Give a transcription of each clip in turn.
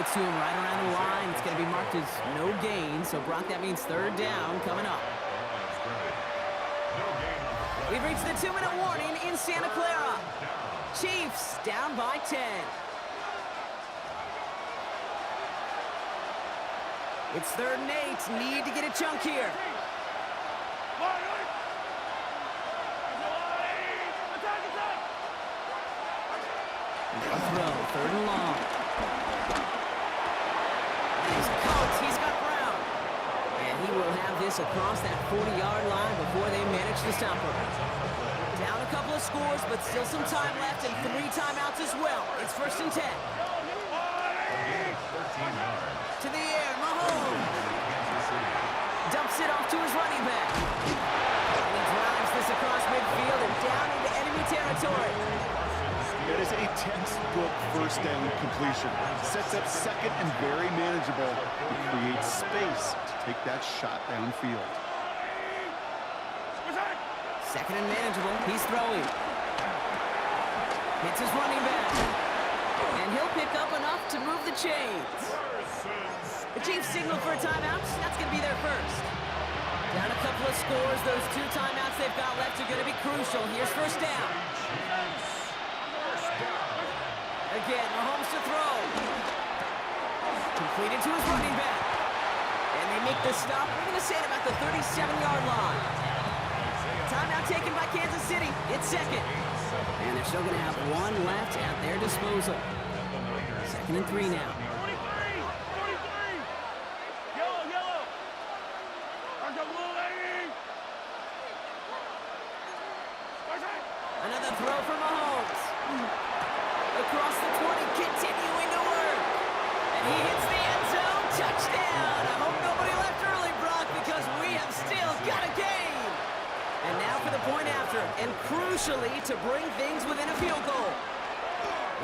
gets to him right around the line. It's going to be marked as no gain. So, Brock, that means third down coming up. We've reached the 2-minute warning in Santa Clara. Chiefs down by 10. It's 3rd and 8. Need to get a chunk here. A throw, 3rd and long. He's caught. He's got Brown. And he will have this across that 40-yard line before they manage to stop him. Down a couple of scores, but still some time left and 3 timeouts as well. It's 1st and 10. To the air, Mahomes. Dumps it off to his running back. And he drives this across midfield and down into enemy territory. That is a textbook first down completion. Sets up second and very manageable. It creates space to take that shot downfield. 2nd and manageable. He's throwing. Hits his running back. And he'll pick up enough to move the chains. The Chiefs signal for a timeout. That's going to be their first. Down a couple of scores. Those 2 timeouts they've got left are going to be crucial. Here's 1st down. Again, Mahomes to throw. Completed to his running back. And they make the stop. We're going to say it about the 37-yard line. Timeout taken by Kansas City. It's 2nd. And they're still going to have 1 left at their disposal. 2nd and 3 now. Another throw for Mahomes. Across the 20, continuing to work. And he hits the end zone. Touchdown. I hope nobody left early, Brock, because we have still got a game. And now for the point after, and crucially to bring things within a field goal.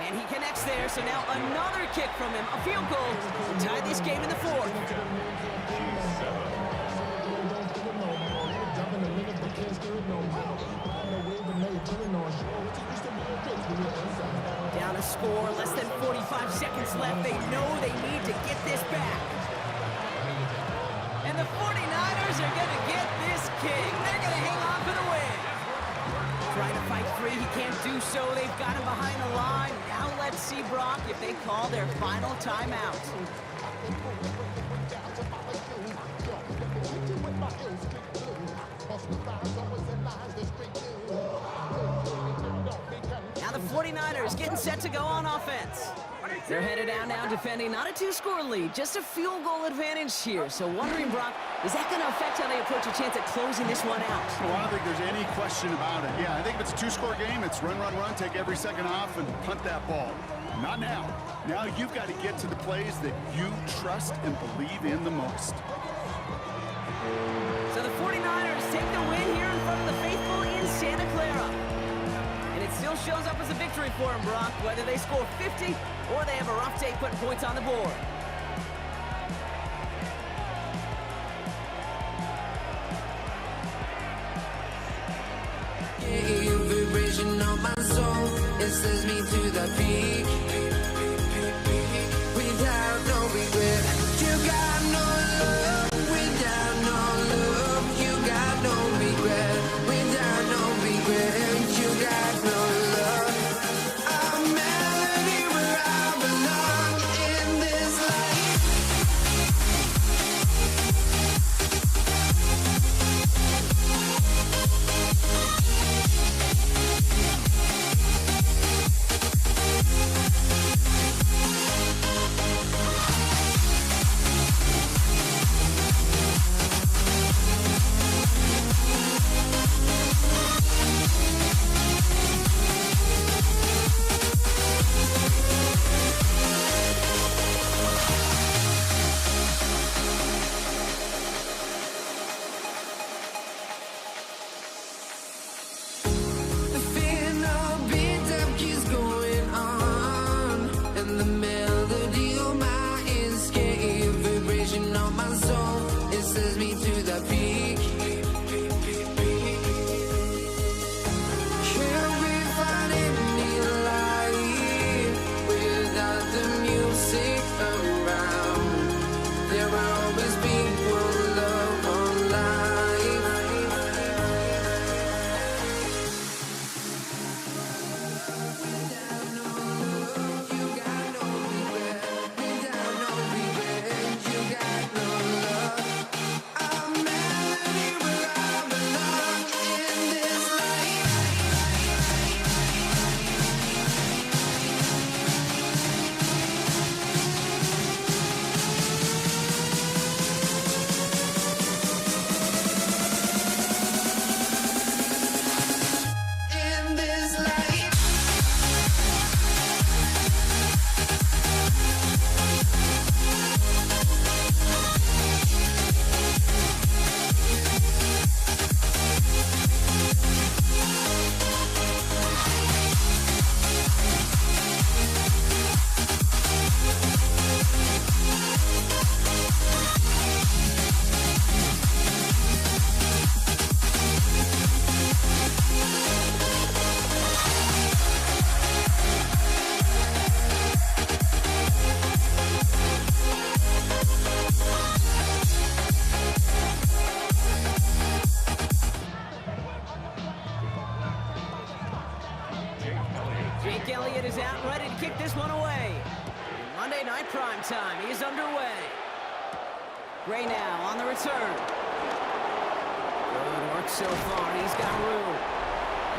And he connects there, so now another kick from him, a field goal, to tie this game in the 4th. Down a score, less than 45 seconds left. They know they need to get this back. And the 49ers are going to get this kick. They're going to hang on for the win. Trying to fight free, he can't do so. They've got him behind the line. Now let's see, Brock, if they call their final timeout. Now the 49ers getting set to go on offense. They're headed down now defending not a 2-score lead, just a field goal advantage here. So wondering, Brock, is that going to affect how they approach a chance at closing this one out? Well, I don't think there's any question about it. Yeah, I think if it's a 2-score game, it's run, run, run, take every second off and punt that ball. Not now. Now you've got to get to the plays that you trust and believe in the most. So the 49ers take the win here in front of the faithful in Santa Clara. And it still shows up as a victory for them, Brock, whether they score 50 or they have a rough day putting points on the board. Vibration on my soul, it sends me to the peak. Without no regret, you got no love. Without no love, you got no regret. Without no regret, you got no love. A melody where I belong in this life. prime time is underway. Gray now on the return. Good work so far. He's got room.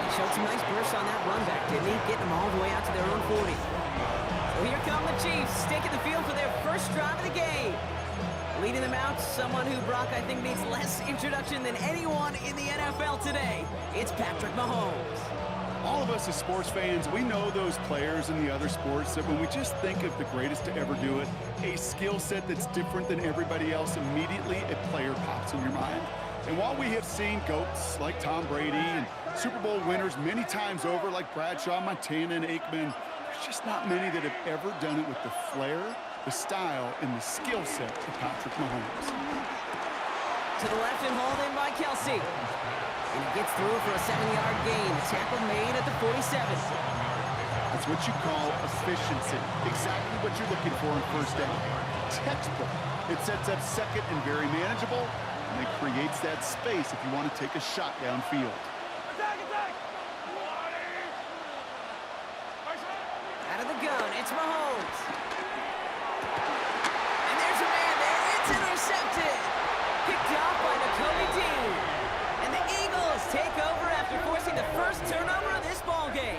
He showed some nice bursts on that run back, didn't he? Getting them all the way out to their own 40. So here come the Chiefs, taking the field for their first drive of the game. Leading them out, someone who, Brock, I think needs less introduction than anyone in the NFL today. It's Patrick Mahomes. All of us as sports fans, we know those players in the other sports that when we just think of the greatest to ever do it, a skill set that's different than everybody else, immediately a player pops in your mind. And while we have seen GOATs like Tom Brady and Super Bowl winners many times over like Bradshaw, Montana, and Aikman, there's just not many that have ever done it with the flair, the style, and the skill set of Patrick Mahomes. To the left and hauled in by Kelsey. And he gets through for a 7-yard gain. The tackle made at the 47. That's what you call efficiency. Exactly what you're looking for in first down. Textbook. It sets up second and very manageable, and it creates that space if you want to take a shot downfield. Out of the gun, it's Mahomes. And there's a man there. It's intercepted. Picked off by Nakobe Dean. And the Eagles take over after forcing the first turnover of this ballgame.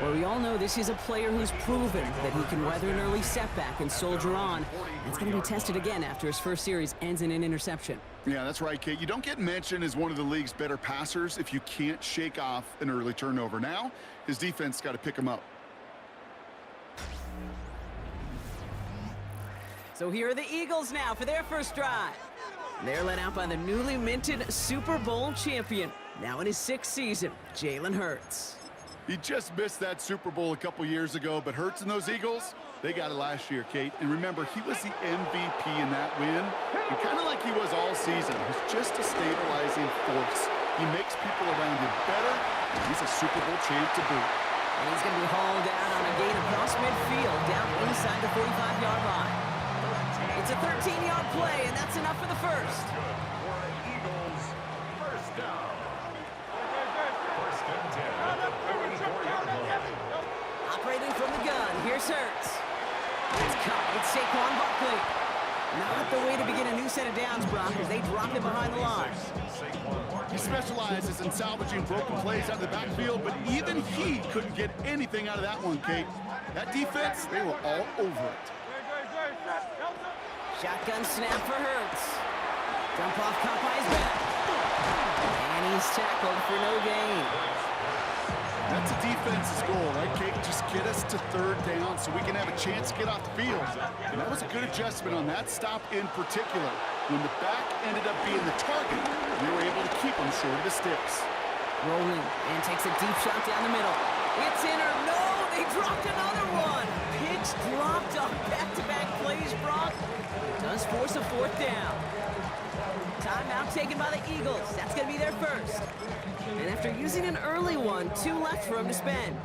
Well, we all know this is a player who's proven that he can weather an early setback and soldier on. It's going to be tested again after his first series ends in an interception. Yeah, that's right, Kate. You don't get mentioned as one of the league's better passers if you can't shake off an early turnover. Now, his defense got to pick him up. So here are the Eagles now for their first drive. They're led out by the newly minted Super Bowl champion, now in his 6th season, Jalen Hurts. He just missed that Super Bowl a couple years ago, but Hurts and those Eagles, they got it last year, Kate. And remember, he was the MVP in that win, and kind of like he was all season. He's just a stabilizing force. He makes people around him better, and he's a Super Bowl champ to boot. And he's going to be hauled out on a gain across midfield, down inside the 45-yard line. It's a 13-yard play, and that's enough for the first. Eagles, first down. Operating from the gun, here's Hurts. It's caught, it's Saquon Barkley. Not the way to begin a new set of downs, Brock, as they drop it behind the line. He specializes in salvaging broken plays out of the backfield, but even he couldn't get anything out of that one, Kate. That defense, they were all over it. Shotgun snap for Hurts. Jump off caught by his back. And he's tackled for no gain. That's a defense's goal, right, Kate? Just get us to third down so we can have a chance to get off the field. And that was a good adjustment on that stop in particular. When the back ended up being the target, they were able to keep him short of the sticks. Rolling and takes a deep shot down the middle. It's in or no, they dropped another one. Picks dropped on back-to-back plays, Brock. Does force a 4th down. Timeout taken by the Eagles. That's going to be their first. And after using an early one, 2 left for him to spend.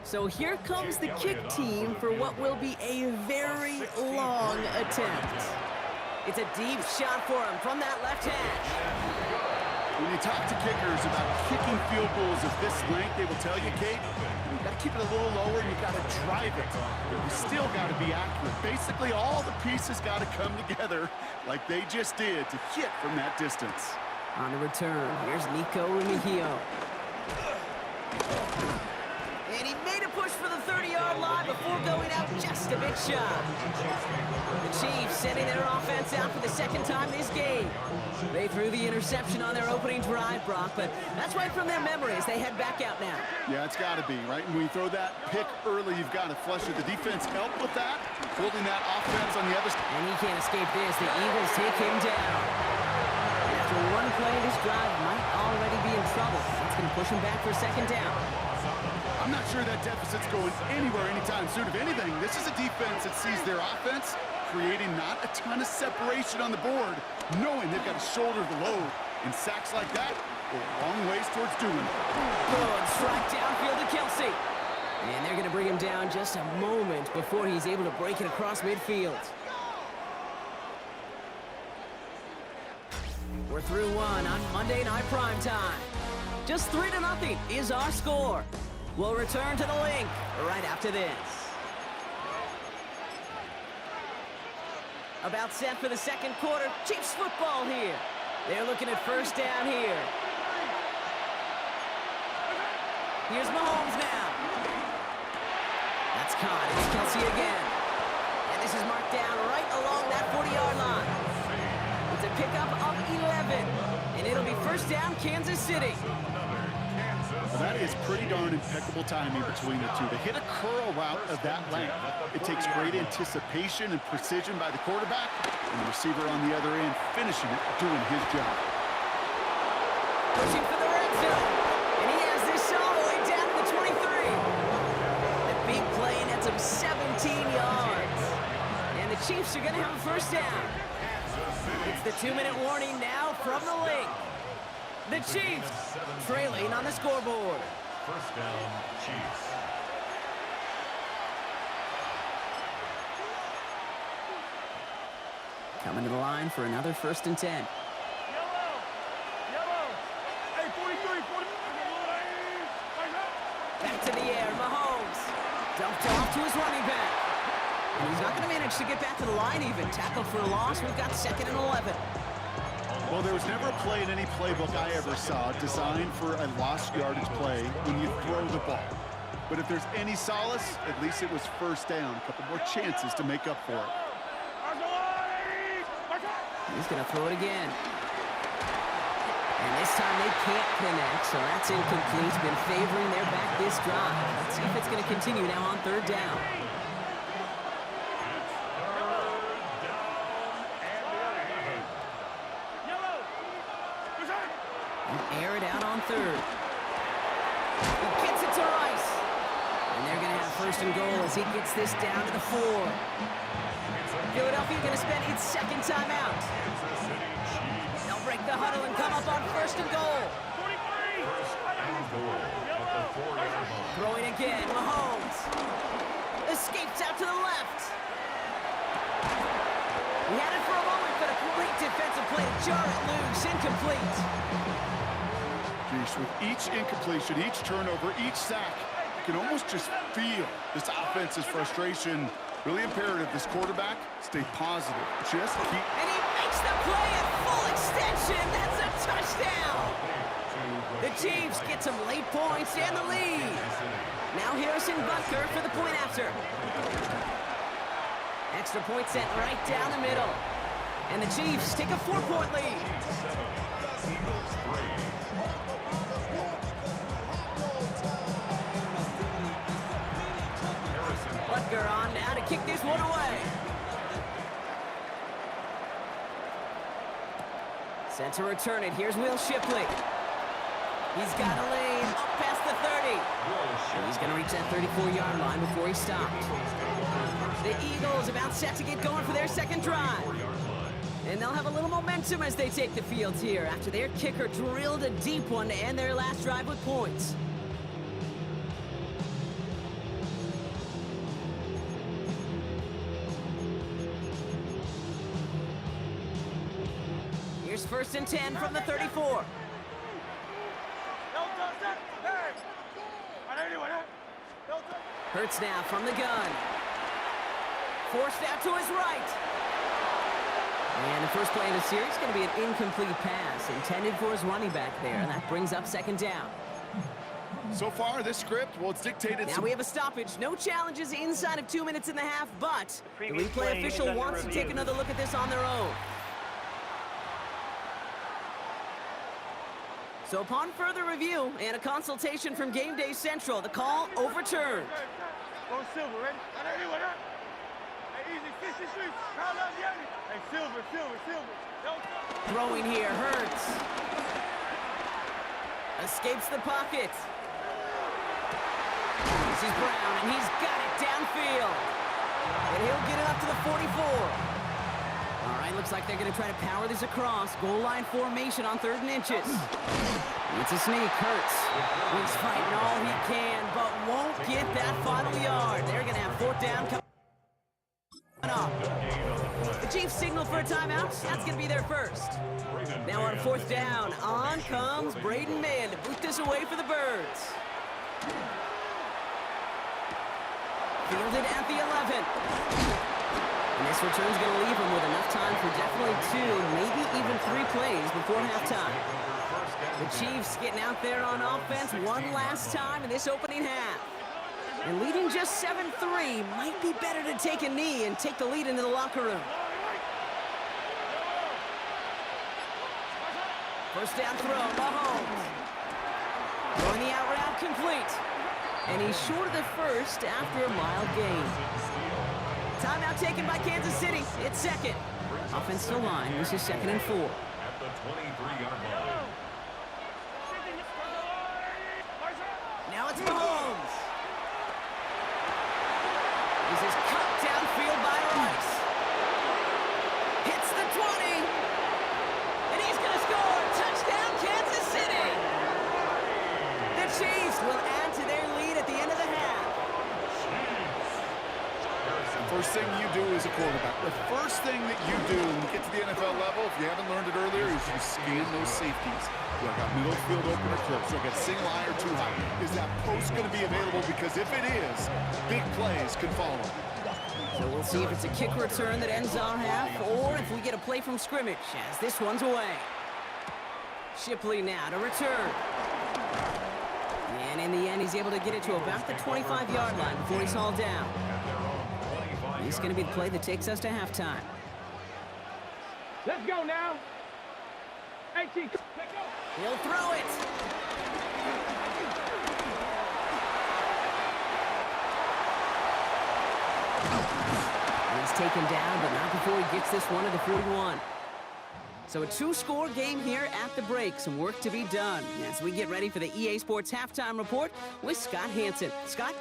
So here comes the kick team for what will be a very long attempt. It's a deep shot for him from that left hash. When you talk to kickers about kicking field goals of this length, they will tell you, Kate, you've got to keep it a little lower and you've got to drive it. But you still got to be accurate. Basically, all the pieces got to come together like they just did to hit from that distance. On the return, here's Nico Remigio. And he made a push for the 30-yard line before going out just a bit shy. The Chiefs sending their offense out for the 2nd time this game. They threw the interception on their opening drive, Brock, but that's right from their memory as they head back out now. Yeah, it's got to be, right? And when you throw that pick early, you've got to flush it. The defense helped with that, holding that offense on the other side. And he can't escape this. The Eagles take him down. After one play, this drive might already be in trouble. That's going to push him back for 2nd down. I'm not sure that deficit's going anywhere anytime soon. If anything, this is a defense that sees their offense creating not a ton of separation on the board, knowing they've got to shoulder the load. And sacks like that go a long ways towards doing it. Good strike downfield to Kelsey. And they're going to bring him down just a moment before he's able to break it across midfield. We're through one on Monday Night Primetime. Just 3-0 is our score. We'll return to the link right after this. About set for the second quarter. Chiefs football here. They're looking at first down here. Here's Mahomes now. That's caught. It's Kelsey again. And this is marked down right along that 40-yard line. It's a pickup of 11. And it'll be first down, Kansas City. Well, that is pretty darn impeccable timing between the two. To hit a curl route of that length, it takes great anticipation and precision by the quarterback, and the receiver on the other end finishing it, doing his job. Pushing for the red zone. And he has this all the way down to the 23. The big play nets him 17 yards. And the Chiefs are going to have a first down. It's the 2-minute warning now from the link. The Chiefs trailing on the scoreboard. First down, Chiefs. Coming to the line for another 1st and 10. Yellow! Hey, 43, 40. Back to the air, Mahomes. Dumped off to his running back. And he's not going to manage to get back to the line even. Tackled for a loss. We've got 2nd and 11. Well, there was never a play in any playbook I ever saw designed for a lost yardage play when you throw the ball. But if there's any solace, at least it was first down. A couple more chances to make up for it. He's going to throw it again. And this time they can't connect, so that's incomplete. Been favoring their back this drive. Let's see if it's going to continue now on 3rd down. Air it out on 3rd. He gets it to Rice. And they're going to have 1st and goal as he gets this down to the 4. Philadelphia going to spend its 2nd timeout. They'll break the huddle and come up on 1st and goal. Throwing again, Mahomes. Escapes out to the left. He had it for a moment, but a great defensive play to jar it loose. Incomplete. Geez, with each incompletion, each turnover, each sack, you can almost just feel this offense's frustration. Really imperative this quarterback stay positive. Just keep... And he makes the play at full extension. That's a touchdown. The Chiefs get some late points and the lead. Now Harrison Butker for the point after. Extra point sent right down the middle. And the Chiefs take a 4-point lead. Butker on now to kick this one away. Set to return it. Here's Will Shipley. He's got a lane up past the 30. And he's going to reach that 34-yard line before he stopped. The Eagles about set to get going for their 2nd drive. And they'll have a little momentum as they take the field here after their kicker drilled a deep one to end their last drive with points. Here's 1st and 10 from the 34. Hurts now from the gun. Forced out to his right. And the first play of the series is going to be an incomplete pass intended for his running back there. And that brings up 2nd down. So far, this script, well, it's dictated... Now we have a stoppage. No challenges inside of 2 minutes and a half, but the replay official wants to take another look at this on their own. So upon further review and a consultation from Game Day Central, the call overturned. Go Silver, ready? Hey, easy, fish the streets. Hey, Silver. Throwing here, Hurts. Escapes the pocket. This is Brown, and he's got it downfield. And he'll get it up to the 44. All right, looks like they're going to try to power this across. Goal line formation on 3rd and inches. It's a sneak. Hurts. He's fighting all he can, but won't get that final yard. They're going to have 4th down coming up. The Chiefs signal for a timeout. That's going to be their first. Now on 4th down, on comes Braden Mann to boot this away for the Birds. Fielded at the 11. And This return's going to leave him with enough time for definitely 2, maybe even 3 plays before halftime. The Chiefs getting out there on offense one last time in this opening half. And leading just 7-3, might be better to take a knee and take the lead into the locker room. First down throw, Mahomes. Throwing the out route complete. And he's short of the first after a mild gain. Timeout taken by Kansas City. It's second. Offensive line. This is 2nd and 4. At the 23-yard line. Now it's Mahomes. This is cut downfield by Rice. Hits the 20. And he's going to score. Touchdown, Kansas City. The Chiefs will add to their lead at the end of the half. First thing you do as a quarterback, the first thing that you do when you get to the NFL level, if you haven't learned it earlier, is you scan those safeties. Do I got middle field open or close? Do I got single high or too high? Is that post going to be available? Because if it is, big plays can follow. So we'll see if it's a kick return that ends our half, or if we get a play from scrimmage, as this one's away. Shipley now to return. And in the end, he's able to get it to about the 25-yard line before he's hauled down. This is going to be the play that takes us to halftime. Let's go now. 18. Let's go. He'll throw it. He's taken down, but not before he gets this one to the 41. So a 2-score game here at the break. Some work to be done as we get ready for the EA Sports Halftime Report with Scott Hanson. Scott?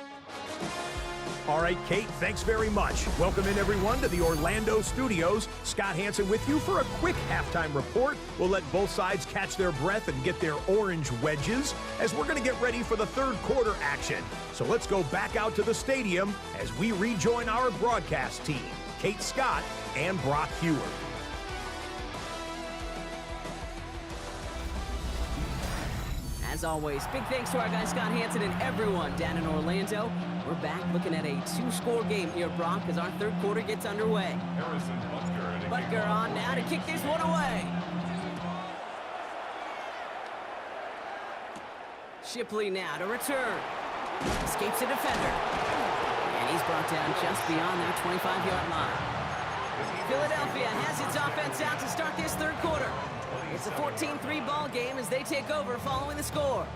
All right, Kate, thanks very much. Welcome in, everyone, to the Orlando studios. Scott Hanson with you for a quick halftime report. We'll let both sides catch their breath and get their orange wedges as we're going to get ready for the third quarter action. So let's go back out to the stadium as we rejoin our broadcast team, Kate Scott and Brock Hewer. As always, big thanks to our guy Scott Hanson and everyone down in Orlando. We're back looking at a 2-score game here, Brock, as our third quarter gets underway. Harrison Butker. Butker on now to kick this one away. Shipley now to return. Escapes a defender. And he's brought down just beyond that 25-yard line. Philadelphia has its offense out to start this third quarter. It's a 14-3 ball game as they take over following the score.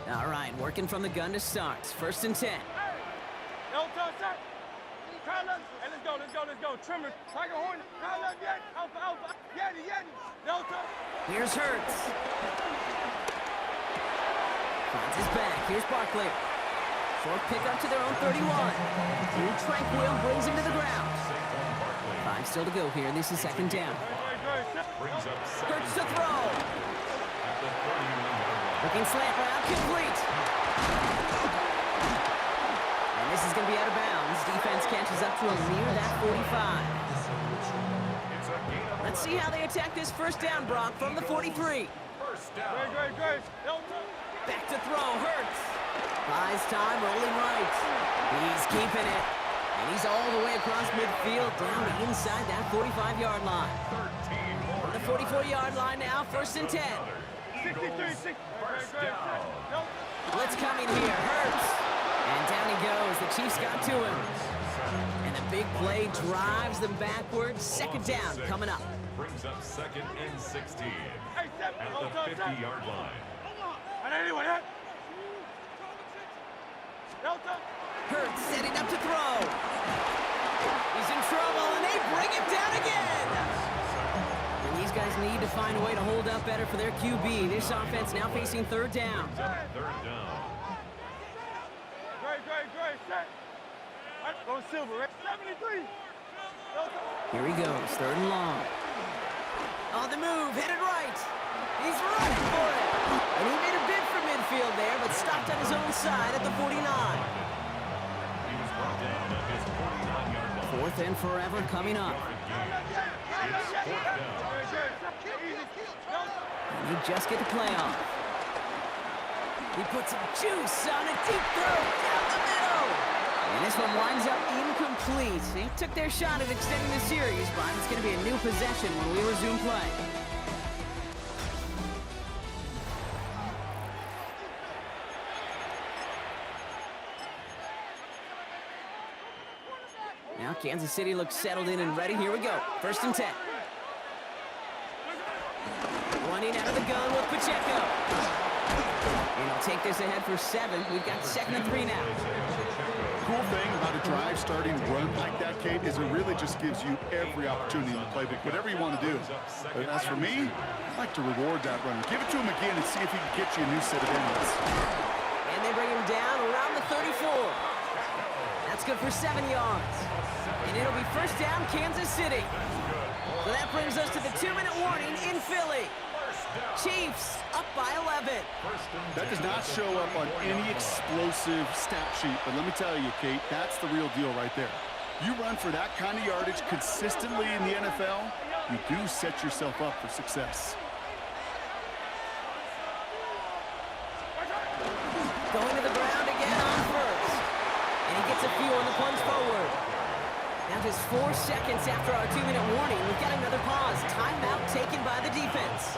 All right, working from the gun to start. 1st and 10. Hey, no touch that. Tyler, hey, let's go. Trimmer, Tiger Horn, Tyler, Alpha, Yeti. No touch. Here's Hurts. Finds his back. Here's Barkley. Short pickup to their own 31. Drew Tranquil brings him to the ground. 5 still to go here. This is 2nd down. Hurts to throw. Looking slant route complete. And this is going to be out of bounds. Defense catches up to him near that 45. Let's see how they attack this first down, Brock, from the 43. Great. Back to throw, Hurts. Buys time, rolling right. He's keeping it. And he's all the way across midfield, down inside that 45-yard line. From the 44-yard line now, 1st and 10. 63. Blitz coming here, Hurts. And down he goes. The Chiefs got to him. And the big play drives them backwards. 2nd down coming up. Brings up 2nd and 16. Hey, At the 50-yard line. Hurts setting up to throw. He's in trouble, and they bring him down again. And these guys need to find a way to hold up better for their QB. This offense now facing 3rd down. Third down. Great. Set. Go Silver, right? 73. Here he goes, 3rd and long. On the move, headed right. He's running for it. And he made a bid for midfield there, but stopped on his own side at the 49. He was brought down at his 49-yard line. 4th and forever coming up. And they just get the play off. He puts some juice on a deep throw down the middle. And this one winds up incomplete. They took their shot at extending the series, but it's going to be a new possession when we resume play. Now Kansas City looks settled in and ready. Here we go. 1st and 10. Running out of the gun with Pacheco. And he'll take this ahead for 7. We've got 2nd and 3 now. Cool thing about a drive starting run like that, Kate, is it really just gives you every opportunity in the playbook, whatever you want to do. But as for me, I'd like to reward that runner. Give it to him again and see if he can get you a new set of enemies. And they bring him down around the 34. That's good for 7 yards. And it'll be 1st down, Kansas City. So that brings us to the 2-minute warning in Philly. Chiefs up by 11. That does not show up on any explosive stat sheet, but let me tell you, Kate, that's the real deal right there. You run for that kind of yardage consistently in the NFL, you do set yourself up for success. Going to the ground again on 1st. And he gets a few on the plunge forward. Now just 4 seconds after our 2-minute warning, we've got another pause. Timeout taken by the defense.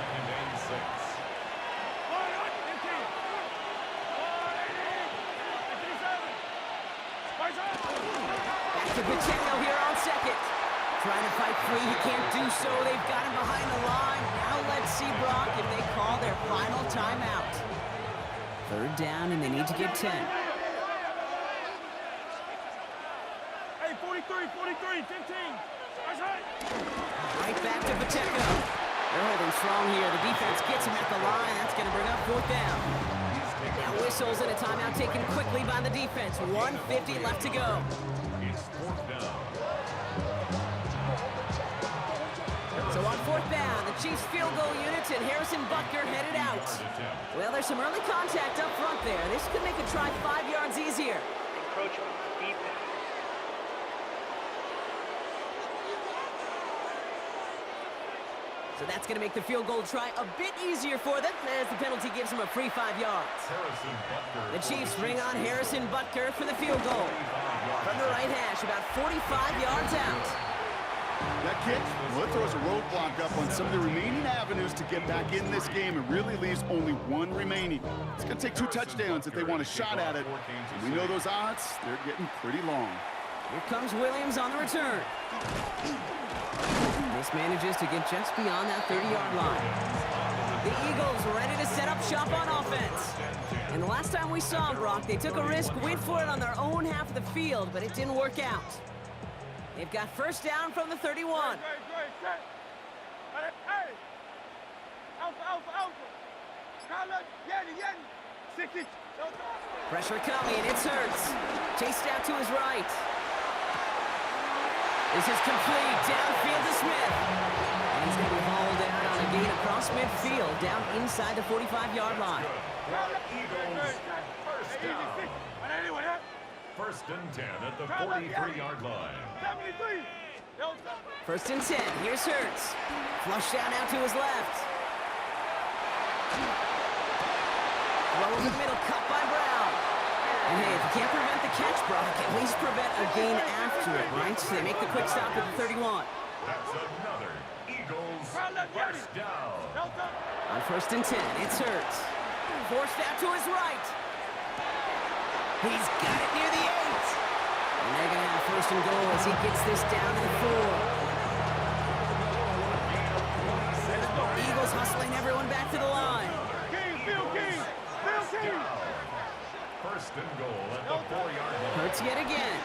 Back to Pacheco here on 2nd. Trying to fight free, he can't do so. They've got him behind the line. Now let's see, Brock, if they call their final timeout. 3rd down, and they need to get 10. Hey, 43, 15. Right back to Pacheco. They're holding strong here. The defense gets him at the line. That's going to bring up 4th down. Now whistles and a timeout taken quickly by the defense. 1:50 left to go. It's 4th down. So on 4th down, the Chiefs field goal units and Harrison Butker headed out. Well, there's some early contact up front there. This could make a try 5 yards easier. Encroachment defense. So that's going to make the field goal try a bit easier for them as the penalty gives them a free 5 yards. The Chiefs bring on Harrison Butker for the field goal. From the right hash, about 45 yards out. That kick, well, it throws a roadblock up on some of the remaining avenues to get back in this game and really leaves only 1 remaining. It's going to take 2 touchdowns if they want a shot at it. And we know those odds, they're getting pretty long. Here comes Williams on the return. This manages to get just beyond that 30-yard line. The Eagles ready to set up shop on offense. And the last time we saw them, Brock, they took a risk, went for it on their own half of the field, but it didn't work out. They've got 1st down from the 31. Hey! Alpha! Carlos, Yenny! Pressure coming, it's Hurts. Chased out to his right. This is complete, downfield to Smith. And he's going to be hauled down on a gain across midfield, down inside the 45-yard line. Eagles, 1st down. 1st and 10 at the 43-yard line. 1st and 10, here's Hurts. Flush down out to his left. Throw over the middle, cut by Brown. And hey, if you can't prevent the catch, Brock, at least prevent a gain after it, right? So they make the quick stop at the 31. That's another Eagles 1st down. On 1st and 10, it's Hurts. Forced out to his right. He's got it near the 8. And they're going to have 1st and goal as he gets this down to the 4. Eagles hustling everyone back to the line. Bill King! 1st and goal at the 4-yard line. Hurts yet again.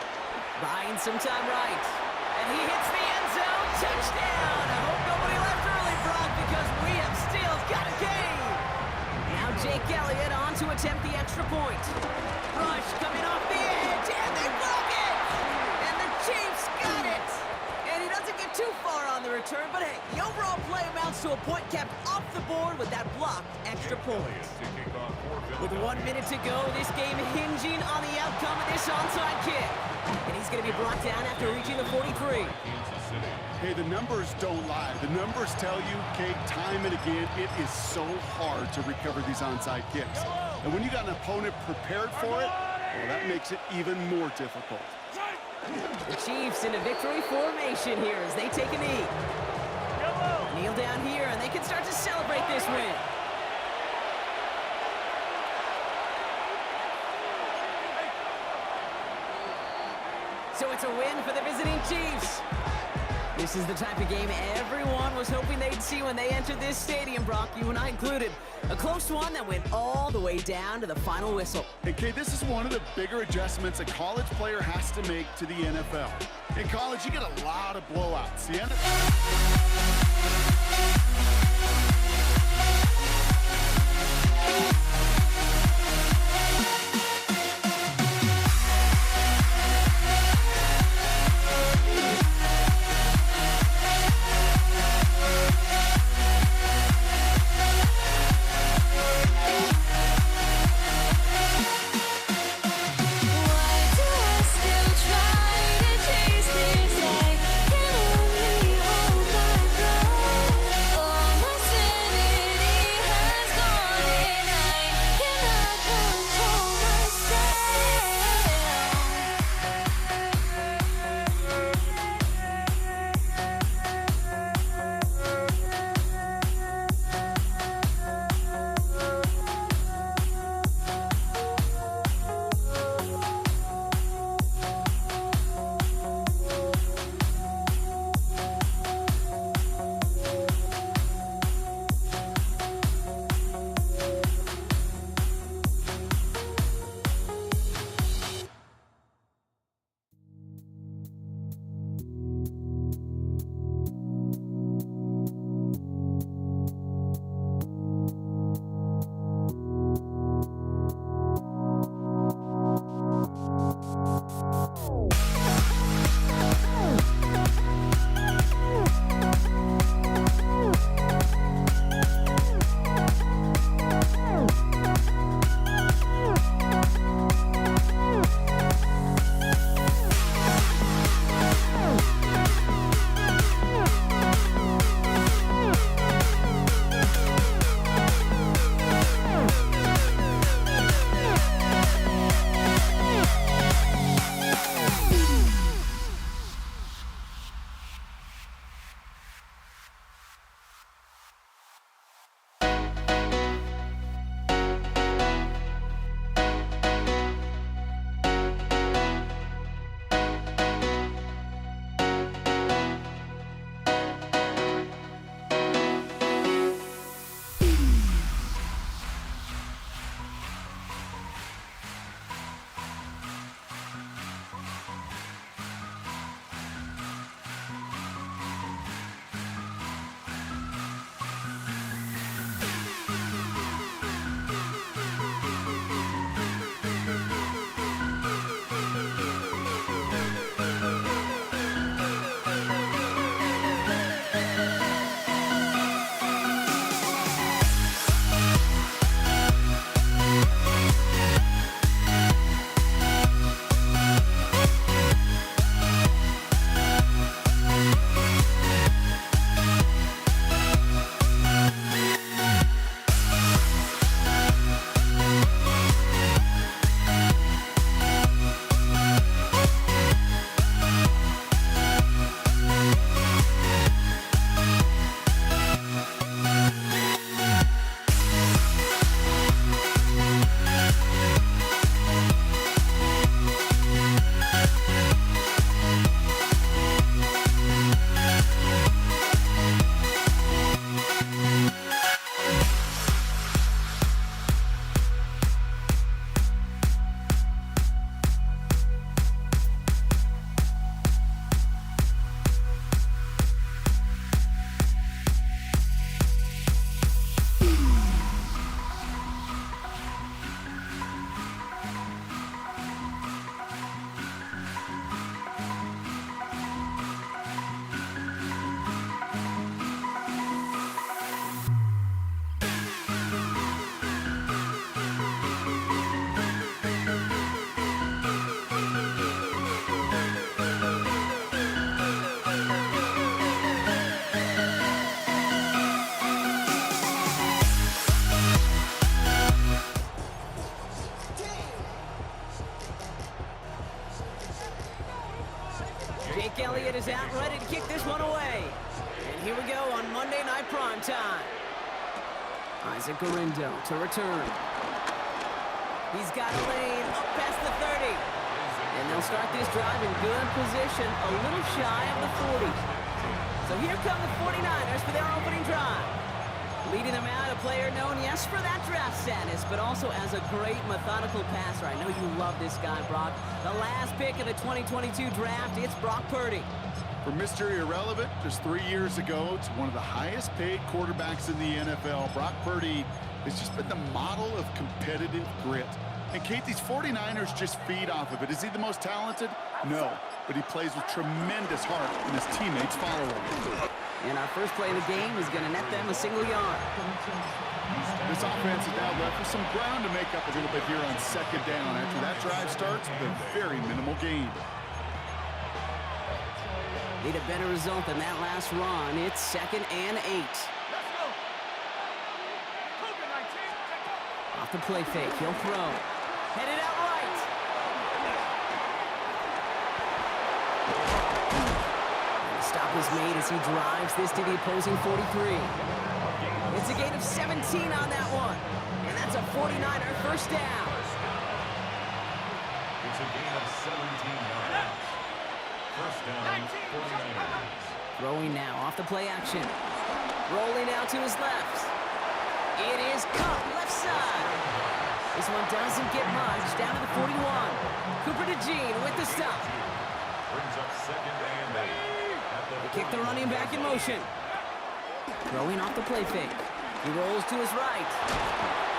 Buying some time right. And he hits the end zone. Touchdown! I hope nobody left early, Brock, because we have still got a game. Now Jake Elliott on to attempt the extra point. Rush coming off the edge, and they broke it! And the Chiefs got it! And he doesn't get too far on the return, but hey, the overall play amounts to a point kept off the board with that blocked extra point. With 1 minute to go, this game hinging on the outcome of this onside kick. And he's going to be brought down after reaching the 43. Hey, the numbers don't lie. The numbers tell you, Kate, time and again, it is so hard to recover these onside kicks. And when you got an opponent prepared for it, Well, that makes it even more difficult. The Chiefs in a victory formation here as they take a knee. Kneel down here, and they can start to celebrate this win. So it's a win for the visiting Chiefs. This is the type of game everyone was hoping they'd see when they entered this stadium, Brock, you and I included. A close one that went all the way down to the final whistle. Hey, Kay, this is one of the bigger adjustments a college player has to make to the NFL. In college, you get a lot of blowouts. The Jake Elliott is out ready to kick this one away. And here we go on Monday Night Primetime. Isaac Garindo to return. He's got a lane up past the 30. And they'll start this drive in good position, a little shy of the 40. So here come the 49ers for their opening drive. Leading them out, a player known, yes, for that draft status, but also as a great methodical passer. I know you love this guy, Brock. The last pick of the 2022 draft, it's Brock Purdy. For Mr. Irrelevant, just 3 years ago, to one of the highest paid quarterbacks in the NFL, Brock Purdy has just been the model of competitive grit. And Kate, these 49ers just feed off of it. Is he the most talented? No, but he plays with tremendous heart, and his teammates follow him. And our first play of the game is going to net them a single yard. This offense is now left with some ground to make up a little bit here on second down. After that drive starts with a very minimal gain. Need a better result than that last run. It's 2nd and 8. Let's go. Cougar 19. Off the play fake, he'll throw. Headed out right. And the stop is made as he drives this to the opposing 43. It's a gain of 17 on that one. And that's a 49er first down. It's a gain of 17 yards. First down, 49ers. Throwing now off the play action. Rolling out to his left. It is caught left side. This one doesn't get much. Down to the 41. Cooper DeJean with the stop. Brings up 2nd and 8. They kick the running back in motion. Throwing off the play fake. He rolls to his right.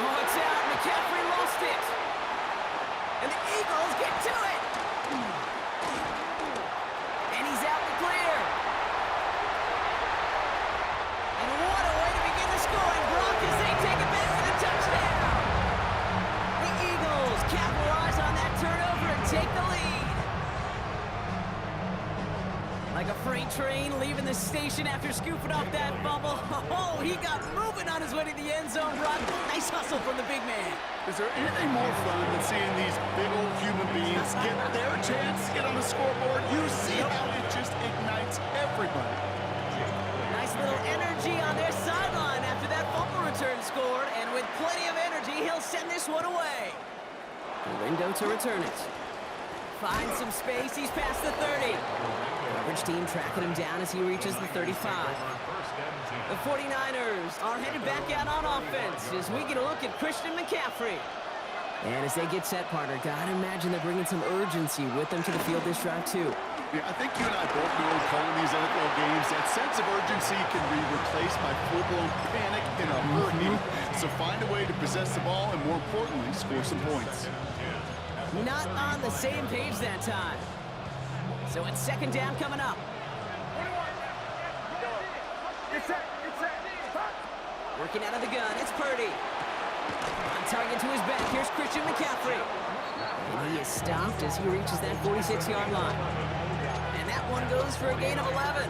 Oh, it's out. McCaffrey lost it. And the Eagles get to it. And he's out to clear. And what a way to begin the scoring, Brock, as they take it back for the touchdown. The Eagles capitalize on that turnover and take the lead. Like a freight train leaving the station after scooping up that fumble. Oh, he got moving on his way to the end zone, Brock. Nice hustle from the big man. Is there anything more fun than seeing these big old human beings get their chance to get on the scoreboard? You see how it just ignites everybody. Nice little energy on their sideline after that fumble return scored, and with plenty of energy, he'll send this one away. The window to return it. Finds some space, he's past the 30. Coverage team tracking him down as he reaches the 35. The 49ers are headed back out on offense as we get a look at Christian McCaffrey. And as they get set, partner, gotta imagine they're bringing some urgency with them to the field this drive, too. Yeah, I think you and I both know calling these NFL games, that sense of urgency can be replaced by full-blown panic in a hurry. So find a way to possess the ball and, more importantly, score some points. Not on the same page that time. So it's 2nd down coming up. Get set. Working out of the gun, it's Purdy. On target to his back, here's Christian McCaffrey. And he is stopped as he reaches that 46-yard line. And that one goes for a gain of 11.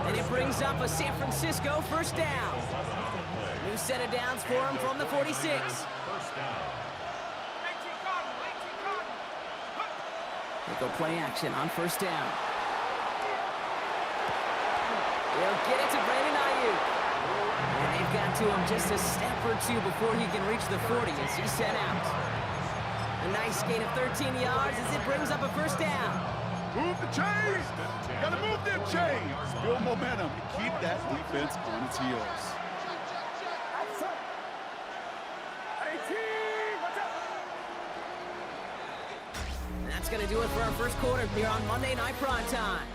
And it brings up a San Francisco first down. New set of downs for him from the 46. They go play action on first down. They'll get it to Brandon Ayuk. And they've got to him just a step or two before he can reach the 40 as he's set out. A nice gain of 13 yards as it brings up a first down. Move the chains! Gotta move them chains! Build momentum. Keep that defense on its heels. That's going to do it for our first quarter here on Monday Night Primetime.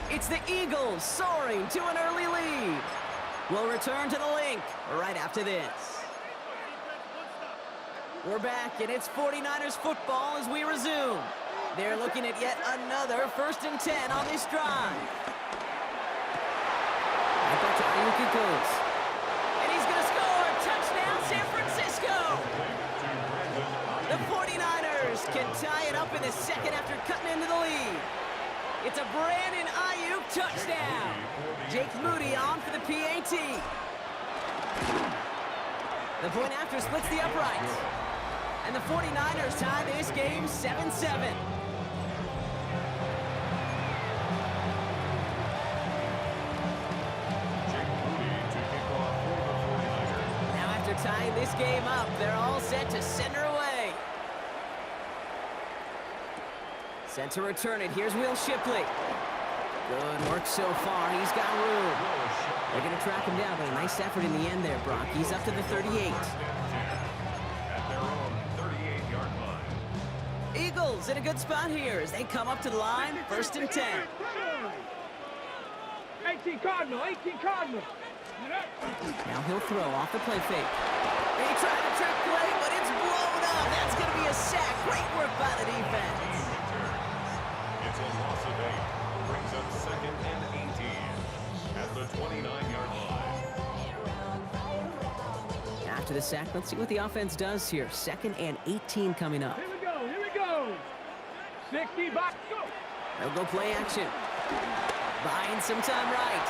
It's the Eagles soaring to an early lead. We'll return to the link right after this. We're back, and it's 49ers football as we resume. They're looking at yet another 1st and 10 on this drive. Right back to Ayuk it goes. And he's going to score. Touchdown, San Francisco. The 49ers can tie it up in the second after cutting into the lead. It's a Brandon Ayuk touchdown. Jake Moody on for the PAT. The point after splits the uprights. And the 49ers tie this game 7-7. tying this game up. They're all set to send her away. Set to return it. Here's Will Shipley. Good work so far. He's got room. They're going to track him down, but a nice effort in the end there, Brock. He's up to the 38. At their own 38-yard line. Eagles in a good spot here as they come up to the line. 1st and 10. 18 Cardinal, 18 Cardinal. Now he'll throw off the play fake. He tried to trick play, but it's blown up. That's going to be a sack. Great work by the defense. It's a loss of 8. Brings up 2nd and 18 at the 29-yard line. After the sack, let's see what the offense does here. 2nd and 18 coming up. Here we go. 60 box, go. They'll go play action. Buying some time right.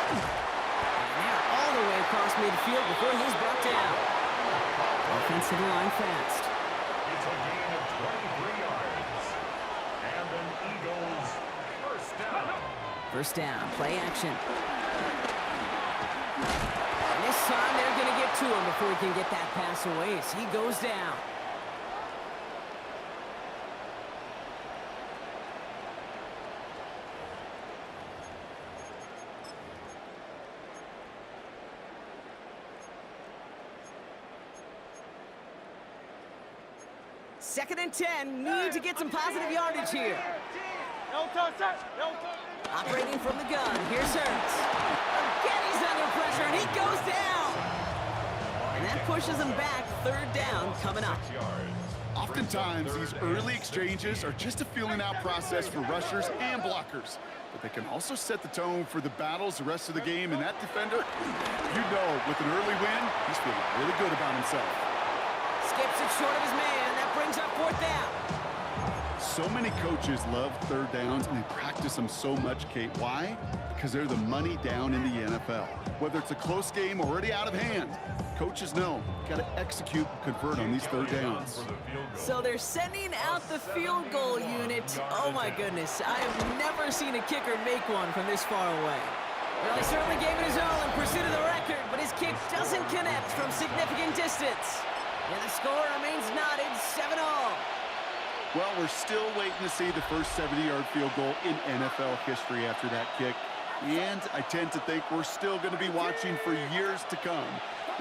And they're all the way across midfield before he's brought down. Offense to the line fast. It's a gain of 23 yards. And an Eagles first down. First down, play action. And this time they're going to get to him before he can get that pass away as he goes down. Second and 10, need to get some positive yardage here. Operating from the gun, here's Hurts. Again, he's under pressure, and he goes down. And that pushes him back. 3rd down coming up. Oftentimes, these early exchanges are just a feeling-out process for rushers and blockers. But they can also set the tone for the battles the rest of the game, and that defender, you know, with an early win, he's feeling really good about himself. Skips it short of his man. That brings up 4th down. So many coaches love 3rd downs, and they practice them so much, Kate. Why? Because they're the money down in the NFL. Whether it's a close game already out of hand, coaches know, got to execute and convert on these 3rd downs. So they're sending out the field goal unit. Oh my goodness, I have never seen a kicker make one from this far away. Well, he certainly gave it his all in pursuit of the record, but his kick doesn't connect from significant distance. And the score remains knotted, 7-all. Well, we're still waiting to see the first 70-yard field goal in NFL history after that kick. And I tend to think we're still going to be watching for years to come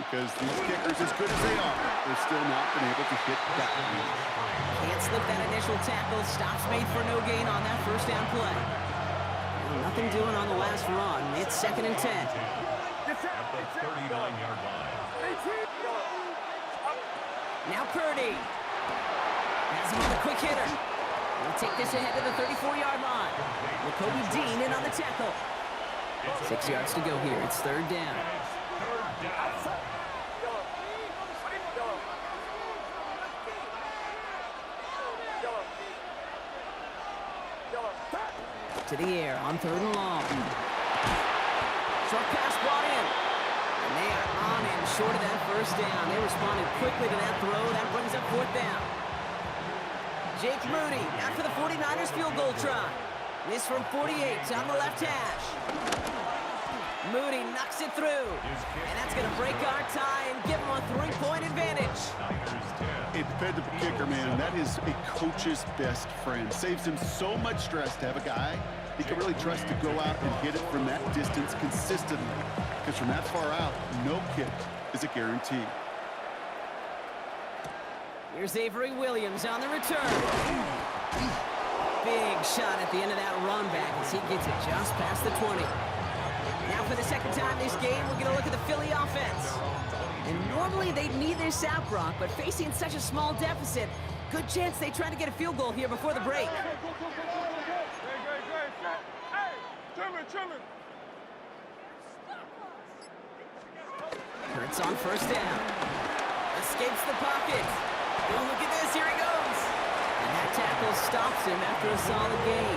because these kickers, as good as they are, they've still not been able to hit that one. Can't slip that initial tackle. Stops made for no gain on that first down play. Well, nothing doing on the last run. It's 2nd and 10. At the 39-yard line. Now Purdy. Has him on the quick hitter. He'll take this ahead to the 34-yard line. Jacoby Dean in on the tackle. 6 yards to go here. It's 3rd down. To the air on 3rd and long. Short pass brought in. And they are on in short of that first down. They responded quickly to that throw. That brings up 4th down. Jake Moody after the 49ers field goal try. This from 48 on the left hash. Moody knocks it through. And that's going to break our tie and give him a 3-point advantage. A dependable kicker, man, that is a coach's best friend. Saves him so much stress to have a guy he can really trust to go out and hit it from that distance consistently. Because from that far out, no kick is a guarantee. Here's Avery Williams on the return. Big shot at the end of that run back as he gets it just past the 20. Now for the 2nd time this game, we're going to look at the Philly offense. And normally they'd need this out, Brock, but facing such a small deficit, good chance they try to get a field goal here before the break. Hey, Trimmer. Hurts on 1st down. Escapes the pocket. Oh, look at this, here he goes. And that tackle stops him after a solid gain.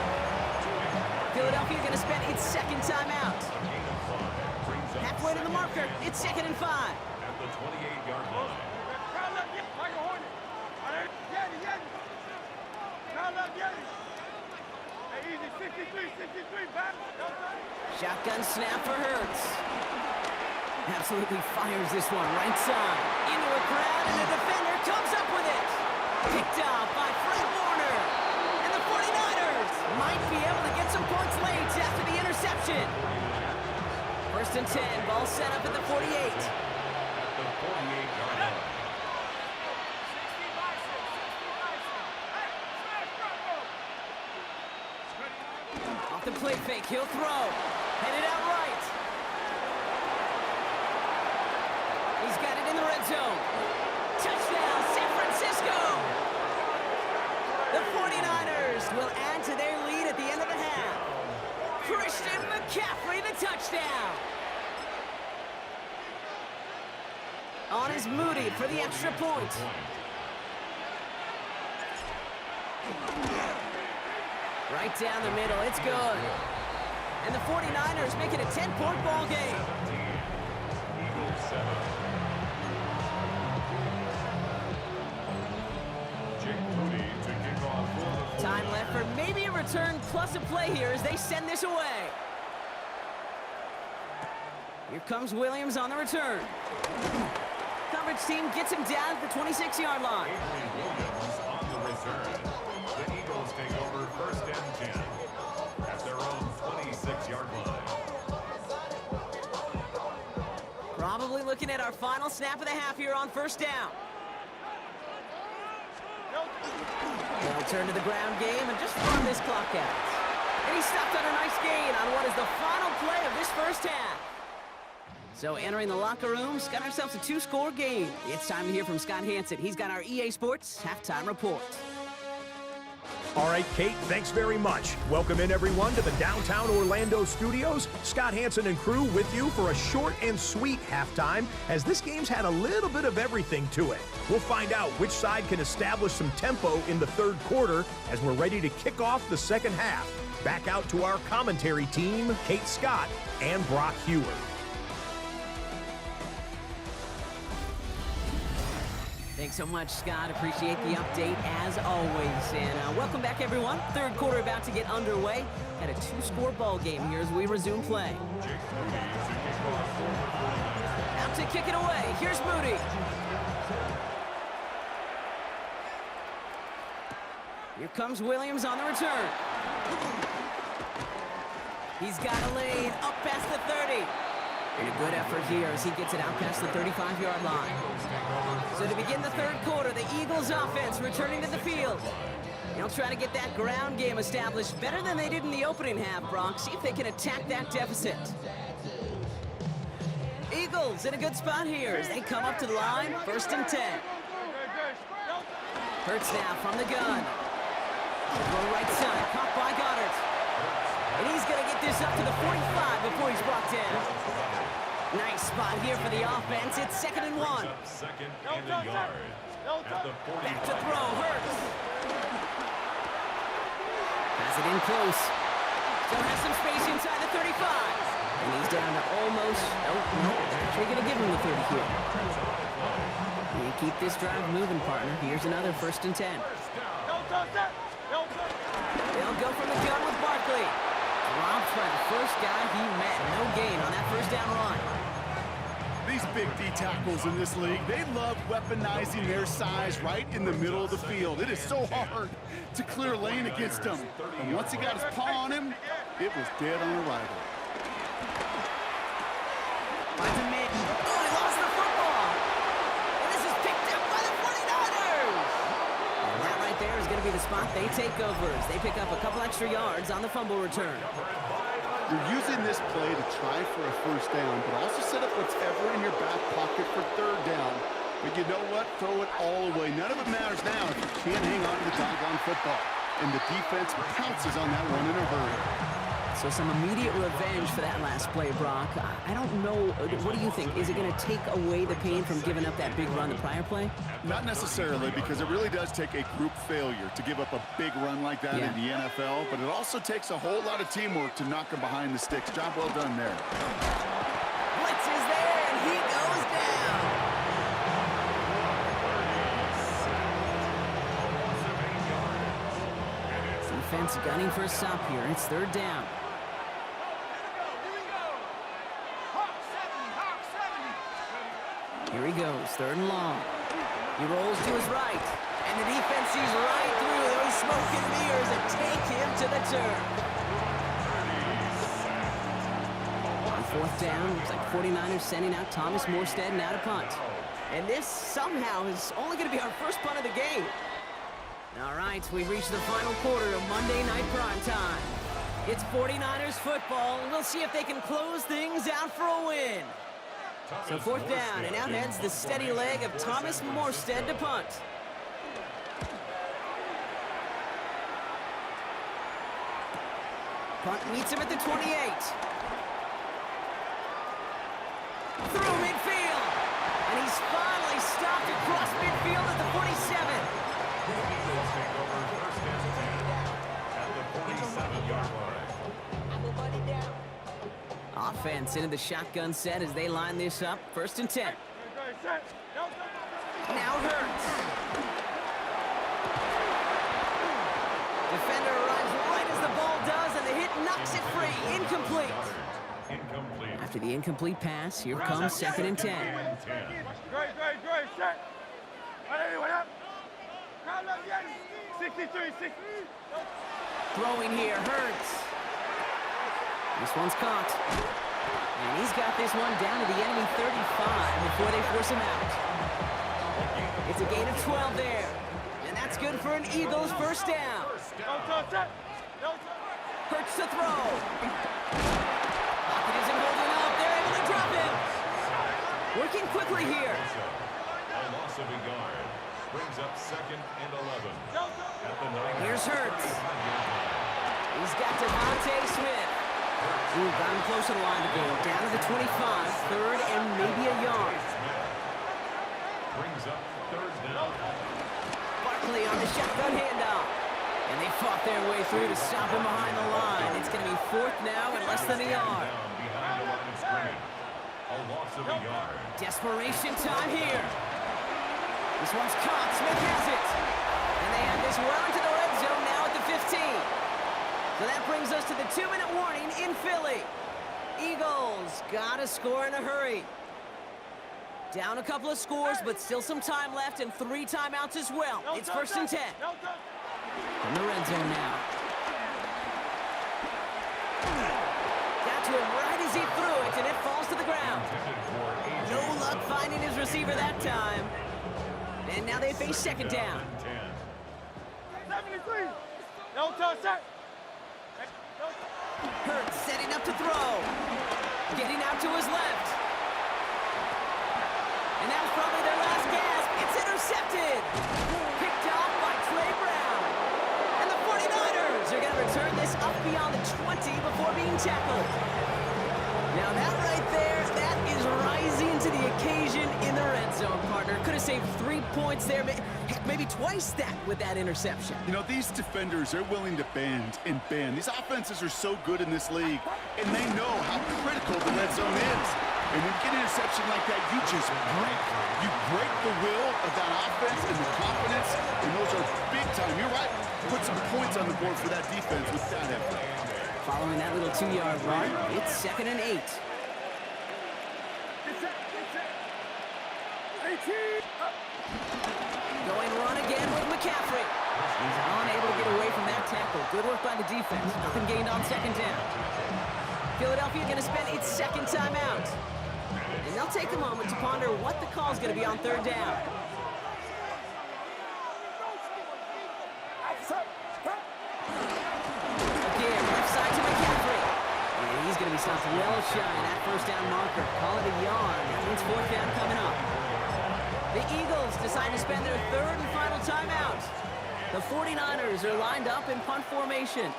Philadelphia going to spend its 2nd timeout. Halfway to the marker, it's 2nd and 5. At the 28-yard line. Shotgun snap for Hurts. Absolutely fires this one right side. Into a crowd, and a defender comes up with it. Picked off by Fred Warner. And the 49ers might be able to get some points late after the interception. First and 10, ball set up at the 48. The 48-yard line. Off the play fake, he'll throw. Headed out right. He's got it in the red zone. Touchdown, San Francisco! The 49ers will add to their lead at the end of the half. Christian McCaffrey, the touchdown. On is Moody for the extra point. Right down the middle, it's good. And the 49ers make it a 10-point ball game. Eagles 7. Jake Moody to kick off for the Time left for maybe a return plus a play here as they send this away. Here comes Williams on the return. Coverage team gets him down at the 26-yard line. Adrian Williams on the return. The Eagles take over first and 10 at their own 26-yard line. Probably looking at our final snap of the half here on first down. They'll turn to the ground game and just run this clock out. And he stopped on a nice gain on what is the final play of this first half. So entering the locker room, got ourselves a 2-score game. It's time to hear from Scott Hanson. He's got our EA Sports halftime report. All right, Kate, thanks very much. Welcome in, everyone, to the downtown Orlando studios. Scott Hanson and crew with you for a short and sweet halftime, as this game's had a little bit of everything to it. We'll find out which side can establish some tempo in the third quarter as we're ready to kick off the second half. Back out to our commentary team, Kate Scott and Brock Hewer. Thanks so much, Scott. Appreciate the update as always. And welcome back, everyone. Third quarter about to get underway. Got a 2-score ball game here as we resume play. Jake Moody to kick off for the 49ers. Out to kick it away. Here's Moody. Here comes Williams on the return. He's got a lane up past the 30. And a good effort here as he gets it out past the 35-yard line. So to begin the third quarter, the Eagles offense returning to the field. They'll try to get that ground game established better than they did in the opening half, Brock. See if they can attack that deficit. Eagles in a good spot here as they come up to the line, first and 10. Hurts now from the gun. Throw right side, caught by Goddard. And he's going to get this up to the 45 before he's brought down. Nice spot here for the offense. It's second and 1. Second and a yard. At the 45. Back to throw, Hurts. Has it in close. Still has some space inside the 35. And he's down to almost, actually going to give him the 30 here. You keep this drive moving, partner. Here's another first and 10. They'll go from the gun with Barkley. Dropped by the first guy he met. No gain on that first down run. These big D tackles in this league, they love weaponizing their size right in the middle of the field. It is so hard to clear lane against him. And once he got his paw on him, it was dead on arrival. Finds a man. Oh, he lost the football. And this is picked up by the 49ers. And that right there is going to be the spot they take over as they pick up a couple extra yards on the fumble return. You're using this play to try for a first down, but also set up whatever in your back pocket for third down. But you know what? Throw it all away. None of it matters now if you can't hang on to the doggone football. And the defense pounces on that one in a hurry. So some immediate revenge for that last play, Brock. I don't know. What do you think? Is it going to take away the pain from giving up that big run the prior play? Not necessarily, because it really does take a group failure to give up a big run like that in the NFL. But it also takes a whole lot of teamwork to knock them behind the sticks. Job well done there. Blitz is there, and he goes down. Defense gunning for a stop here. It's third down. Here he goes, 3rd and long. He rolls to his right, and the defense sees right through those smoke and mirrors and take him to the turf. On 4th down, looks like 49ers sending out Thomas Morstead now to punt. And this somehow is only going to be our first punt of the game. All right, we've reached the final quarter of Monday Night Primetime. It's 49ers football, and we'll see if they can close things out for a win. So 4th down, and out heads the steady leg of Thomas Morstead to punt. Punt meets him at the 28. Through midfield, and he's finally stopped across midfield at the 47. The Eagles take over 1st and 10 at the 47-yard line. Offense into the shotgun set as they line this up. 1st and 10. Now Hurts. Defender arrives right as the ball does, and the hit knocks it free. Incomplete. Incomplete. After the incomplete pass, here comes 2nd and 10. Great, set. What up? 63. Throwing here, Hurts. This one's caught. And he's got this one down to the enemy 35 before they force him out. It's a gain of 12 there. And that's good for an Eagles 1st down. Hurts to throw. Pocket isn't holding up. They're able to drop him. Working quickly here. A loss of a yard brings up 2nd and 11 at the 9. Here's Hurts. He's got Devontae Smith. Ooh, got him close to the line to go. Down to the 25, 3rd and maybe a yard. Brings up 3rd down. Barkley on the shotgun handoff. And they fought their way through to stop him behind the line. It's going to be 4th now and less than a yard. Down behind the line of scrimmage. A loss of a yard. Desperation time here. This one's caught. Smith has it. And they have this well into the red zone now at the 15. So that brings us to the 2-minute warning in Philly. Eagles got to score in a hurry. Down a couple of scores, but still some time left and 3 timeouts as well. It's 1st and 10. In the red zone now. Got to him right as he threw it, and it falls to the ground. No luck finding his receiver that time. And now they face 2nd down. 73. No touch, set. Hurts setting up to throw. Getting out to his left. And that was probably their last gasp. It's intercepted. Picked off by Trey Brown. And the 49ers are going to return this up beyond the 20 before being tackled. Now that right there, that is rising to the occasion in the red zone, partner. Could have saved 3 points there, heck, maybe twice that with that interception. You know, these defenders are willing to bend and bend. These offenses are so good in this league, and they know how critical the red zone is. And when you get an interception like that, you just break. You break the will of that offense and the confidence, and those are big time. You're right. Put some points on the board for that defense with that effort. Following that little 2-yard run, it's 2nd and 8. Going run again with McCaffrey. He's unable to get away from that tackle. Good work by the defense. Nothing gained on 2nd down. Philadelphia going to spend its 2nd timeout. And they'll take a moment to ponder what the call is going to be on 3rd down. Again, left side to McCaffrey. And he's going to be stopped well shy of that 1st down marker. Call it a yard. That means 4th down coming up. The Eagles decide to spend their 3rd and final timeout. The 49ers are lined up in punt formation.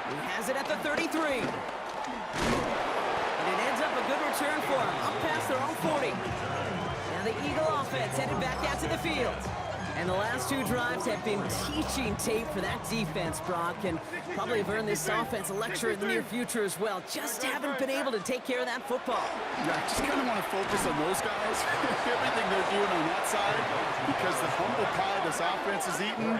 He has it at the 33. And it ends up a good return for him, up past their own 40. Now the Eagle offense headed back out to the field. And the last two drives have been teaching tape for that defense, Brock, and probably have earned this offense a lecture in the near future as well. Just haven't been able to take care of that football. Yeah, just kind of want to focus on those guys, everything they're doing on that side, because the humble pie this offense is eating,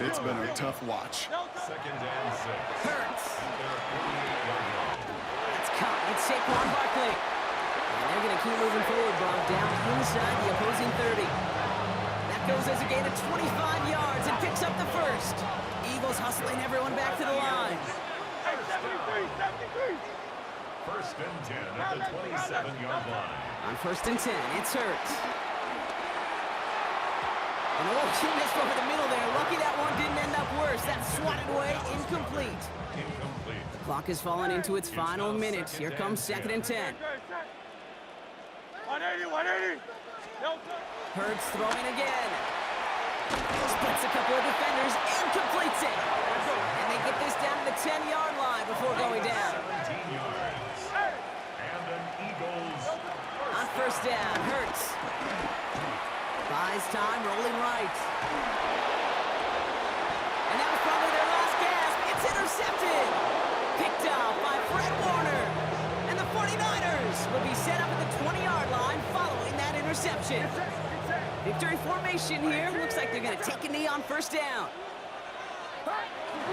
it's been a tough watch. Second and 6. Hurts. At their 48-yard line. It's caught. It's Saquon Barkley. And they're going to keep moving forward, Brock, down inside the opposing 30. That goes as a gain of 25 yards and picks up the first. Eagles hustling everyone back to the line. 73. First and 10 at the 27-yard line. On first and 10, it's Hurts. And he missed over the middle there. Lucky that one didn't end up worse. That swatted away, incomplete. Incomplete. The clock has fallen into its final minute. Here comes second and 10. 180. Hurts throwing again. Splits a couple of defenders and completes it. And they get this down to the 10-yard line before going down. 17 yards. And an Eagles. On first down, Hurts. Buys time, rolling right. And that was probably their last gasp. It's intercepted. Picked off by Fred Warner. And the 49ers will be set up at the 20-yard line following that interception. Victory formation here. Looks like they're going to take a knee on first down.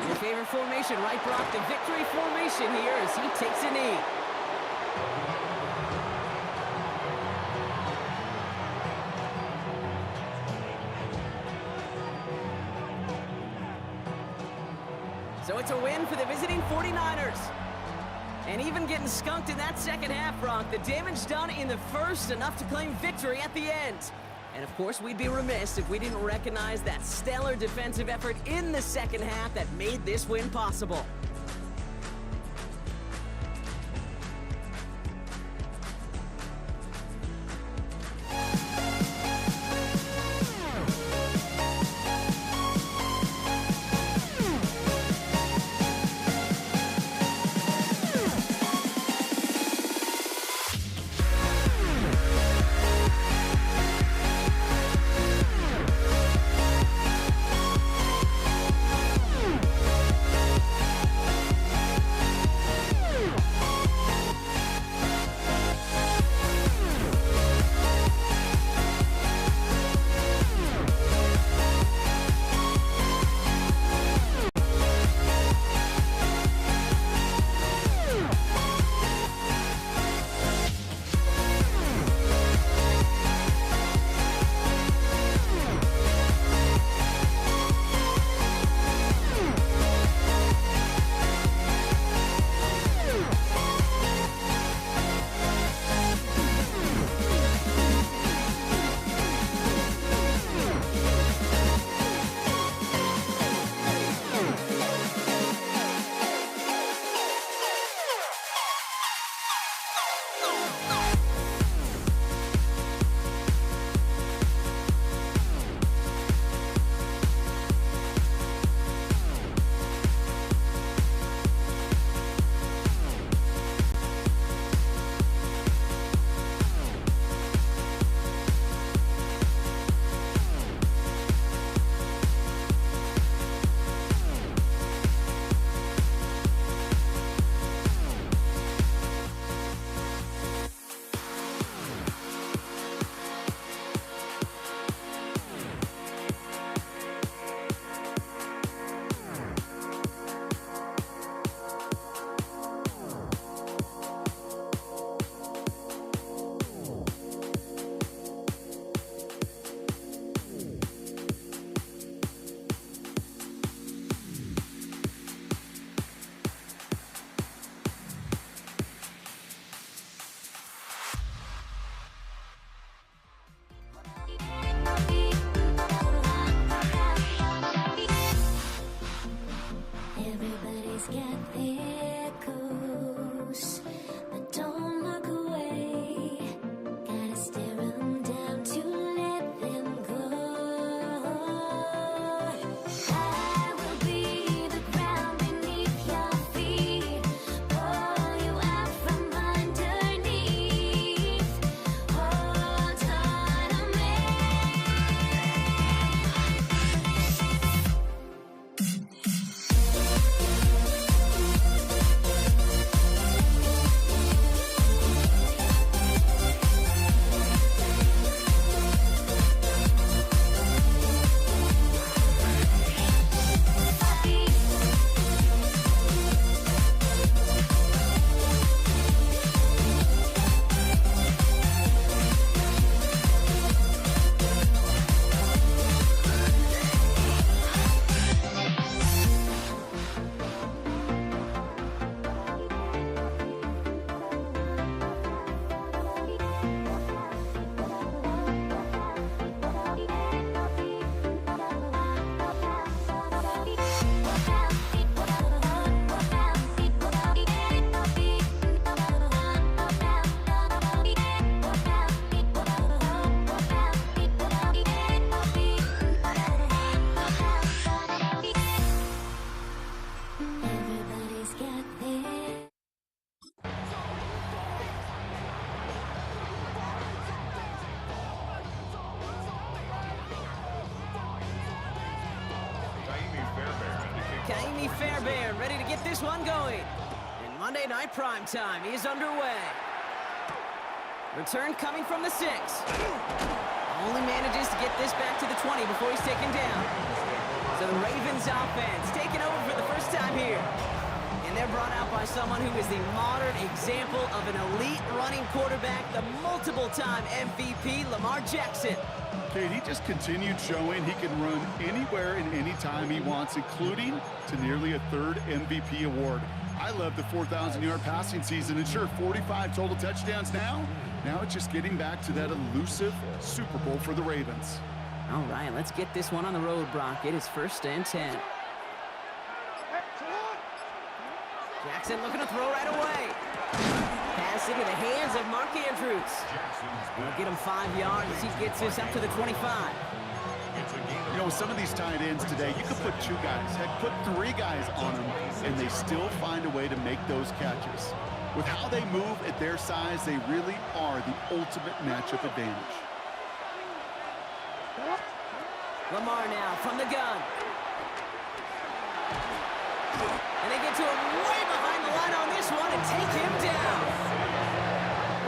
Your favorite formation, right, Brock? The victory formation here as he takes a knee. So it's a win for the visiting 49ers. And even getting skunked in that second half, Brock, the damage done in the first, enough to claim victory at the end. And of course, we'd be remiss if we didn't recognize that stellar defensive effort in the second half that made this win possible. Brady Fairbairn ready to get this one going. And Monday Night Primetime is underway. Return coming from the 6. Only manages to get this back to the 20 before he's taken down. So the Ravens offense taking over for the first time here. And they're brought out by someone who is the modern example of an elite running quarterback, the multiple-time MVP, Lamar Jackson. Kate, he just continued showing he can run anywhere and anytime he wants, including to nearly a third MVP award. I love the 4,000-yard passing season, and sure, 45 total touchdowns now. Now it's just getting back to that elusive Super Bowl for the Ravens. All right, let's get this one on the road, Brock. It is 1st and 10. Jackson looking to throw right away. Pass into the hands of Mark Andrews. We'll get him 5 yards as he gets this up to the 25. You know, with some of these tight ends today, you could put 2 guys, heck, put 3 guys on them, and they still find a way to make those catches. With how they move at their size, they really are the ultimate matchup advantage. Lamar now from the gun. And they get to him way behind the line on this one and take him down.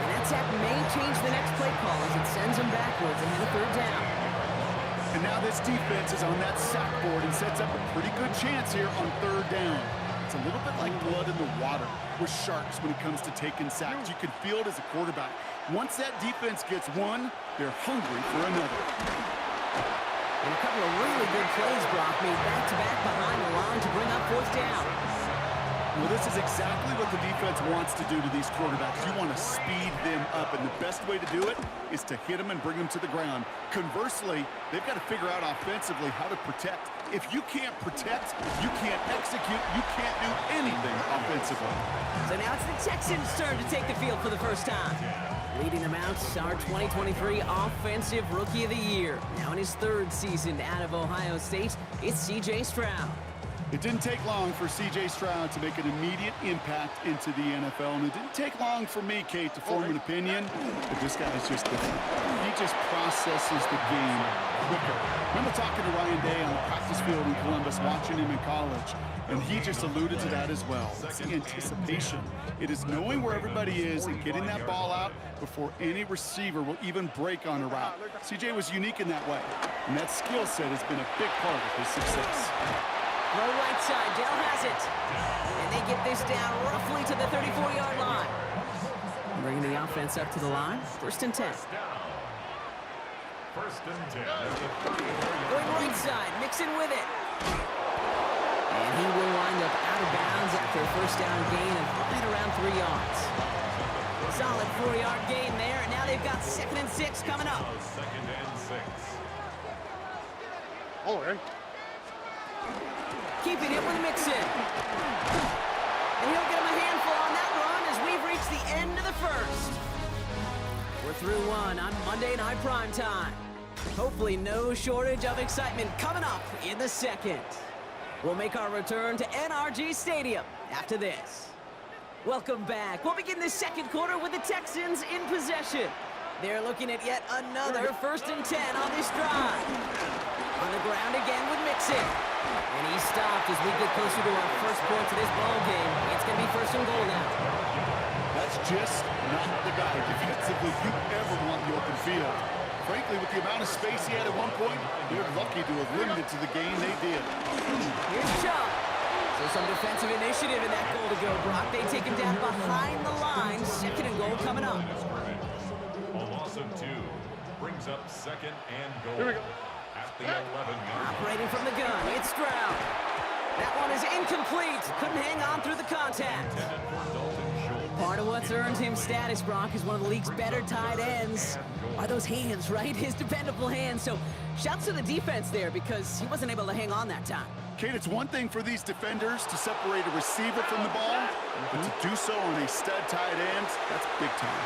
And that tap may change the next play call as it sends him backwards ahead of 3rd down. And now this defense is on that sack board and sets up a pretty good chance here on 3rd down. It's a little bit like blood in the water with sharks when it comes to taking sacks. You can feel it as a quarterback. Once that defense gets one, they're hungry for another. And a couple of really good plays, Brock, made back-to-back behind the line to bring up 4th down. Well, this is exactly what the defense wants to do to these quarterbacks. You want to speed them up, and the best way to do it is to hit them and bring them to the ground. Conversely, they've got to figure out offensively how to protect. If you can't protect, you can't execute, you can't do anything offensively. So now it's the Texans' turn to take the field for the first time. Leading them out, our 2023 Offensive Rookie of the Year. Now in his 3rd season out of Ohio State, it's C.J. Stroud. It didn't take long for C.J. Stroud to make an immediate impact into the NFL, and it didn't take long for me, Kate, to form an opinion, but this guy is just different. He just processes the game quicker. I remember talking to Ryan Day on the practice field in Columbus, watching him in college, and he just alluded to that as well. It's the anticipation. It is knowing where everybody is and getting that ball out before any receiver will even break on a route. C.J. was unique in that way, and that skill set has been a big part of his success. Throw right side, Dell has it. And they get this down roughly to the 34-yard line. Bringing the offense up to the line, 1st and 10. 1st and 10. Going right side, Mixon with it. And he will wind up out of bounds after a 1st down gain of right around 3 yards. Solid 4-yard gain there, and now they've got 2nd and 6 coming up. 2nd and 6. Oh, hey. Keeping it with Mixon. And he'll get him a handful on that run as we've reached the end of the 1st. We're through 1 on Monday Night Primetime. Hopefully no shortage of excitement coming up in the 2nd. We'll make our return to NRG Stadium after this. Welcome back. We'll begin the 2nd quarter with the Texans in possession. They're looking at yet another 1st and 10 on this drive. On the ground again with Mixon. And he's stopped as we get closer to our 1st point to this ball game. It's going to be 1st and goal now. That's just not the guy defensively you ever want in the open field. Frankly, with the amount of space he had at one point, they're lucky to have limited to the game they did. Here's Chubb. So some defensive initiative in that goal to go, Brock. They take him down behind the line. 2nd and goal coming up. A loss of 2 brings up 2nd and goal. Here we go. At the 11-yard. Operating from the gun, it's Stroud. That one is incomplete. Couldn't hang on through the contact. Part of what's earned him status, Brock, is one of the league's better tight ends. Are those hands, right? His dependable hands. So shouts to the defense there because he wasn't able to hang on that time. Kate, it's one thing for these defenders to separate a receiver from the ball, but to do so on a stud tight end, that's big time.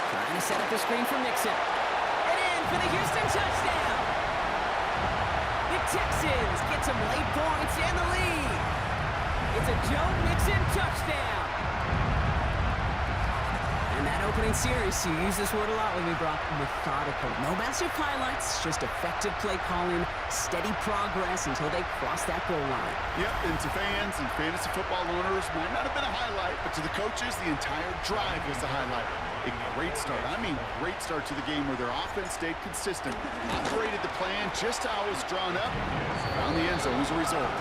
Trying to set up the screen for Mixon. And in for the Houston touchdown. The Texans get some late points and the lead. It's a Joe Mixon touchdown. In that opening series, you use this word a lot with me, Brock. Methodical. No massive highlights, just effective play calling, steady progress until they cross that goal line. Yep, and to fans and fantasy football owners, might not have been a highlight, but to the coaches, the entire drive was a highlight. A great start. I mean, great start to the game where their offense stayed consistent, operated the plan just how it was drawn up, found the end zone as a result.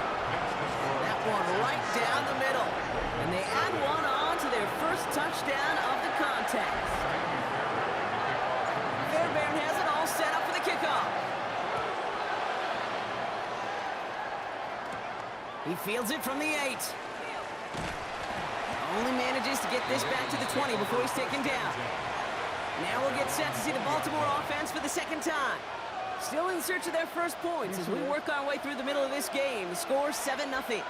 That one right down the middle. And they add one on to their first touchdown of the contest. Fairbairn has it all set up for the kickoff. He fields it from the 8. Only manages to get this back to the 20 before he's taken down. Now we'll get set to see the Baltimore offense for the second time. Still in search of their first points as we work our way through the middle of this game. The score 7-0.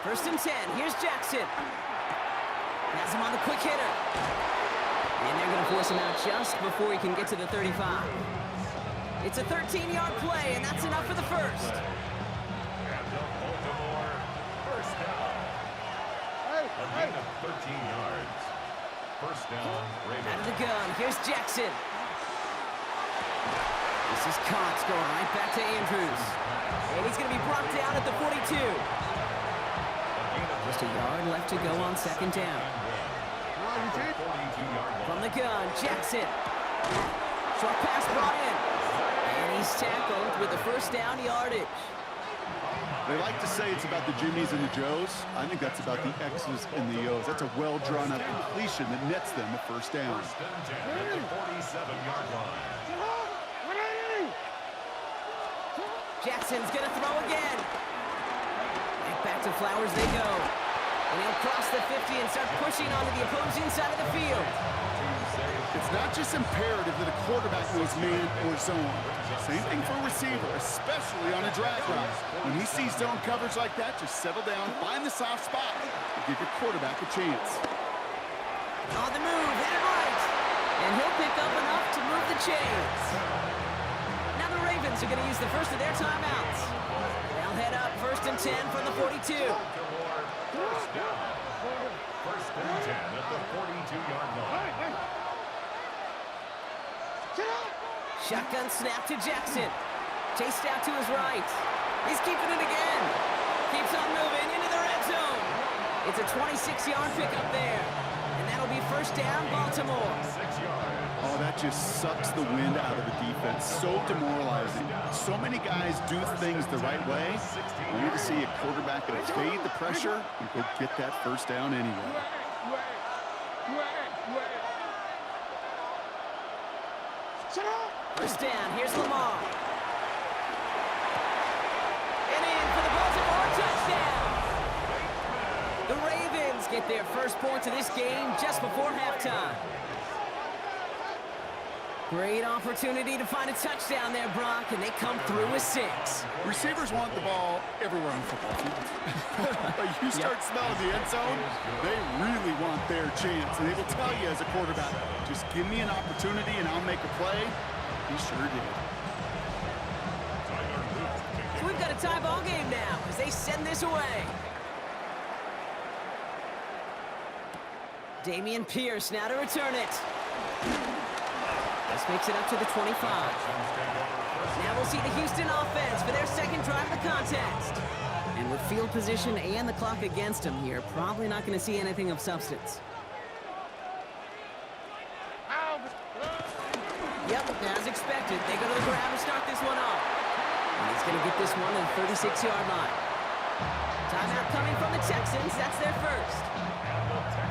First and 10. Here's Jackson. Has him on the quick hitter. And they're going to force him out just before he can get to the 35. It's a 13-yard play, and that's enough for the first. And the Baltimore first down. A gain of 13 yards. First down, Ravens. Out of the gun. Here's Jackson. This is Cox going right back to Andrews. And he's going to be brought down at the 42. Just a yard left to go on second down. From the gun, Jackson. Short pass brought in. And he's tackled with the first down yardage. They like to say it's about the Jimmies and the Joes. I think that's about the X's and the O's. That's a well-drawn-up completion that nets them a first down. First and 10 at the 47-yard line. Jackson's going to throw again. Back to Flowers they go. And he'll cross the 50 and start pushing onto the opposing side of the field. It's not just imperative that a quarterback knows man or zone. Same thing for a receiver, especially on a drag route. When he sees zone coverage like that, just settle down, find the soft spot, and give your quarterback a chance. On the move, hit it right. And he'll pick up enough to move the chains. Now the Ravens are going to use the first of their timeouts. They'll head up first and 10 from the 42. First down. First and 10 at the 42-yard line. Shotgun snap to Jackson. Chased out to his right. He's keeping it again. Keeps on moving into the red zone. It's a 26-yard pickup there. And that'll be first down, Baltimore. 6 yards. Oh, that just sucks the wind out of the defense. So demoralizing. So many guys do things the right way. We need to see a quarterback evade the pressure and go get that first down anyway. First down, here's Lamar. And in for the Baltimore touchdown. The Ravens get their first points of this game just before halftime. Great opportunity to find a touchdown there, Brock, and they come through with 6. Receivers want the ball everywhere on the football field. But you start smelling the end zone, they really want their chance. And they will tell you as a quarterback, just give me an opportunity and I'll make a play. He sure did. So we've got a tie ball game now as they send this away. Damian Pierce now to return it. This makes it up to the 25. Now we'll see the Houston offense for their second drive of the contest. And with field position and the clock against them here, probably not going to see anything of substance. Yep, as expected, they go to the grab and start this one off. And he's going to get this one to the 36-yard line. Timeout coming from the Texans. That's their first.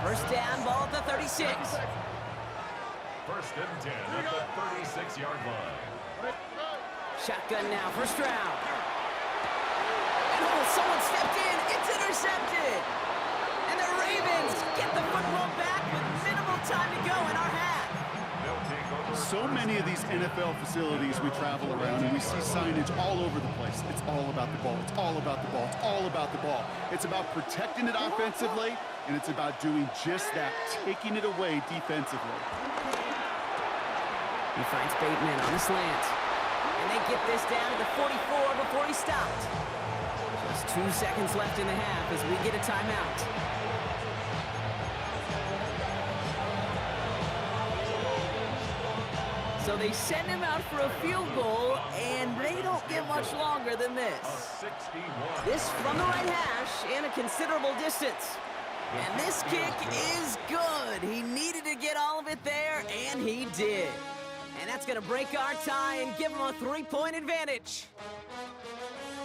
First down, ball at the 36. First and 10 at the 36-yard line. Shotgun now, first round. And oh, someone stepped in. It's intercepted. And the Ravens get the football back with minimal time to go in our half. So many of these NFL facilities we travel around and we see signage all over the place. It's all about the ball. It's all about the ball. It's all about the ball. It's about protecting it offensively, and it's about doing just that, taking it away defensively. He finds Bateman on the slant. And they get this down to the 44 before he stopped. Just 2 seconds left in the half as we get a timeout. So they send him out for a field goal, and they don't get much longer than this. 61. This from the right hash and a considerable distance. And this kick is good. He needed to get all of it there, and he did. And that's going to break our tie and give him a 3-point advantage.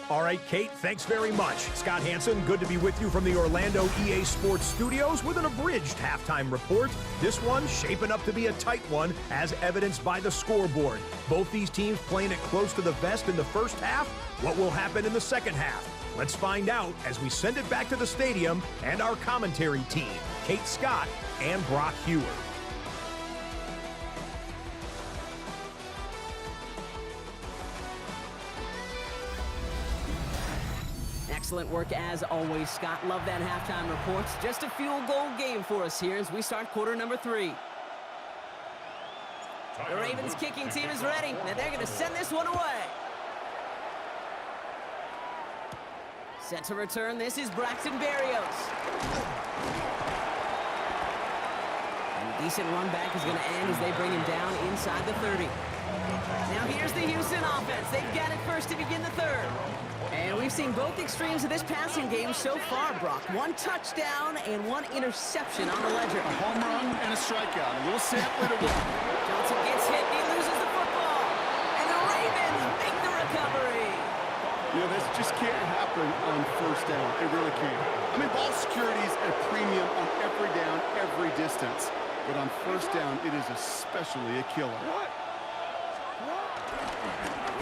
All right, Kate, thanks very much. Scott Hanson, good to be with you from the Orlando EA Sports Studios with an abridged halftime report. This one shaping up to be a tight one, as evidenced by the scoreboard. Both these teams playing it close to the vest in the first half. What will happen in the second half? Let's find out as we send it back to the stadium and our commentary team, Kate Scott and Brock Hewer. Excellent work as always, Scott. Love that halftime report. Just a field goal game for us here as we start quarter number 3. The Ravens kicking team is ready, and they're going to send this one away. Set to return, this is Braxton Berrios. And a decent run back is going to end as they bring him down inside the 30. Now here's the Houston offense. They've got it first to begin the third. And we've seen both extremes of this passing game so far, Brock. 1 touchdown and 1 interception on the ledger. A home run and a strikeout. A little sample to one. Johnson gets hit, he loses the football. And the Ravens make the recovery. You know, this just can't happen on first down. It really can't. I mean, ball security is a premium on every down, every distance. But on first down, it is especially a killer.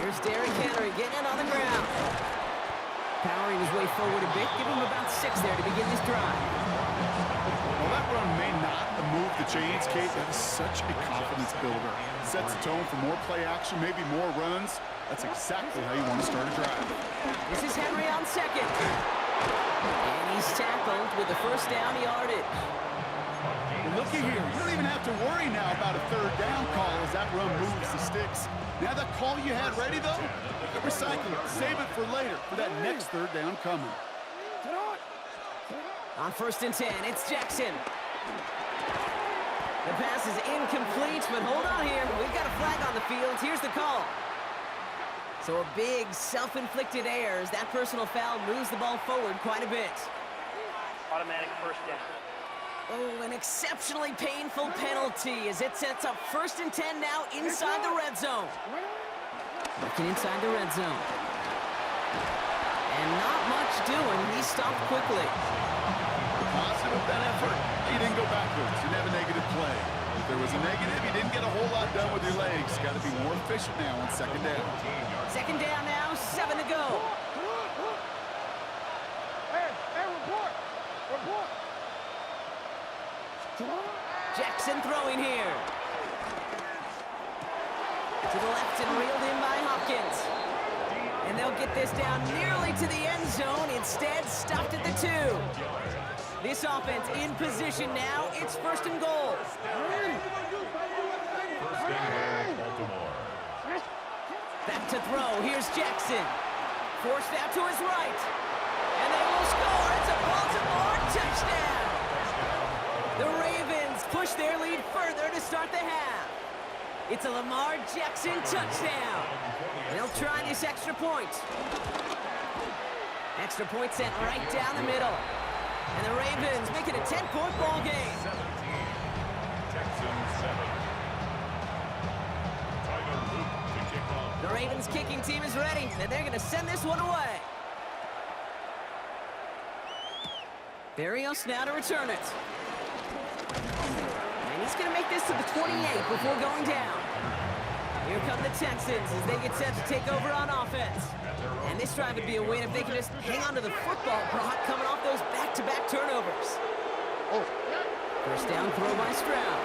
Here's Derrick Henry getting it on the ground. Powering his way forward a bit. Give him about 6 there to begin this drive. Well, that run may not move the chains, Kate. That is such a confidence builder. Sets the tone for more play action, maybe more runs. That's exactly how you want to start a drive. This is Henry on second. And he's tackled with the first down yardage. And looky here. You don't even have to worry now about a third down call as that run moves the sticks. Now that call you had ready, though, recycle it. Save it for later, for that next third down coming. On 1st and 10, it's Jackson. The pass is incomplete, but hold on here. We've got a flag on the field. Here's the call. So a big self-inflicted error as that personal foul moves the ball forward quite a bit. Automatic first down. Oh, an exceptionally painful penalty as it sets up 1st and 10 now inside the red zone. Looking inside the red zone. And not much doing. He stopped quickly. Positive that effort. You didn't go backwards. You didn't have a negative play. If there was a negative, you didn't get a whole lot done with your legs. Got to be more efficient now on 2nd down. 2nd down now, 7 to go. Hey, report. Jackson throwing here. To the left and reeled in by Hopkins. And they'll get this down nearly to the end zone. Instead, stopped at the 2. This offense in position now. It's 1st and goal. First and goal, Baltimore. Back to throw. Here's Jackson. Forced out to his right. And they will score. It's a Baltimore touchdown. The Ravens push their lead further to start the half. It's a Lamar Jackson touchdown. They'll try this extra point. Extra point sent right down the middle. And the Ravens make it a 10-point ball game. 17. Texans 7. Tyler Luke to kick off. The Ravens kicking team is ready, and they're going to send this one away. Berrios now to return it. And he's going to make this to the 28 before going down. Here come the Texans as they get set to take over on offense. And this drive would be a win if they can just hang on to the football, Brock, coming off those back-to-back turnovers. First down throw by Stroud.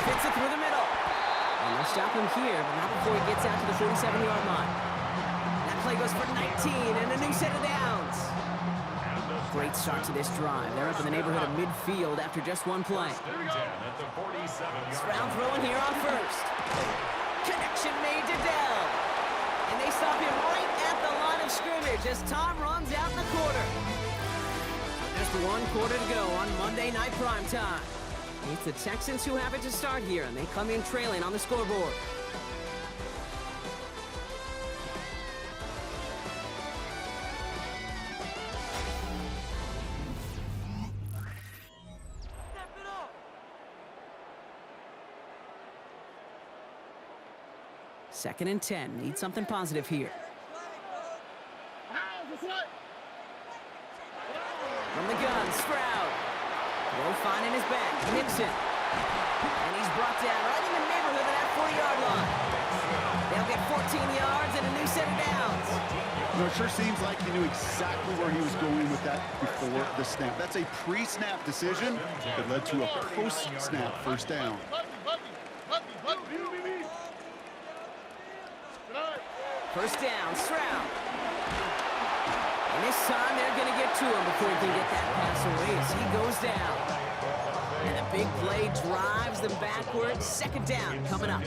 Fits it through the middle. And they'll stop him here, but not before he gets out to the 47-yard line. That play goes for 19 and a new set of downs. Great start to this drive. They're up in the neighborhood of midfield after just one play. 10 at the 47-yard Stroud throwing here on first. Connection made to Dell. And they stop him right at the line of scrimmage as Tom runs out in the quarter. Just 1 quarter to go on Monday Night Primetime. It's the Texans who have it to start here, and they come in trailing on the scoreboard. Second and 10. Need something positive here. From the gun, Stroud. Throw fine in his back. Nixon. And he's brought down right in the neighborhood of that 40-yard line. They'll get 14 yards and a new set of downs. You know, it sure seems like he knew exactly where he was going with that before the snap. That's a pre-snap decision that led to a post-snap first down. First down, Stroud. And this time they're going to get to him before he can get that pass away as he goes down. And a big play drives them backwards. Second down coming up.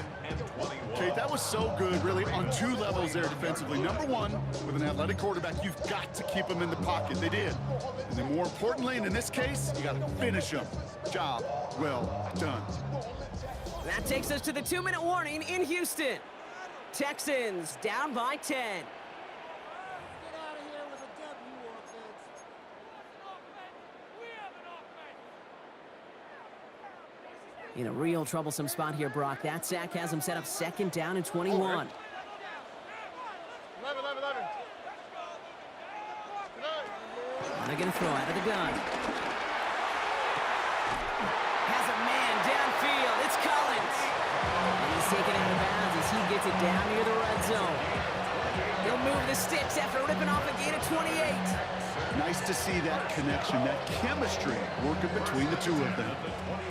Kate, that was so good, really, on two levels there defensively. Number one, with an athletic quarterback, you've got to keep him in the pocket. They did. And then more importantly, and in this case, you got to finish him. Job well done. That takes us to the 2-minute warning in Houston. Texans down by 10. In a real troublesome spot here, Brock. That sack has him set up second down and 21. 11. They're going to throw out of the gun. Has a man downfield. It's Collins. And he's taken out of bounds as he gets it down near the red zone. He'll move the sticks after ripping off a gain of 28. Nice to see that connection, that chemistry working between the two of them.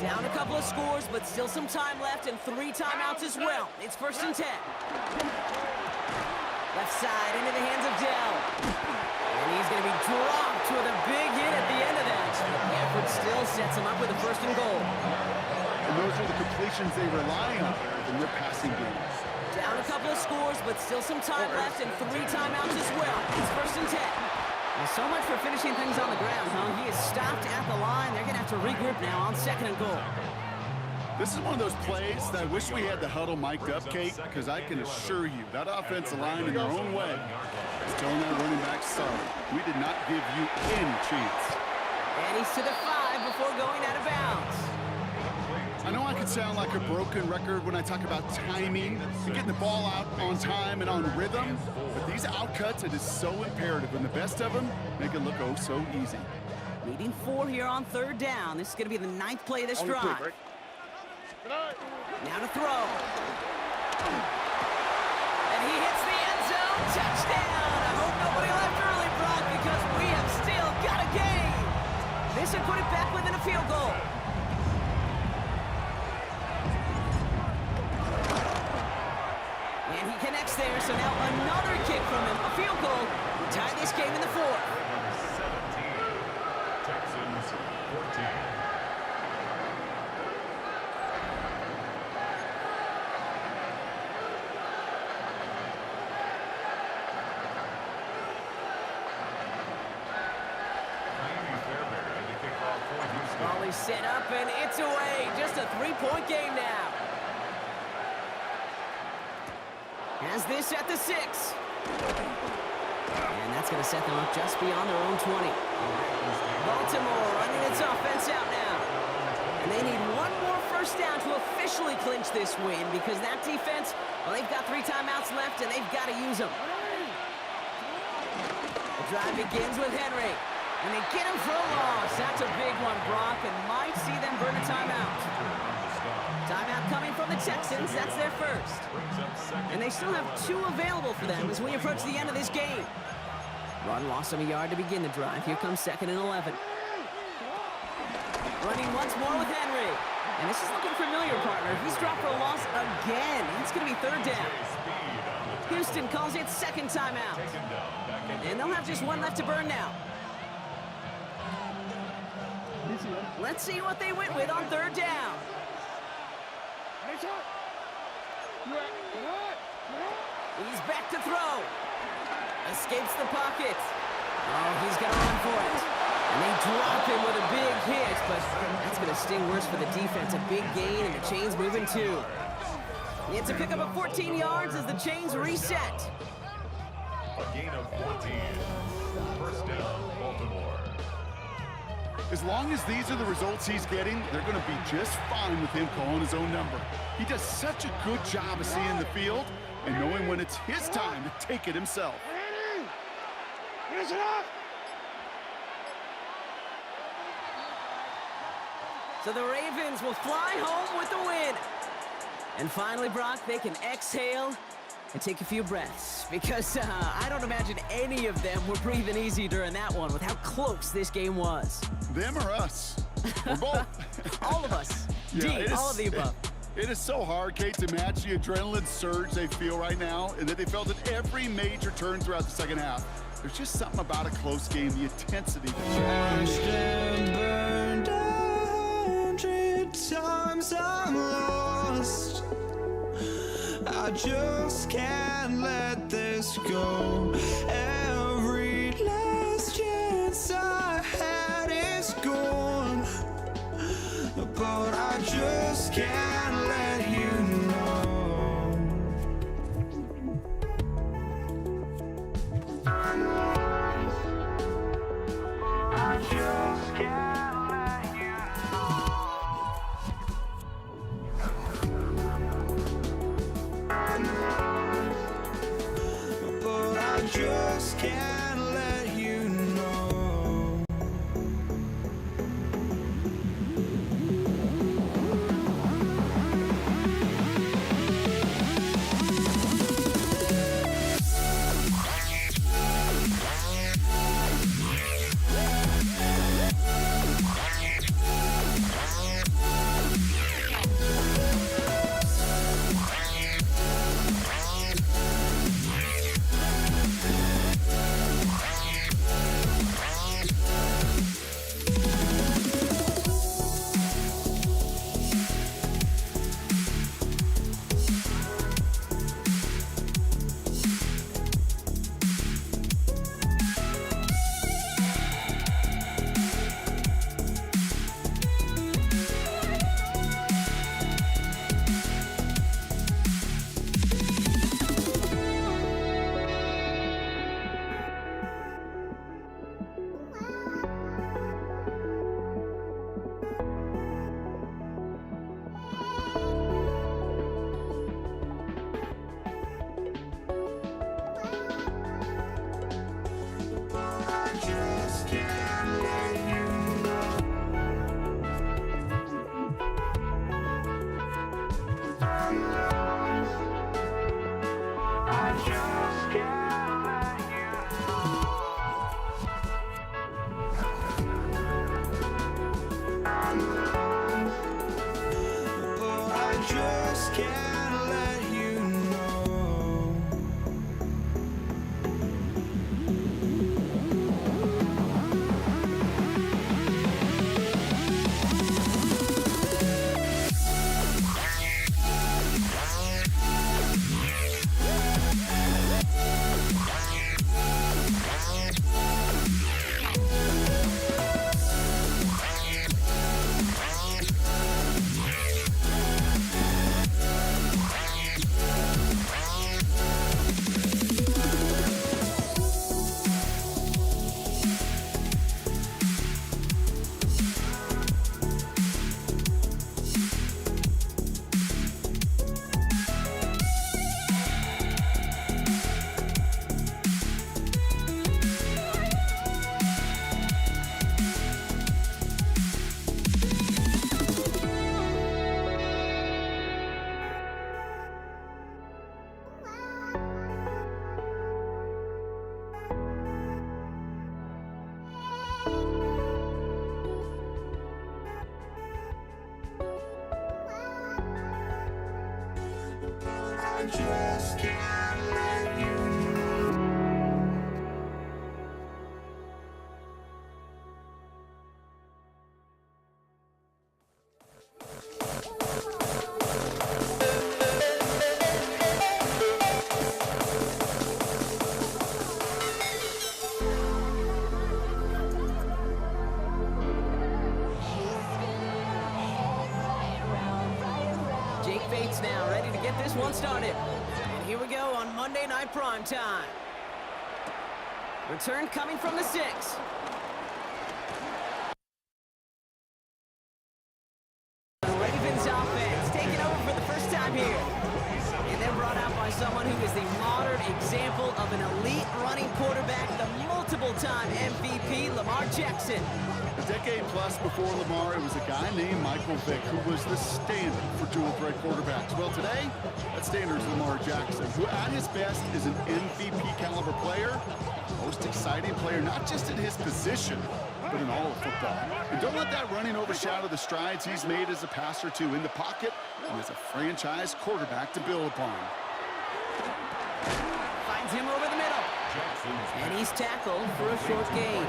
Down a couple of scores, but still some time left and 3 timeouts as well. It's first and 10. Left side into the hands of Dell. And he's going to be dropped with a big hit at the end of that. The effort still sets him up with a first and goal. And those are the completions they rely on in their passing games. Down a couple of scores, but still some time left and 3 timeouts as well. It's first and 10. Well, so much for finishing things on the ground, huh? He is stopped at the line. They're going to have to regroup now on second and goal. This is one of those plays that I wish we had the huddle mic'd up, Kate, because I can assure you that offensive line in their own way is telling that running back, sorry, we did not give you any chance. And he's to the 5 before going out of bounds. I know I can sound like a broken record when I talk about timing and getting the ball out on time and on rhythm, but these outcuts, it is so imperative, and the best of them make it look oh so easy. Needing 4 here on third down. This is going to be the 9th play of this drive. Now to throw. And he hits the end zone. Touchdown! I hope nobody left early, Brock, because we have still got a game. This would put it back within a field goal. And he connects there, so now another kick from him. A field goal to tie this game in the 4th. 17. Texans 14. Ball is set up, and it's away. Just a 3-point game now. Has this at the 6. And that's going to set them up just beyond their own 20. Baltimore running its offense out now. And they need one more first down to officially clinch this win, because that defense, well, they've got 3 timeouts left, and they've got to use them. The drive begins with Henry. And they get him for a loss. That's a big one, Brock, and might see them burn a timeout. Timeout coming from the Texans. That's their first. And they still have 2 available for them as we approach the end of this game. Run lost him a yard to begin the drive. Here comes second and 11. Running once more with Henry. And this is looking familiar, partner. He's dropped for a loss again. It's going to be third down. Houston calls it second timeout. And they'll have just 1 left to burn now. Let's see what they went with on third down. He's back to throw. Escapes the pocket. Oh, he's going to run for it. And they drop him with a big hit, but that's going to sting worse for the defense. A big gain, and the chains moving too. It's a pickup of 14 yards as the chains reset. A gain of 14. First down, Baltimore. As long as these are the results he's getting, they're going to be just fine with him calling his own number. He does such a good job of seeing the field and knowing when it's his time to take it himself. Finish it up! So the Ravens will fly home with the win. And finally, Brock, they can exhale and take a few breaths, because I don't imagine any of them were breathing easy during that one with how close this game was. Them or us? We're both. All of us. Yeah, All of the above. It is so hard, Kate, to match the adrenaline surge they feel right now and that they felt at every major turn throughout the second half. There's just something about a close game, the intensity. Crashed and burned 100 times I'm lost. I just can't let this go. Every last chance I had is gone, but I just can't let you know. I just can't let you know. But I just can't let you know. Can't let you know. this one started. And here we go on Monday Night Primetime. Return coming from the 6. Ravens offense taking over for the first time here. And they're brought out by someone who is the modern example of an elite running quarterback, the multiple-time MVP, Lamar Jackson. A decade plus before Lamar, it was a guy named Michael Vick who was the standard for dual threat quarterbacks. Well, today, that standard is Lamar Jackson, who at his best is an MVP caliber player, most exciting player, not just in his position, but in all of football. And don't let that running overshadow the strides he's made as a passer, too, in the pocket and as a franchise quarterback to build upon. Finds him over the middle. And he's tackled for a short gain.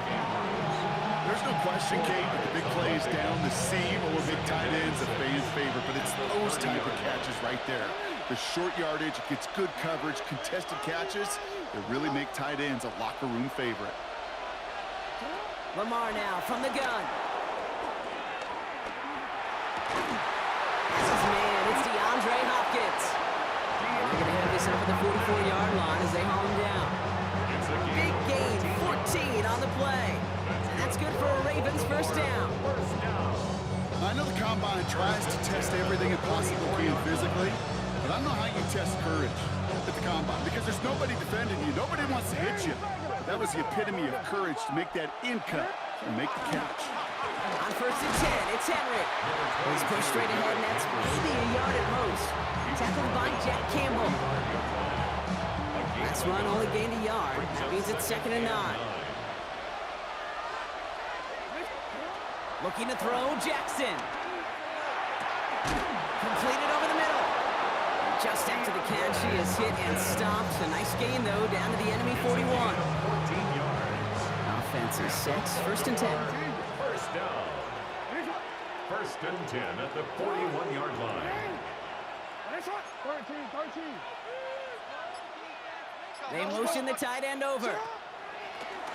There's no question, Kate, that the big plays down the seam or big tight ends a fan's favorite, but it's those type of catches right there. The short yardage, it gets good coverage, contested catches that really make tight ends a locker room favorite. Lamar now from the gun. This is man, it's DeAndre Hopkins. They're going to have this up at the 44-yard line as they haul him down. Big gain, 14 on the play. And that's good for a Ravens first down. I know the Combine tries to test everything it possibly can physically, but I don't know how you test courage at the Combine because there's nobody defending you. Nobody wants to hit you. But that was the epitome of courage to make that in cut and make the catch. On 1st and 10, it's Henry. He's pushed straight ahead, and that's maybe a yard at most. Tackled by Jack Campbell. Last run only gained a yard. That means it's 2nd and 9. Looking to throw, Jackson. Completed over the middle. Just after the catch, he is hit and stopped. A nice gain, though, down to the enemy 41. Offense is set. 1st and 10. First down. 1st and 10 at the 41-yard line. 13. They motion the tight end over.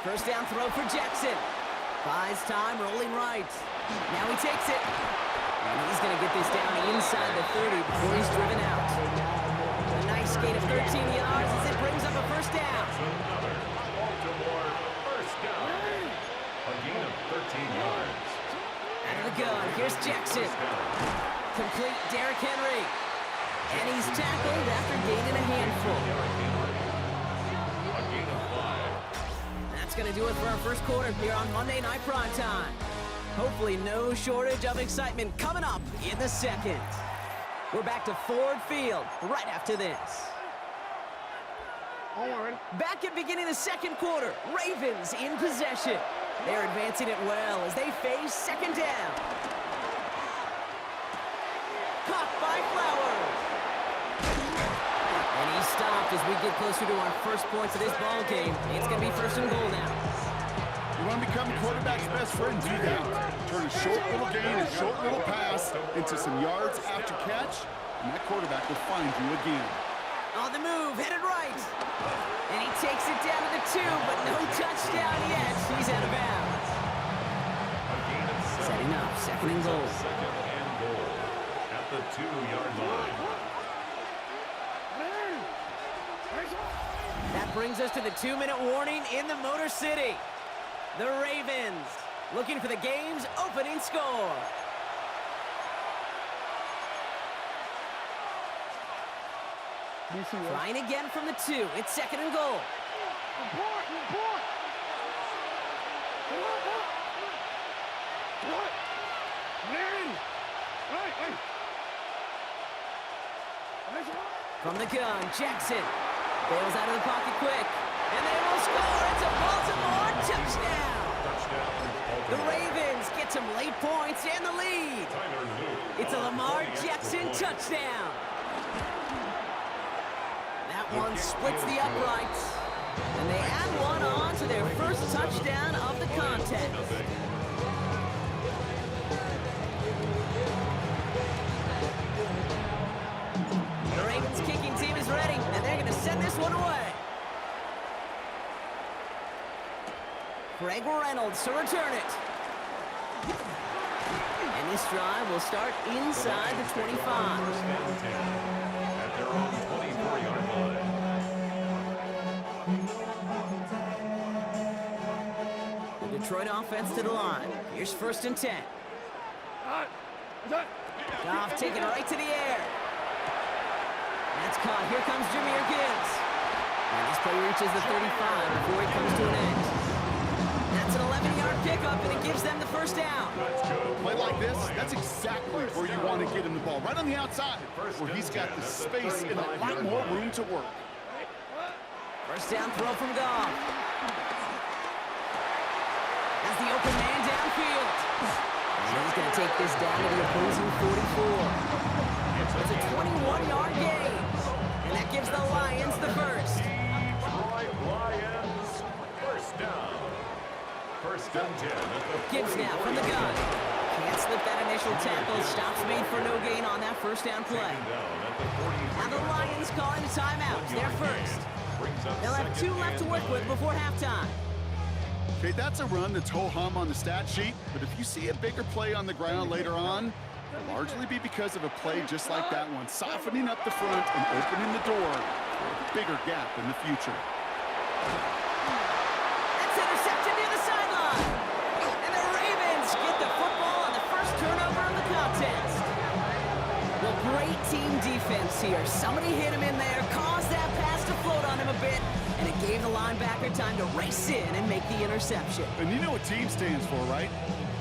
First down throw for Jackson. Buys time, rolling right. Now he takes it. And he's going to get this down inside the 30 before he's driven out. A nice gain of 13 yards as it brings up a first down. Another Baltimore first down. A gain of 13 yards. Out of the gun, here's Jackson. Complete Derrick Henry. And he's tackled after gaining a handful. A gain of 5. That's going to do it for our first quarter here on Monday Night Primetime. Hopefully no shortage of excitement coming up in the second. We're back to Ford Field right after this. Back at beginning of the second quarter, Ravens in possession. They're advancing it well as they face 2nd down. Caught by Flowers. And he's stopped as we get closer to our first points of this ball game. It's going to be 1st and goal now. You want to become a quarterback's best friend, do that. Turn a short little gain, a short little pass into some yards after catch, and that quarterback will find you again. On the move, headed right. And he takes it down to the 2, but no touchdown yet. He's out of bounds. Setting up, 2nd and goal. 2nd and goal at the 2-yard line. That brings us to the 2-minute warning in the Motor City. The Ravens looking for the game's opening score. Trying again from the 2. It's 2nd and goal. From the gun, Jackson bails out of the pocket quick. And they will score. It's a Baltimore touchdown. The Ravens get some late points and the lead. It's a Lamar Jackson touchdown. That one splits the uprights. And they add one on to their first touchdown of the contest. The Ravens kicking team is ready, and they're going to send this one away. Greg Reynolds to return it. And this drive will start inside the 25. At their their own 24-yard line. The Detroit offense to the line. Here's 1st and 10. Goff taking right to the air. That's caught. Here comes Jahmyr Gibbs. And this play reaches the 35 before it comes to an end. That's an 11-yard pickup, and it gives them the 1st down. Play like this, that's exactly where you want to get him the ball. Right on the outside, where he's got the space and a lot more room to work. 1st down throw from Goff. That's the open man downfield. And he's going to take this down to the opposing 44. It's a 21-yard gain. And that gives the Lions the 1st. Detroit Lions, 1st down. 1st and 10 at the Gibbs now from the gun. Can't slip that initial tackle. Stops made for no gain on that 1st down play. Now the Lions calling timeouts. They're 1st. They'll have 2 left to work with before halftime. Okay, that's a run that's ho-hum on the stat sheet, but if you see a bigger play on the ground later on, it'll largely be because of a play just like that one, softening up the front and opening the door for a bigger gap in the future. That's intercepted near the sideline. And the Ravens get the football on the 1st turnover of the contest. Well, great team defense here. Somebody hit him in there, caused that pass to float on him a bit, and it gave the linebacker time to race in and make the interception. And you know what team stands for, right?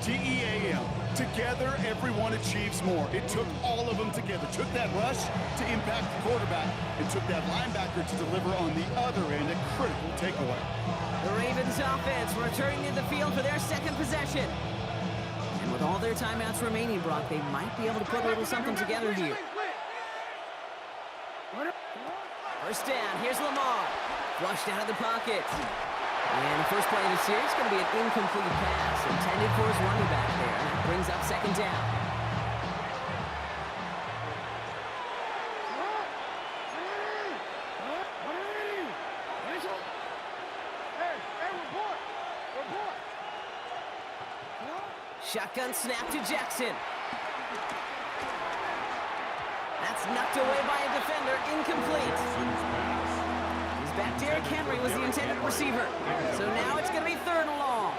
T-E-A-M. Together, everyone achieves more. It took all of them together. Took that rush to impact the quarterback. It took that linebacker to deliver on the other end, a critical takeaway. The Ravens offense returning to the field for their 2nd possession. And with all their timeouts remaining, Brock, they might be able to put a little something together here. 1st down, here's Lamar. Flushed out of the pocket. And the first play of the series is going to be an incomplete pass intended for his running back there. And that brings up 2nd down. Shotgun snap to Jackson. That's knocked away by a defender, incomplete. He's back. Derrick Henry was the intended receiver. So now it's going to be 3rd and long.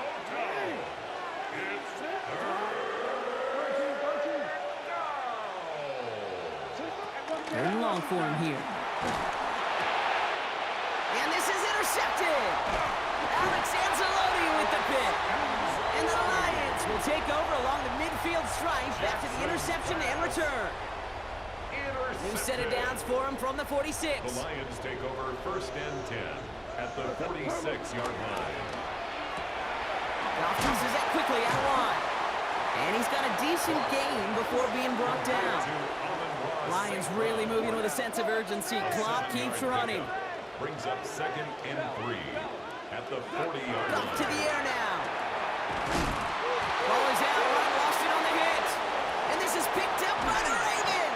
3rd and long for him here. And this is intercepted. Alex Anzalone with the pick. And the Lions will take over along the midfield stripe after the interception and return. New set of downs for him from the 46. The Lions take over 1st and 10 at the 46-yard line. Goff uses that quickly out wide. And he's got a decent gain before being brought down. Lions really moving with a sense of urgency. Clock keeps running. Brings up 2nd and 3 at the 40-yard line. Up to the air now. Ball is out. Run lost it on the hit. And this is picked up by the Ravens.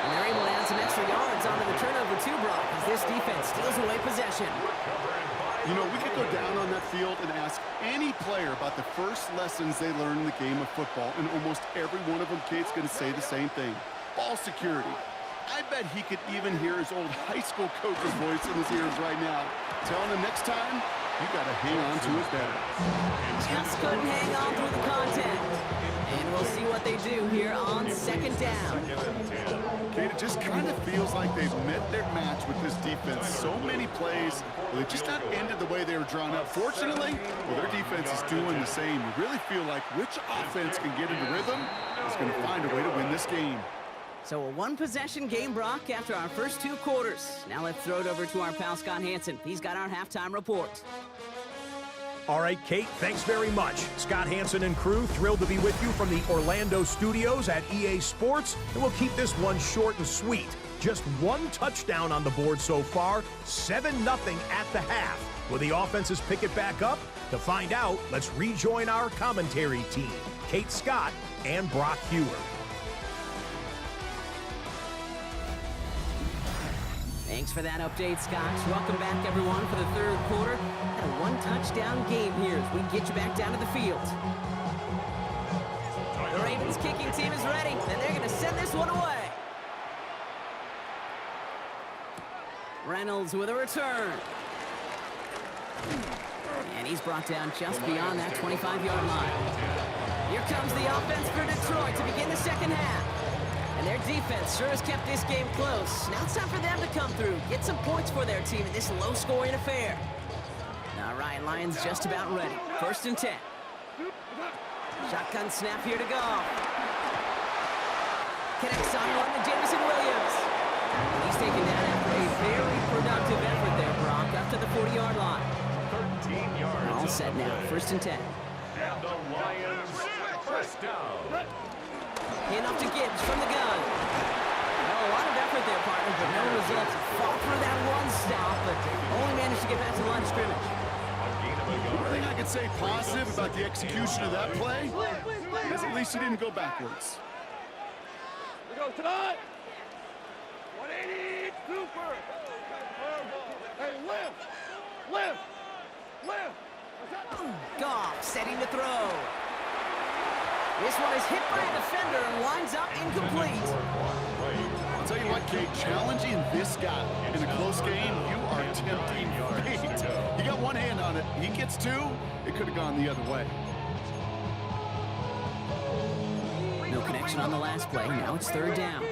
And they're able to add some extra yards onto the turnover too, Brock, as this defense steals away possession. You know, we could go down on that field and ask any player about the first lessons they learned in the game of football, and almost every one of them, Kate's going to say the same thing. Ball security. I bet he could even hear his old high school coach's voice in his ears right now, telling him next time, you got to hang on to it better. Just couldn't hang on through the contact. And we'll see what they do here on 2nd down. Kate, it just kind of feels like they've met their match with this defense. So many plays, well, they just not ended the way they were drawn up. Fortunately, well, their defense is doing the same. You really feel like which offense can get into rhythm is going to find a way to win this game. So a 1-possession game, Brock, after our first 2 quarters. Now let's throw it over to our pal Scott Hanson. He's got our halftime report. All right, Kate, thanks very much. Scott Hanson and crew, thrilled to be with you from the Orlando studios at EA Sports. And we'll keep this one short and sweet. Just 1 touchdown on the board so far, 7-0 at the half. Will the offenses pick it back up? To find out, let's rejoin our commentary team, Kate Scott and Brock Hewer. Thanks for that update, Scott. Welcome back, everyone, for the 3rd quarter. And a 1-touchdown game here as we get you back down to the field. The Ravens kicking team is ready, and they're going to send this one away. Reynolds with a return. And he's brought down just beyond that 25-yard line. Here comes the offense for Detroit to begin the second half. And their defense sure has kept this game close. Now it's time for them to come through, get some points for their team in this low-scoring affair. All right, Lions just about ready. 1st and 10. Shotgun snap here to go. Connects on one to Jameson Williams. He's taken down after a very productive effort there, Brock, up to the 40-yard line. 13 yards. All set now, 1st and 10. And the Lions, first down. Hand off to Gibbs from the gun. A lot of effort there, partner, but no results. Fought through that one stop, but only managed to get back to the line of scrimmage. The only thing I could say positive about the execution of that play is at least he didn't go backwards. We go tonight. 180, Cooper. Hey, lift. Goff setting to throw. This one is hit by a defender and winds up incomplete. I'll tell you what, Kate, challenging this guy in a close game, you are tempting fate. He got one hand on it. He gets two, it could have gone the other way. No connection on the last play. Now it's 3rd down.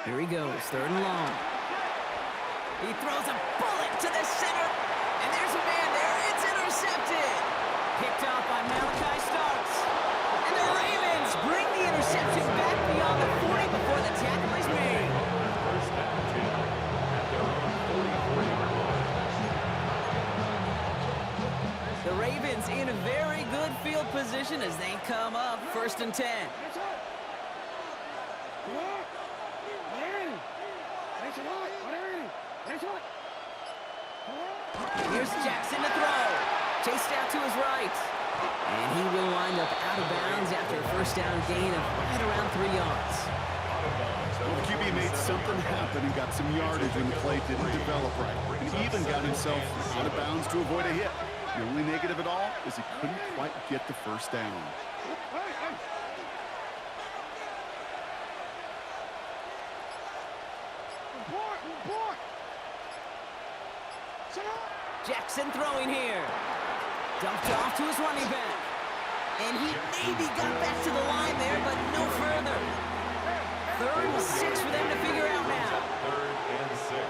Here he goes, 3rd and long. He throws a bullet to the center, and there's a man there. It's intercepted. Picked off by Malachi Starks. And the Ravens bring the interception back beyond the 40 before the tackle is made. First down, 10 at their own 43. The Ravens in a very good field position as they come up 1st and 10. Here's Jackson to throw. Chased out to his right. And he will wind up out of bounds after a 1st down gain of right around 3 yards. Well, the QB made something happen and got some yardage when the play didn't develop right. He even got himself out of bounds to avoid a hit. The only negative at all is he couldn't quite get the 1st down. Jackson throwing here. Dumped off to his running back. And he maybe got back to the line there, but no further. 3rd and 6 for them to figure out now. 3rd and 6.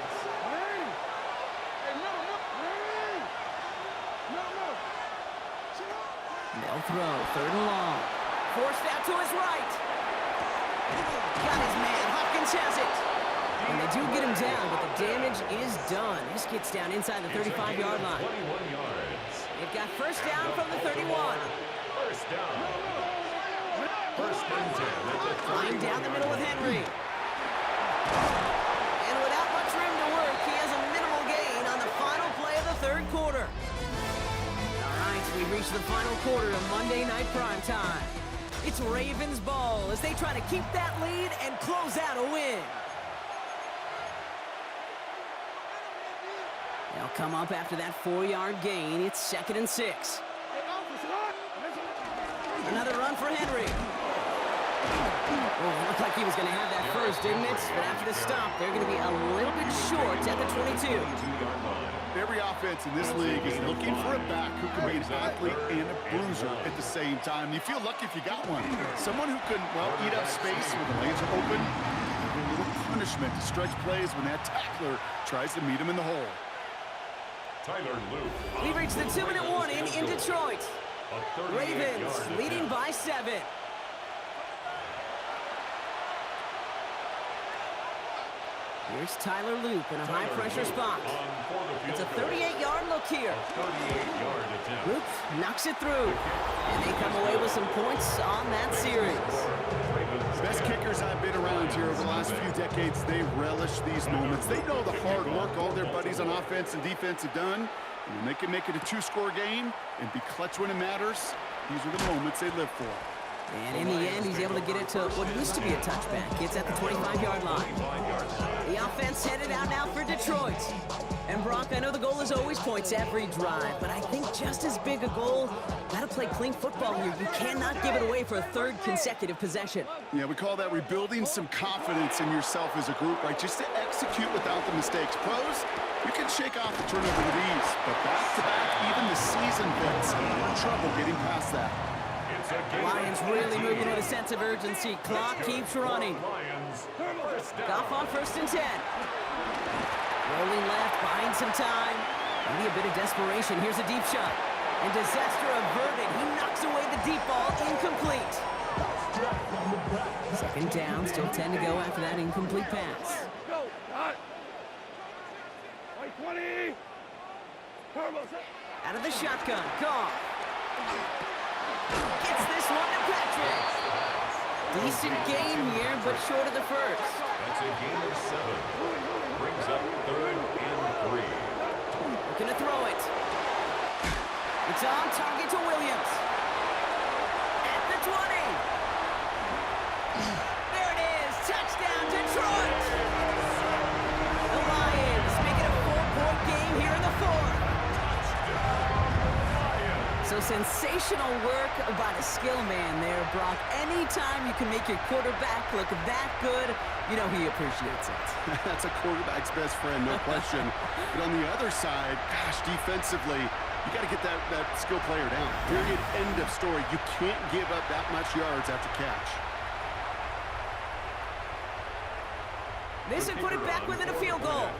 They'll throw, 3rd and long. Forced out to his right. Got his man, Hopkins has it. And they do get him down, but the damage is done. This gets down inside the 35-yard line. 21 yards. They've got 1st down from the 31. First down. 1st and 10 at the 31. Flying down the middle with Henry. And without much room to work, he has a minimal gain on the final play of the 3rd quarter. All right, we've reached the final quarter of Monday Night Primetime. It's Ravens ball as they try to keep that lead and close out a win. They'll come up after that 4-yard gain. It's 2nd and 6. Another run for Henry. Oh, it looked like he was going to have that first, didn't it? But after the stop, they're going to be a little bit short at the 22. Every offense in this league is looking for a back who can be an athlete and a bruiser at the same time. You feel lucky if you got one. Someone who can, well, eat up space when the lanes are open. A little punishment to stretch plays when that tackler tries to meet him in the hole. Tyler Luke. We reached the 2-minute warning in Detroit. Ravens leading by 7. Here's Tyler Loop in a high-pressure spot. It's a 38-yard look here. 38-yard attempt. Loop knocks it through. And they come away with some points on that series. Best kickers I've been around here over the last few decades, they relish these moments. They know the hard work all their buddies on offense and defense have done. And when they can make it a 2-score game and be clutch when it matters, these are the moments they live for. And in the end, he's able to get it to what used to be a touchback. It's at the 25-yard line. The offense is headed out now for Detroit. And Brock, I know the goal is always points every drive, but I think just as big a goal, gotta play clean football here. You cannot give it away for a third consecutive possession. Yeah, we call that rebuilding some confidence in yourself as a group, right? Just to execute without the mistakes. Pros, you can shake off the turnover with ease, but back-to-back, even the seasoned vets have trouble getting past that. Lions really moving with a sense of urgency. Clock keeps running. Goff on 1st and 10. Rolling left, buying some time. Maybe a bit of desperation. Here's a deep shot. And disaster averted. He knocks away the deep ball. Incomplete. 2nd down. Still 10 to go after that incomplete pass. Go. Hot. 20. Out of the shotgun. Goff. Gets this one to Patrick. Decent gain here, but short of the first. That's a gain of 7. Brings up 3rd and 3. Looking to throw it. It's on target to Williams. At the 20. There it is. Touchdown, Detroit. The Lions make it a 4-point game here in the 4th. So sensational work by the skill man there, Brock. Anytime you can make your quarterback look that good, you know he appreciates it. That's a quarterback's best friend, no question. But on the other side, gosh, defensively, you got to get that skill player down. Period, end of story. You can't give up that much yards after catch. This would put it back within a field goal.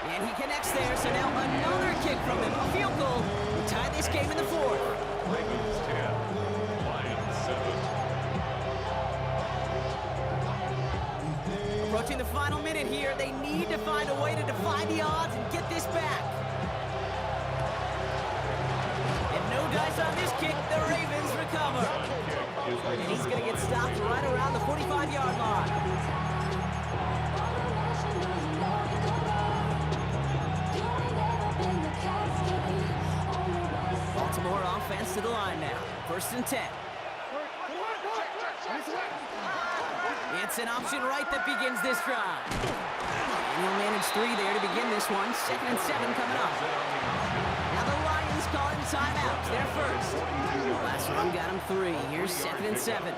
And he connects there, so now another kick from him. A field goal to tie this game in the 4th. Ravens 10. Lions 7. Approaching the final minute here, they need to find a way to defy the odds and get this back. And no dice on this kick, the Ravens recover. And he's going to get stopped right around the 45-yard line. Baltimore offense to the line now. 1st and 10. It's an option right that begins this drive. And he'll manage 3 there to begin this one. 2nd and 7 coming up. Now the Lions calling timeout. Their first. Last one got him 3. Here's 2nd and 7.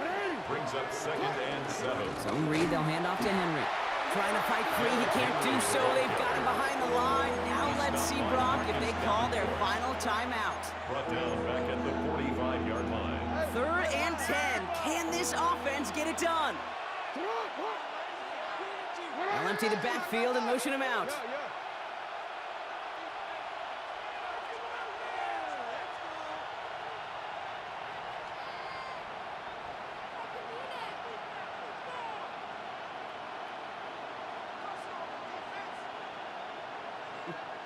Brings up 2nd and 7. Zone read, they'll hand off to Henry. Trying to fight free, he can't do so. They've got him behind the line. Now let's see, Brock, if they call their final timeout. Brought down back at the 45-yard line. 3rd and 10. Can this offense get it done? They'll empty the backfield and motion him out.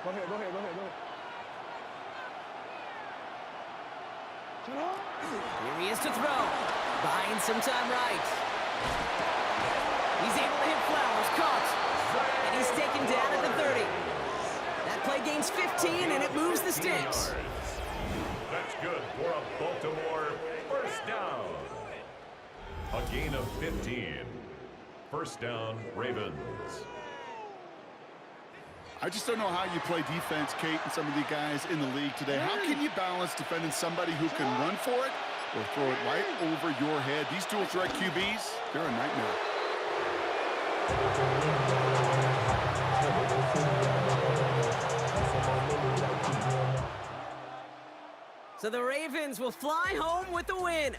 Go ahead. Here he is to throw. Buying some time right. He's able to hit Flowers. Caught. And he's taken down at the 30. That play gains 15, and it moves the sticks. That's good for a Baltimore 1st down. A gain of 15. 1st down, Ravens. I just don't know how you play defense, Kate, and some of the guys in the league today. How can you balance defending somebody who can run for it or throw it right over your head? These dual threat QBs, they're a nightmare. So the Ravens will fly home with the win.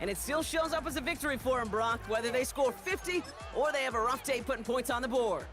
And it still shows up as a victory for them, Brock, whether they score 50 or they have a rough day putting points on the board.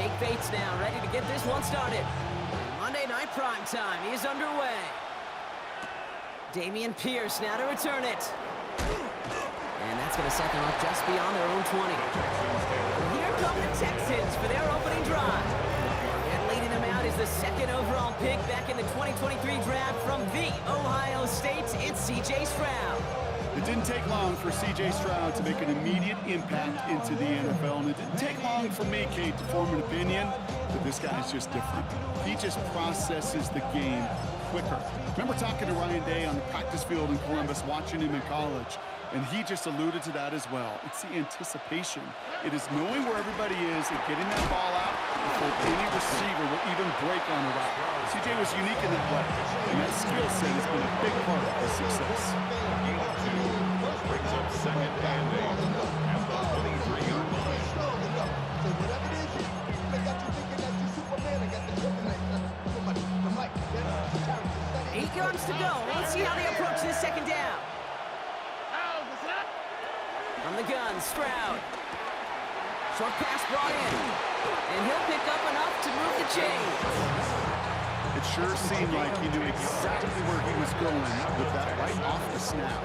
Jake Bates now ready to get this one started. Monday Night Prime Time is underway. Damian Pierce now to return it. And that's going to set them up just beyond their own 20. Here come the Texans for their opening drive. And leading them out is the second overall pick back in the 2023 draft from the Ohio State. It's C.J. Stroud. It didn't take long for C.J. Stroud to make an immediate impact into the NFL, and it didn't take long for me, Kate, to form an opinion, but this guy's just different. He just processes the game quicker. Remember talking to Ryan Day on the practice field in Columbus, watching him in college, and he just alluded to that as well. It's the anticipation. It is knowing where everybody is and getting that ball out before any receiver will even break on the route. C.J. was unique in that way, and that skill set has been a big part of his success. Brings up second and 8 at the 23-yard line. 8 yards to go. Let's see how they approach this second down. From the gun, Stroud. Short pass brought in. And he'll pick up enough to move the chains. It sure seemed like he knew exactly where he was going with that right off the snap.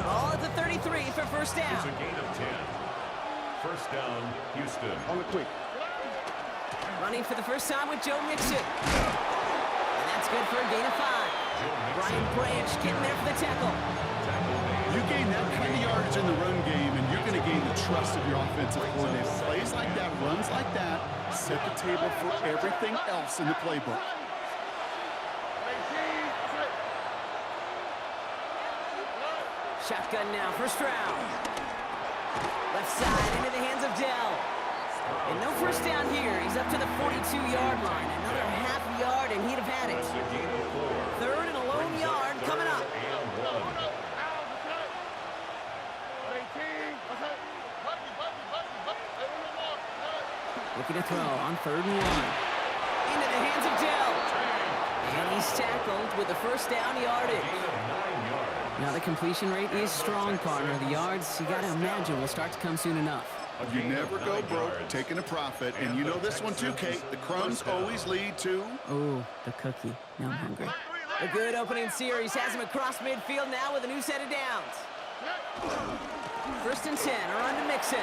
Ball at the 33 for first It's down. a gain of 10. First down, Houston. On the quick. Running for the first time with Joe Mixon. And that's good for a gain of 5. Brian Branch getting there for the tackle. You gain that kind of yardage in the run game, and you're going to gain the trust of your offensive coordinator. Plays like that, runs like that, set the table for everything else in the playbook. Shotgun now for Stroud. Left side into the hands of Dell. And no first down here. He's up to the 42-yard line. Another half yard, and he'd have had it. Third and a lone yard coming up. Looking to throw on 3rd and 1. Into the hands of Dell. And he's tackled with the first down yardage. Now the completion rate is strong, partner. The yards, you got to imagine, will start to come soon enough. You never go broke taking a profit, and you know this one too, Kate. The crumbs always lead to... Oh, the cookie. Now I'm hungry. A good opening series has him across midfield now with a new set of downs. 1st and 10, a run to Mixon.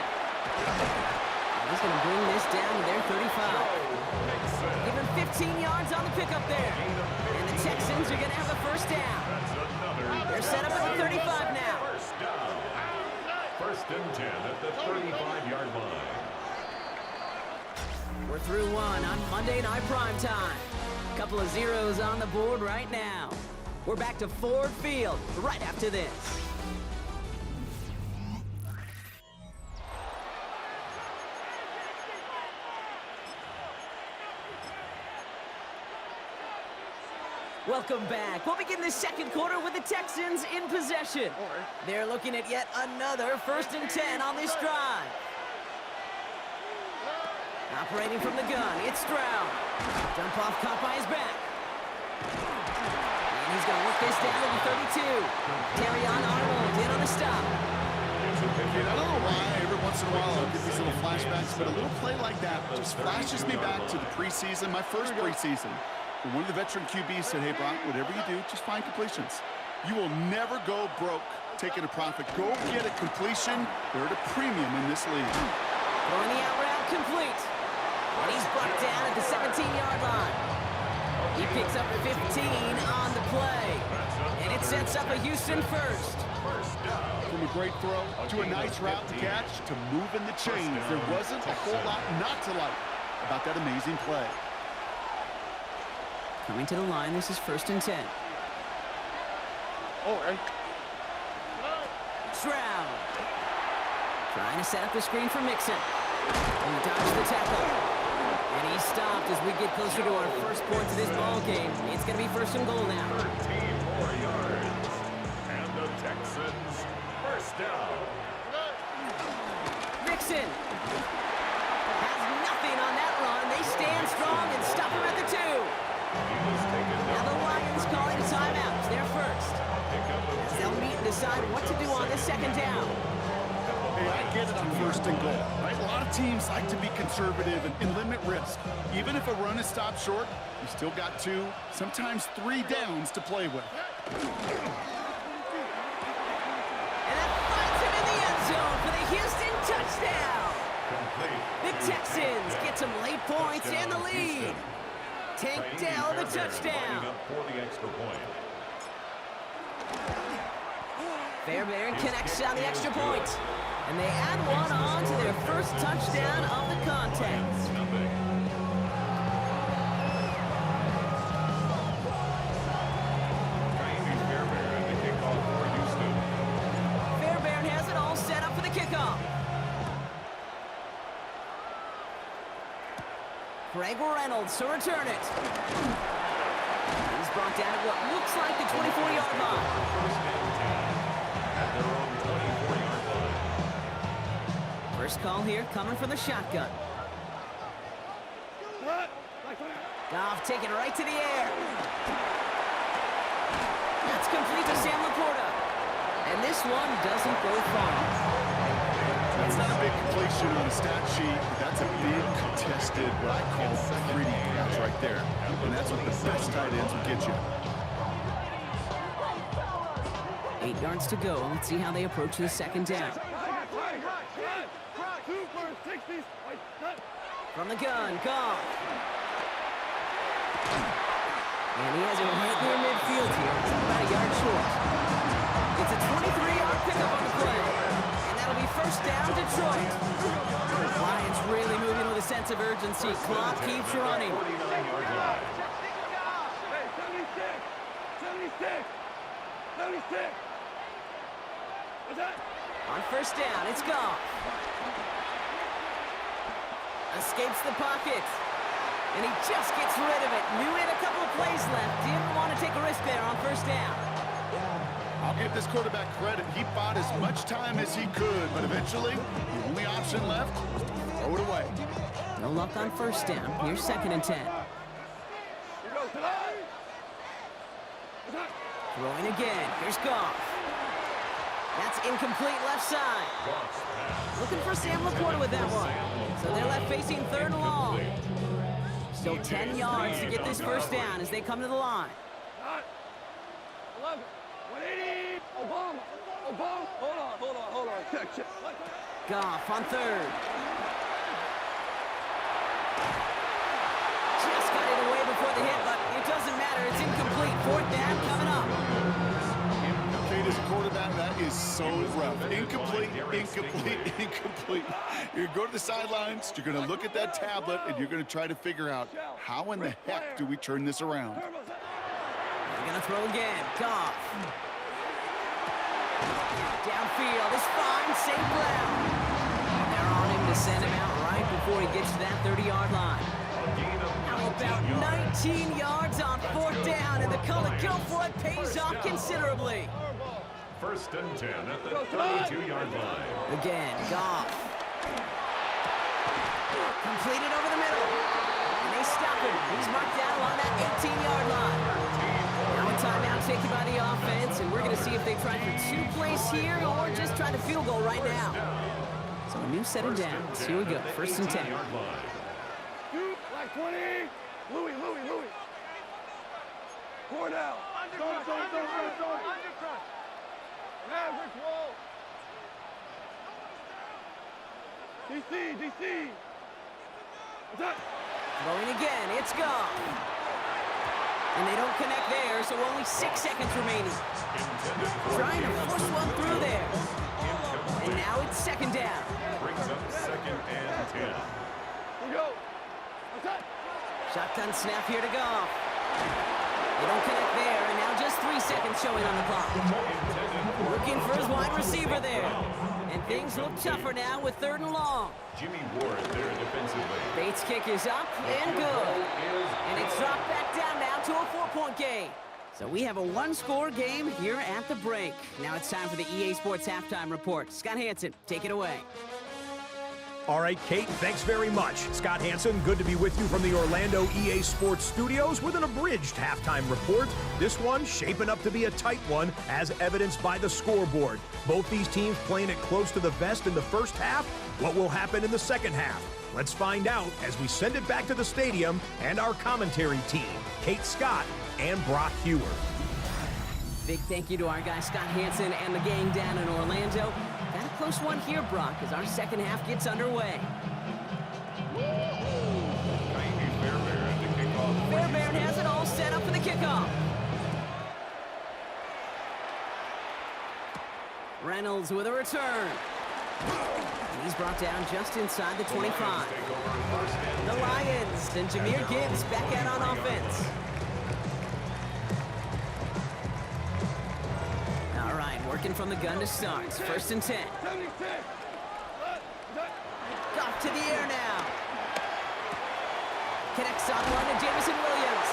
He's going to bring this down to their 35. Give him 15 yards on the pickup there. And the Texans are going to have a first down. They're set up at the 35 now. First and 10 at the 35-yard line. We're through one on Monday Night Prime Time. Couple of zeros on the board right now. We're back to Ford Field right after this. Welcome back. We'll begin the second quarter with the Texans in possession. They're looking at yet another 1st and 10 on this drive. Operating from the gun, it's Stroud. Dump off caught by his back. And he's going to work this down to the 32. Terrion Arnold in on the stop. I don't know why every once in a while I'll get these little flashbacks, but a little play like that just flashes me back to the preseason, my first preseason. And one of the veteran QBs said, hey, Brock, whatever you do, just find completions. You will never go broke taking a profit. Go get a completion. They're at a premium in this league. Throwing the out route complete. And he's brought down at the 17-yard line. He picks up 15 on the play. And it sets up a Houston first. From a great throw to a nice route to catch to moving the chains. There wasn't a whole lot not to like about that amazing play. Coming to the line, this is 1st and 10. Stroud. Trying to set up the screen for Mixon. And he dodged the tackle. And he's stopped as we get closer to our first points of this ball game. It's going to be 1st and goal now. 13 more yards. And the Texans first down. Mixon has nothing on that run. They stand strong and stop him at the 2. Now the Lions calling a timeout. It's their first. As they'll meet and decide what to do on this second down. Hey, I get it on 1st and goal. Right? lot of teams like to be conservative and limit risk. Even if a run is stopped short, you still got 2, sometimes 3 downs to play with. And that finds him in the end zone for the Houston touchdown. The Texans get some late points and the lead. Tank Dell the touchdown. For the extra point. Fairbairn connects on the extra point. And they add one on to their first touchdown of the contest. Fairbairn has it all set up for the kickoff. Greg Reynolds to return it. He's brought down at what looks like the 24-yard line. First call here coming from the shotgun. Goff taking it right to the air. That's complete to Sam Laporta. And this one doesn't go far. That's not a big completion on a stat sheet, but that's a big contested, what I call gritty catch right there. And that's what the best tight ends will get you. 8 yards to go. Let's see how they approach the second down. From the gun, Goff. And he has it right near midfield here. It's about a yard short. It's a 23-yard pickup on the play. And that'll be first down, Detroit. Lions really moving with a sense of urgency. Clock keeps running. 76. On first down, it's Goff. Escapes the pocket. And he just gets rid of it. Knew he had a couple of plays left. Didn't want to take a risk there on first down. I'll give this quarterback credit. He bought as much time as he could, but eventually, the only option left was to throw it away. No luck on first down. Here's 2nd and 10. Throwing again. Here's Goff. That's incomplete left side. Looking for Sam Laporta with that one. So they're left facing 3rd and long. Still 10 yards to get this first down as they come to the line. 180. Obama. Hold on. Check. Goff on 3rd. Just got it away before the hit, but it doesn't matter. It's incomplete. 4th down coming up. Kate, as a quarterback, that is so rough. Incomplete. You're going to go to the sidelines, you're going to look at that tablet, and you're going to try to figure out how in the heck do we turn this around. They're going to throw again. Goff. Downfield is fine. St. Brown. They're on him to send him out right before he gets to that 30-yard line. How about 19 yards on 4th down, and the color go for it pays off considerably. 1st and 10 at the 32-yard line. Again, Goff. Completed over the middle. And they stop him. He's marked down along that 18-yard line. Now a timeout taken by the offense, and we're going to see if they try for 2 plays here or just try to field goal right now. So a new set of downs. Here we go. 1st and 10. Black 20. Louis. 4 down. Undercut. Average wall. DC. Throwing again. It's Goff. And they don't connect there, so only 6 seconds remaining. Trying to force one through there. And now it's 2nd down. Brings up 2nd and 10. Here we go. Shotgun snap here to Goff. They don't connect there, and now just 3 seconds showing on the clock. Looking for his wide receiver there. And things look tougher now with 3rd and long. Jimmy Ward there defensively. Bates' kick is up and good. And it's dropped back down now to a 4-point game. So we have a 1-score game here at the break. Now it's time for the EA Sports Halftime Report. Scott Hanson, take it away. All right, Kate, thanks very much. Scott Hanson, good to be with you from the Orlando EA Sports Studios with an abridged halftime report. This one shaping up to be a tight one, as evidenced by the scoreboard. Both these teams playing it close to the vest in the first half. What will happen in the second half? Let's find out as we send it back to the stadium and our commentary team, Kate Scott and Brock Hewer. Big thank you to our guy Scott Hanson and the gang down in Orlando. Got a close one here, Brock, as our second half gets underway. Fairbairn has it all set up for the kickoff. Reynolds with a return. And he's brought down just inside the 25. The Lions and Jahmyr Gibbs back out on offense. All right, working from the gun to start. It's 1st and 10. Off to the air now. Connects on one to Jameson Williams.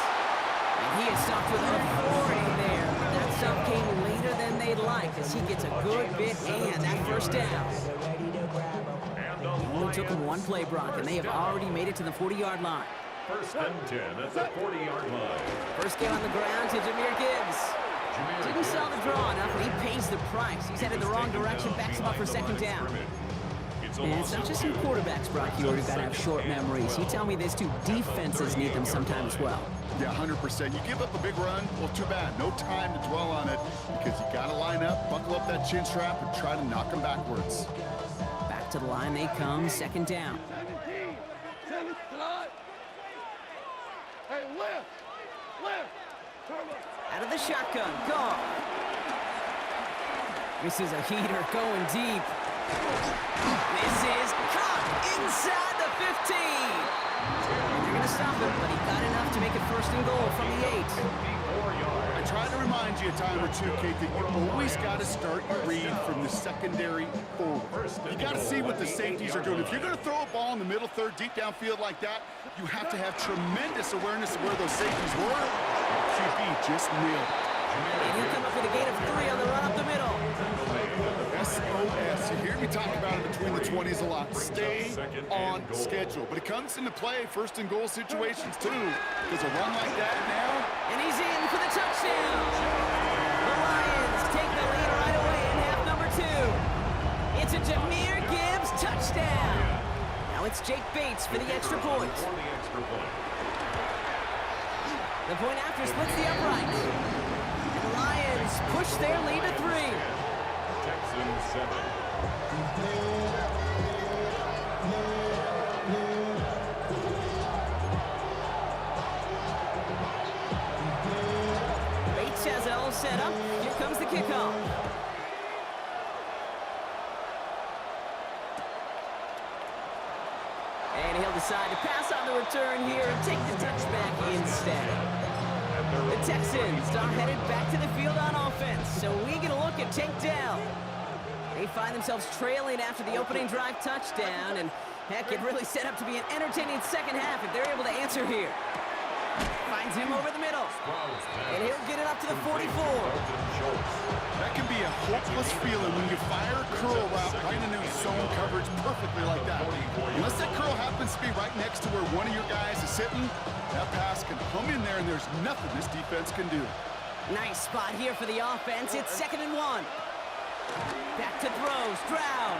And he is stopped with authority there. That stop came later than they'd like as he gets a good bit and that first down. It only took him one play, Brock, and they have already made it to the 40-yard line. 1st and 10 at the 40-yard line. First game on the ground to Jahmyr Gibbs. Didn't sell the draw enough, and he pays the price. He's headed the wrong direction, backs him up for 2nd down. And it's not just in quarterbacks, Brock, you already got to have short memories. You tell me these two defenses need them sometimes as well. Yeah, 100%. You give up a big run, well, too bad. No time to dwell on it because you got to line up, buckle up that chin strap, and try to knock them backwards. Back to the line they come, 2nd down. Hey, lift! Out of the shotgun, gone. This is a heater going deep. This is caught inside the 15. And they're going to stop him, but he got enough to make it 1st and goal from the 8. I try to remind you a time or two, Kate, that you always got to start your read from the secondary forward. You got to see what the safeties are doing. If you're going to throw a ball in the middle third, deep downfield like that, you have to have tremendous awareness of where those safeties were. QB just nailed it. And he'll come up with a gain of 3 on the run up the middle. SOS. You hear me talk about it between the 20s a lot. Stay on schedule. But it comes into play 1st and goal situations too. Because a run like that now. And he's in for the touchdown. The Lions take the lead right away in half number 2. It's a Jahmyr Gibbs touchdown. Now it's Jake Bates for the extra point. The point after splits the uprights. And the Lions push their lead to 3. Texans 7. Bates has it all set up. Here comes the kickoff. And he'll decide to pass on the return here and take the touchback instead. The Texans are headed back to the field on offense, so we get a look at Tank Dell. They find themselves trailing after the opening drive touchdown, and heck, it really set up to be an entertaining second half if they're able to answer here. Finds him over the middle, and he'll get it up to the 44. That can be a hopeless feeling when you fire a curl route right into zone coverage perfectly like that. Unless that curl happens to be right next to where one of your guys is sitting, that pass can hum in there, and there's nothing this defense can do. Nice spot here for the offense. It's 2nd and 1. Back to throw. Stroud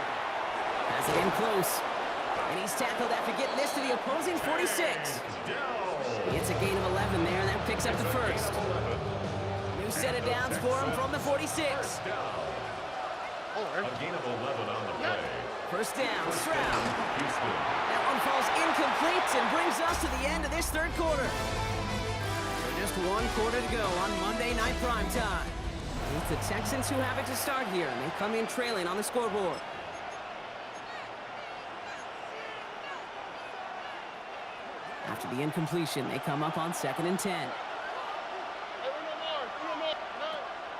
has it in close. And he's tackled after getting this to the opposing 46. It's a gain of 11 there, and that picks up the 1st. New set of downs for him from the 46. A gain of 11 on the play. 1st down, Stroud. Houston. That one falls incomplete and brings us to the end of this 3rd quarter. So just 1 quarter to go on Monday Night Primetime. It's the Texans who have it to start here, and they come in trailing on the scoreboard. After the incompletion, they come up on 2nd and 10.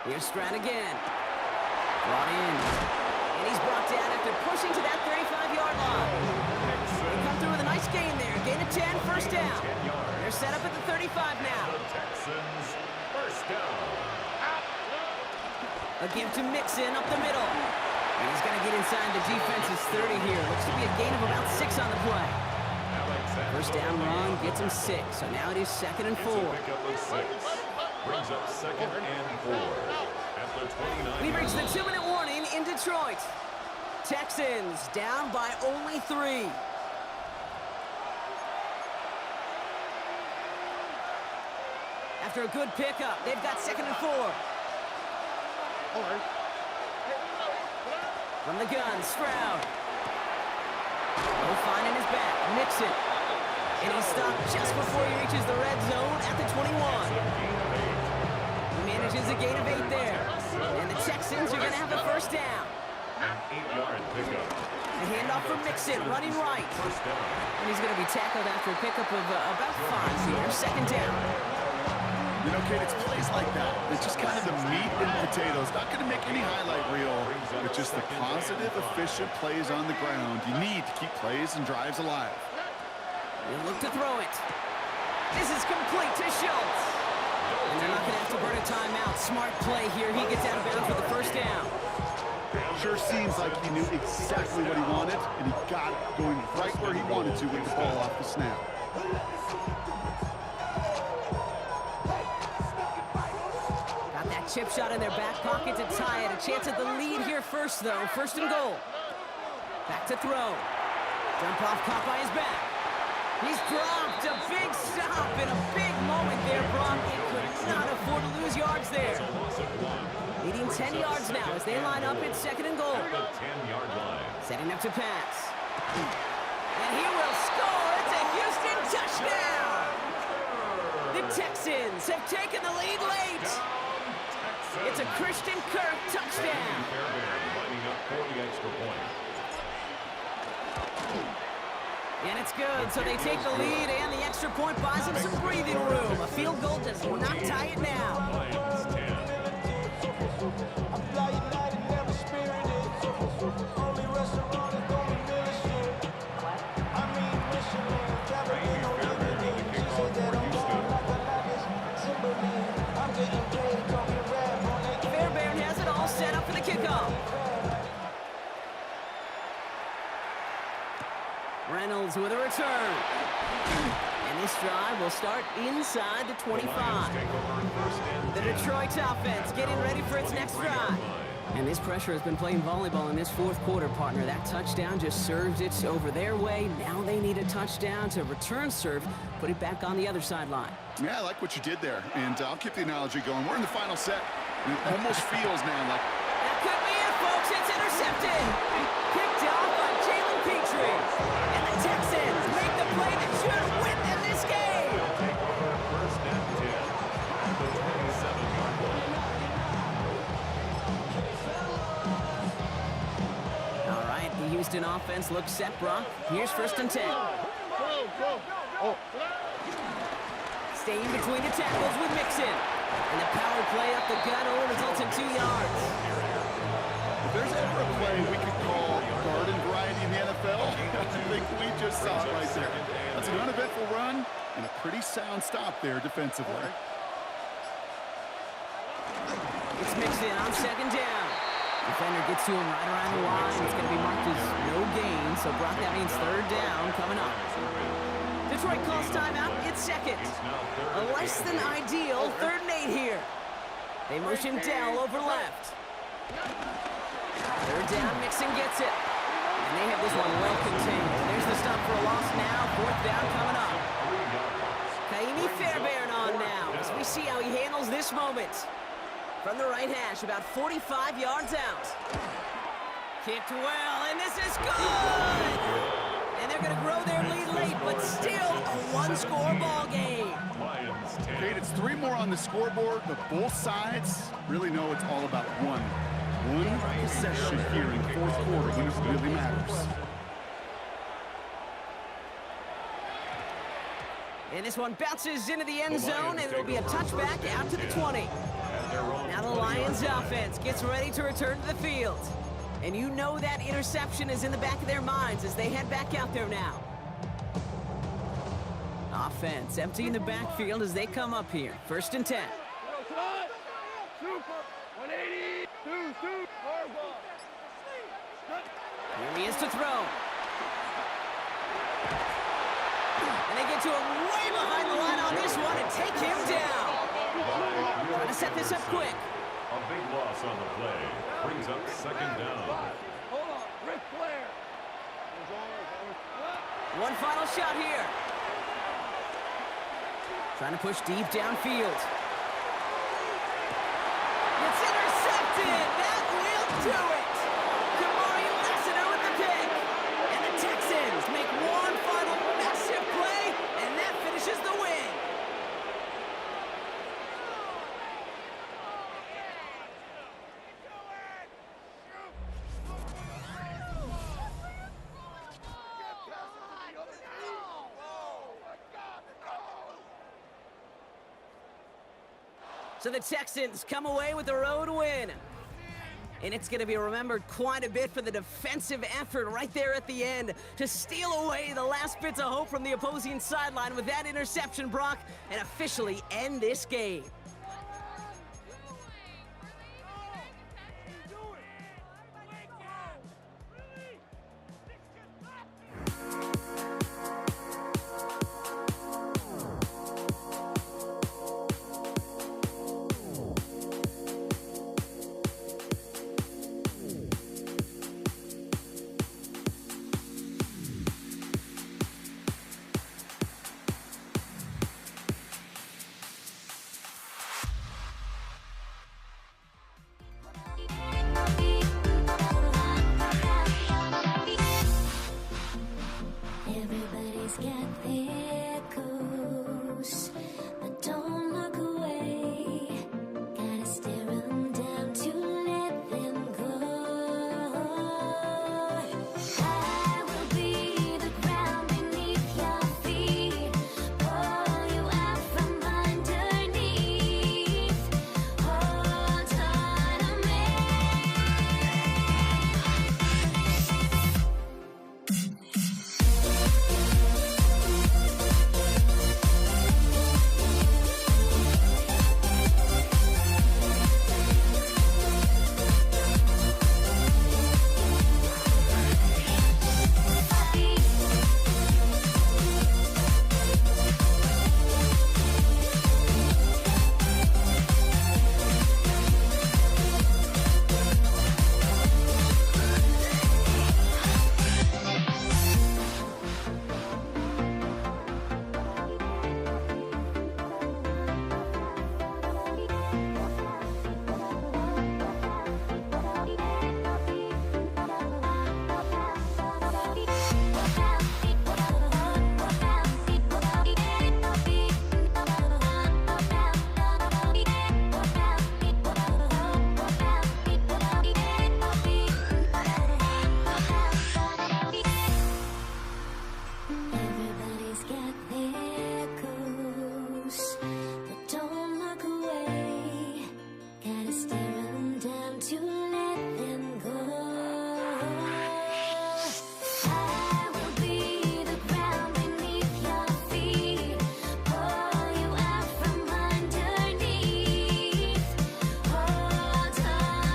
Here's Stroud again. Brought in. And he's brought down after pushing to that 35-yard line. They come through with a nice gain there. Gain of 10, 1st down. They're set up at the 35 now. Texans 1st down. A give to Mixon up the middle. And he's going to get inside the defense's 30 here. Looks to be a gain of about 6 on the play. First down run gets him 6. So now it is 2nd and 4. Pickup of 6. Brings up 2nd and 4. At the 29. We've reached the 2-minute warning in Detroit. Texans down by only 3. After a good pickup, they've got 2nd and 4. From the gun, Stroud. No finding his back. Mixon. And he's stopped just before he reaches the red zone at the 21. He manages a gain of 8 there. And the Texans are going to have a first down. An 8-yard pickup. The handoff from Mixon, running right. First down. And he's going to be tackled after a pickup of about 5 here. 2nd down. You know, Kate, it's plays like that. It's just kind of the meat and potatoes. Not going to make any highlight reel, but just the positive, efficient plays on the ground. You need to keep plays and drives alive. He'll look to throw it. This is complete to Schultz. And they're not going to have to burn a timeout. Smart play here. He gets out of bounds for the first down. Sure seems like he knew exactly what he wanted, and he got it going right where he wanted to with the ball off the snap. Chip shot in their back pocket to tie it. A chance at the lead here first, though. 1st and goal. Back to throw. Dump off, caught by his back. He's dropped. A big stop and a big moment there, Brock. He could not afford to lose yards there. Leading 10 yards now as they line up at 2nd and goal. The 10-yard line. Setting up to pass. And he will score. It's a Houston touchdown. The Texans have taken the lead late. It's a Christian Kirk touchdown. Lining up for the extra point. And it's good, so they take the lead, and the extra point buys them some breathing room. A field goal does not tie it now. Lions 10. Fairbairn has it all set up for the kickoff. Reynolds with a return. And this drive will start inside the 25. The Detroit offense getting ready for its next drive. And this pressure has been playing volleyball in this 4th quarter, partner. That touchdown just served it over their way. Now they need a touchdown to return serve, put it back on the other sideline. Yeah, I like what you did there, and I'll keep the analogy going. We're in the final set. It almost feels now like... That could be it, folks. It's intercepted. Picked off by Jalen Petrie. And the Texans make the play that should win them this game. First and 10. The 27-yard line. All right, the Houston offense looks set, Brock. Here's 1st and 10. Staying between the tackles with Mixon. And the power play up the gut only results in 2 yards. If there's ever a play we could call garden variety in the NFL, I think we just saw it right there. That's an uneventful run and a pretty sound stop there defensively. It's Mixon on 2nd down. Defender gets to him right around the line. It's going to be marked as no gain. So, Brock, that means 3rd down coming up. Detroit calls timeout. It's 2nd. A less than ideal 3rd and 8 here. They motion Dell over left. 3rd down, Mixon gets it. And they have this one well contained. There's the stop for a loss now. 4th down coming up. Kaimi Fairbairn on now as we see how he handles this moment. From the right hash, about 45 yards out. Kicked well, and this is good! And they're going to grow their lead late, but still a 1-score ball game. Kate, it's 3 more on the scoreboard, but both sides really know it's all about one possession here in the 4th quarter when it really matters. And this one bounces into the end zone, and it'll be a touchback out to the 20. Now the Lions offense gets ready to return to the field. And you know that interception is in the back of their minds as they head back out there now. Offense emptying the backfield as they come up here. 1st and 10. Super 180, 2, hard ball. he is to throw. And they get to him way behind the line on this one and take him down. Trying to set this up quick. A big loss on the play. Brings up second down. Hold on, Ric Flair. One final shot here. Trying to push deep downfield. It's intercepted. That will do it. Kamari Lassiter with the pick. And the Texans make one final massive play, and that finishes the win. So the Texans come away with the road win. And it's going to be remembered quite a bit for the defensive effort right there at the end to steal away the last bits of hope from the opposing sideline with that interception, Brock, and officially end this game. Everybody's got their course, but don't look away. Gotta stare them down to let them go. I will be the ground beneath your feet, pull you out from underneath. Hold on to me. Everybody's got their course, but don't look away. Gotta stare them down to let them go. I will be the ground beneath your feet, pull you out from underneath. Hold on to me.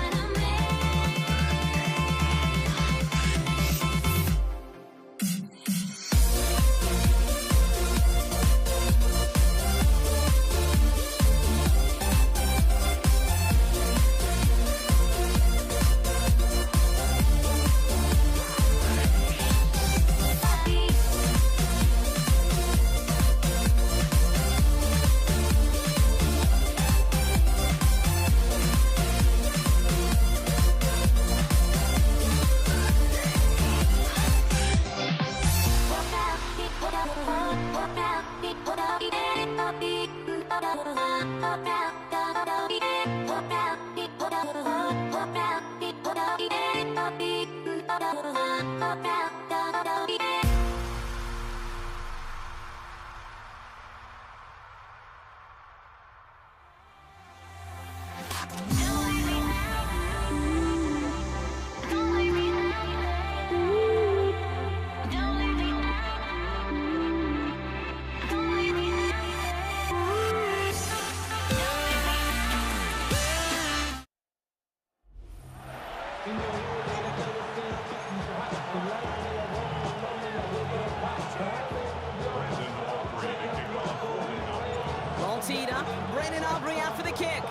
up. Brandon Aubrey out for the kick.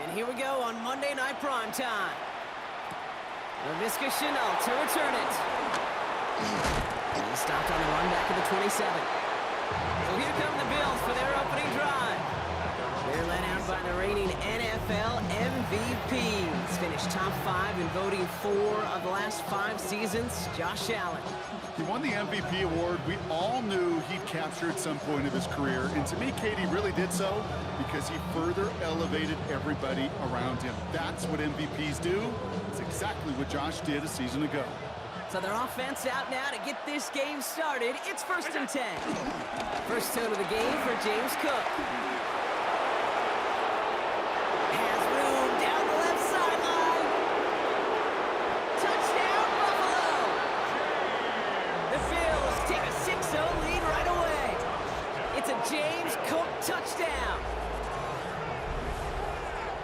And here we go on Monday Night Primetime. Laviska Shenault to return it. And he stopped on the run back at the 27. So here come the Bills for their opening drive. They're led out by the reigning NFL MVPs. Finished top 5 in voting 4 of the last 5 seasons. Josh Allen. He won the MVP award. We all knew he'd capture at some point of his career. And to me, Katie really did so because he further elevated everybody around him. That's what MVPs do. It's exactly what Josh did a season ago. So their offense out now to get this game started. It's 1st and 10. First tone of the game for James Cook. Has room down the left sideline. Touchdown, Buffalo. The Bills take a 6-0 lead right away. It's a James Cook touchdown.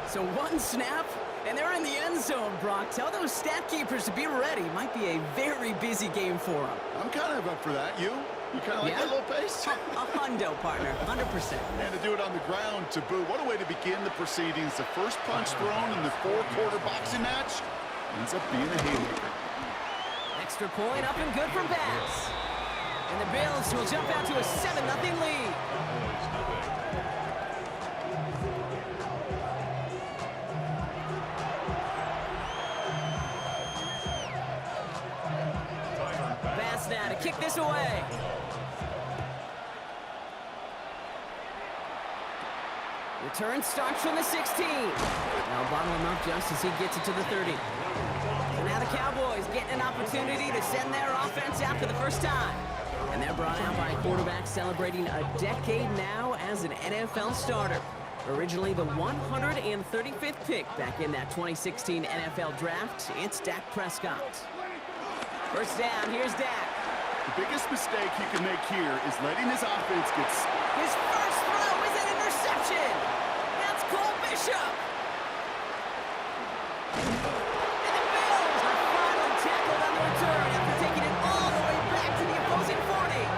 So one snap, and they're in the end zone, Brock. Tell those stat keepers to be ready. Might be a very busy game for them. I'm kind of up for that. You kind of like that little pace? A hundo, partner, 100%. And to do it on the ground to boot. What a way to begin the proceedings. The first punch thrown in the 4-quarter boxing match ends up being a haymaker. Extra point up and good from Bass. And the Bills will jump out to a 7-0 lead. Bass now to kick this away. Return starts from the 16. Now bottle him up just as he gets it to the 30. So now the Cowboys getting an opportunity to send their offense out for the first time. And they're brought out by a quarterback celebrating a decade now as an NFL starter. Originally the 135th pick back in that 2016 NFL Draft, it's Dak Prescott. First down, here's Dak. The biggest mistake he can make here is letting his offense get... His first throw is an interception. That's Cole Bishop. And the Bills are finally tackled on the return after taking it all the way back to the opposing 40.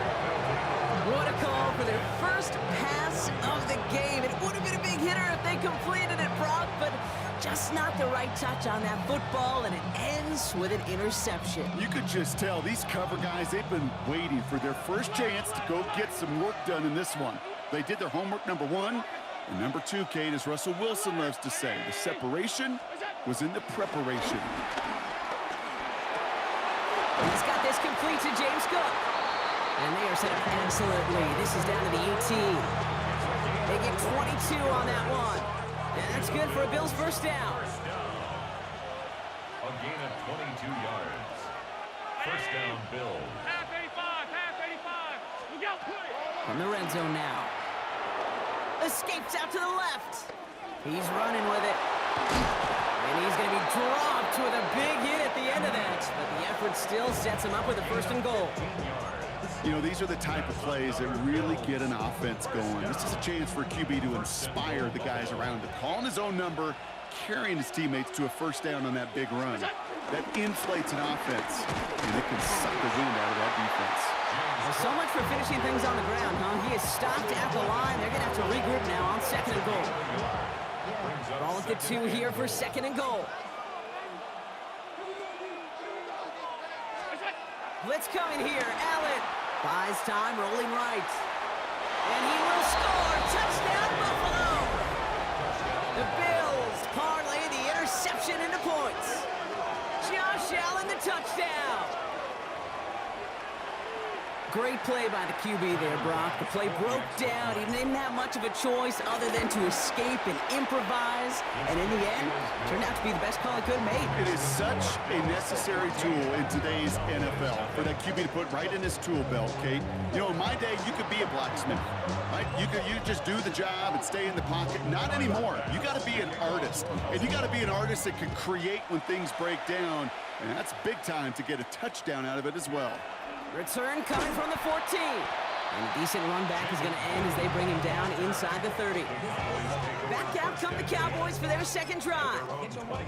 What a call for their first pass of the game. It would have been a big hitter if they completed it, Brock, but just not the right touch on that football, and it ends with an interception. You could just tell these cover guys, they've been waiting for their first chance to go get some work done in this one. They did their homework, number 1. And number 2, Kate, as Russell Wilson loves to say, the separation was in the preparation. He's got this complete to James Cook. And they are set up excellently. This is down to the 18. They get 22 on that one. And that's good for a Bills first down. A gain of 22 yards. First down, Bills. Half 85, half 85. Look out, put it. From the red zone now. Escapes out to the left. He's running with it. And he's going to be dropped with a big hit at the end of that. But the effort still sets him up with a 1st and goal. You know, these are the type of plays that really get an offense going. This is a chance for a QB to inspire the guys around him. Calling his own number, carrying his teammates to a first down on that big run. That inflates an offense, and it can suck the wind out of that defense. Well, so much for finishing things on the ground, huh? He is stopped at the line. They're going to have to regroup now on 2nd and goal. Ball at the 2 here for 2nd and goal. Blitz coming here. Allen buys time, rolling right. And he will score. Touchdown, Buffalo. The Bills parlay the interception into points. Josh Allen, the touchdown. Great play by the QB there, Brock. The play broke down. He didn't have much of a choice other than to escape and improvise. And in the end, turned out to be the best call he could have made. It is such a necessary tool in today's NFL for that QB to put right in his tool belt, Kate. You know, in my day, you could be a blacksmith, right? You just do the job and stay in the pocket. Not anymore. You got to be an artist. And you got to be an artist that can create when things break down. And that's big time to get a touchdown out of it as well. Return coming from the 14. And a decent run back is going to end as they bring him down inside the 30. Back out come the Cowboys for their second drive.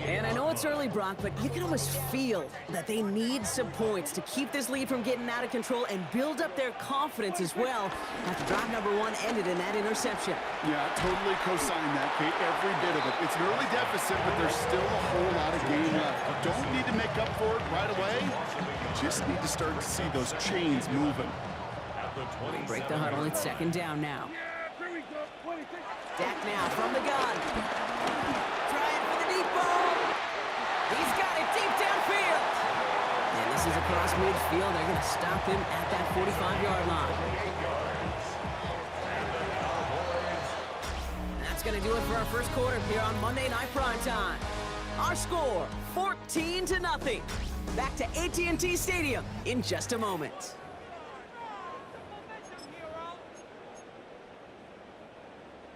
And I know it's early, Brock, but you can almost feel that they need some points to keep this lead from getting out of control and build up their confidence as well after drive number 1 ended in that interception. Yeah, totally co-sign that, Kate, every bit of it. It's an early deficit, but there's still a whole lot of game left. You don't need to make up for it right away. You just need to start to see those chains moving. Break the huddle. It's second down now. Dak now from the gun. Trying for the deep ball. He's got it deep downfield. And this is across midfield. They're going to stop him at that 45-yard line. That's going to do it for our first quarter here on Monday Night Primetime. Our score, 14-0. Back to AT&T Stadium in just a moment.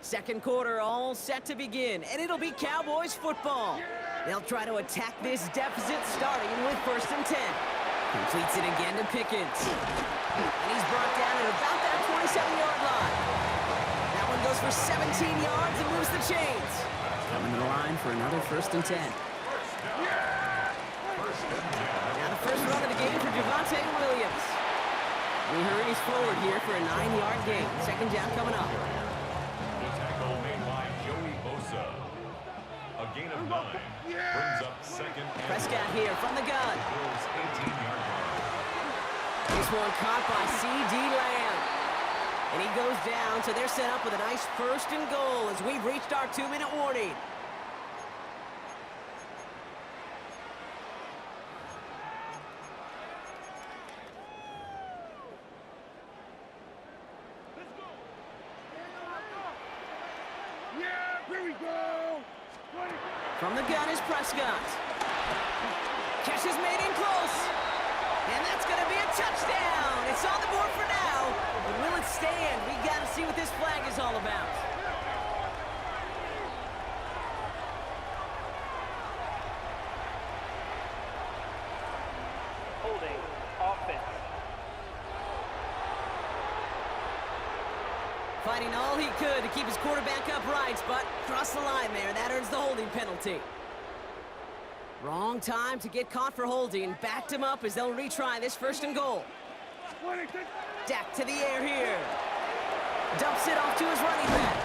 Second quarter all set to begin, and it'll be Cowboys football. They'll try to attack this deficit starting with 1st and 10. Completes it again to Pickens. And he's brought down at about that 27-yard line. That one goes for 17 yards and moves the chains. Coming to the line for another 1st and 10. Now the first run of the game for Javonte Williams. We hurries forward here for a 9-yard gain. Second down coming up. A gain of 9 brings up second and Prescott here from the gun. This one caught by C.D. Lamb. And he goes down, so they're set up with a nice 1st and goal as we've reached our 2-minute warning. From the gun is Prescott. Catch is made in close. And that's going to be a touchdown. It's on the board for now. But will it stand? We got to see what this flag is all about. Holding offense. Fighting all he could to keep his quarterback upright, but crossed the line there. That earns the holding penalty. Wrong time to get caught for holding. Backed him up as they'll retry this 1st and goal. Dak to the air here. Dumps it off to his running back.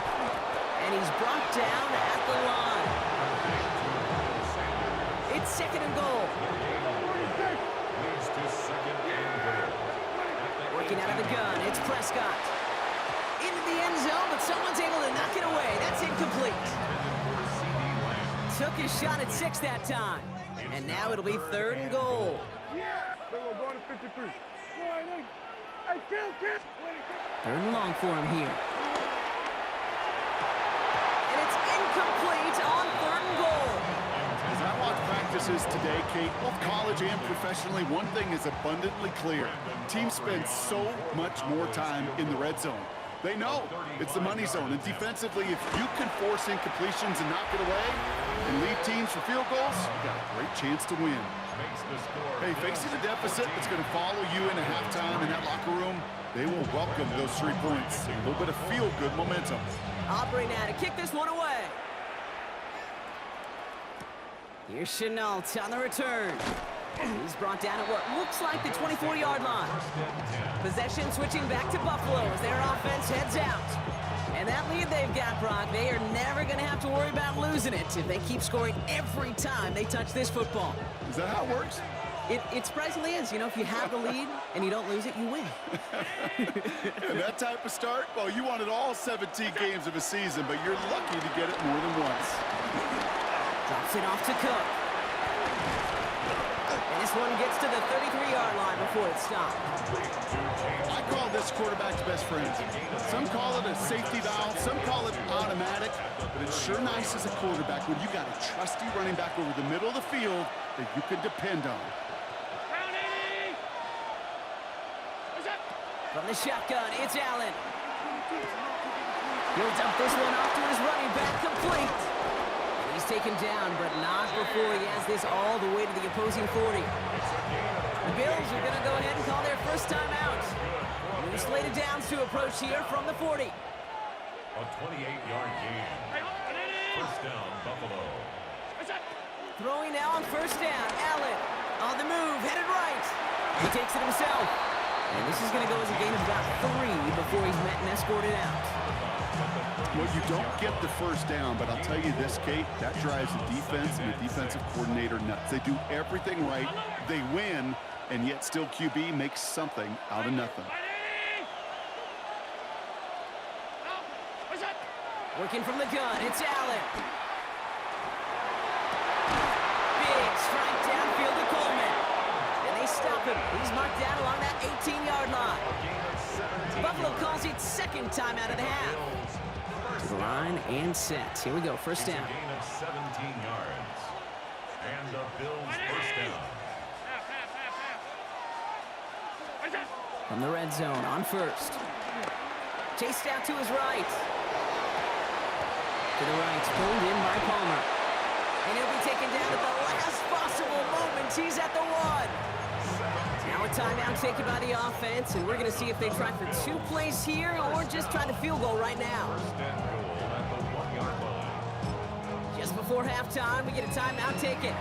And he's brought down at the line. It's 2nd and goal. Working out of the gun, it's Prescott. Into the end zone, but someone's able to knock it away. That's incomplete. Took his shot at 6 that time. And now it'll be 3rd and goal. 3rd and long for him here. And it's incomplete on 3rd and goal. As I watch practices today, Kate, both college and professionally, one thing is abundantly clear. Teams spend so much more time in the red zone. They know it's the money zone, and defensively, if you can force incompletions and knock it away and lead teams for field goals, you got a great chance to win. Hey, facing a deficit that's going to follow you into halftime in that locker room, they will welcome those 3 points. A little bit of feel-good momentum. Aubrey now to kick this one away. Here's Chenault on the return. He's brought down at what looks like the 24-yard line. Possession switching back to Buffalo as their offense heads out. And that lead they've got, Brock, they are never going to have to worry about losing it if they keep scoring every time they touch this football. Is that how it works? It surprisingly is. You know, if you have the lead and you don't lose it, you win. And that type of start, well, you wanted all 17 games of a season, but you're lucky to get it more than once. Drops it off to Cook. And this one gets to the 33-yard line before it's stopped. I call this quarterback's best friend. Some call it a safety valve, some call it automatic, but it's sure nice as a quarterback when you got a trusty running back over the middle of the field that you can depend on. From the shotgun, it's Allen. He'll dump this one off to his running back, complete. And he's taken down, but not before he has this all the way to the opposing 40. The Bills are going to go ahead and call their first timeout. The slate of downs to approach here from the 40. A 28-yard gain. First down, Buffalo. Throwing now on first down. Allen on the move, headed right. He takes it himself. And this is going to go as a gain of about 3 before he's met and escorted out. Well, you don't get the first down, but I'll tell you this, Kate, that drives the defense and the defensive coordinator nuts. They do everything right. They win, and yet still QB makes something out of nothing. Working from the gun, it's Allen. Big strike downfield to Coleman. And they stop him. He's marked down along that 18-yard line. Buffalo calls it second time out of the half. To the line and set. Here we go, first down. A gain of 17 yards. And the Bills first down. From the red zone on first. Chased out to his right. To the right, pulled in by Palmer. And he'll be taken down at the last possible moment. He's at the 1. Now a timeout taken by the offense, and we're going to see if they try for 2 plays here or just try the field goal right now. First and goal at the 1-yard line. Just before halftime, we get a timeout taken.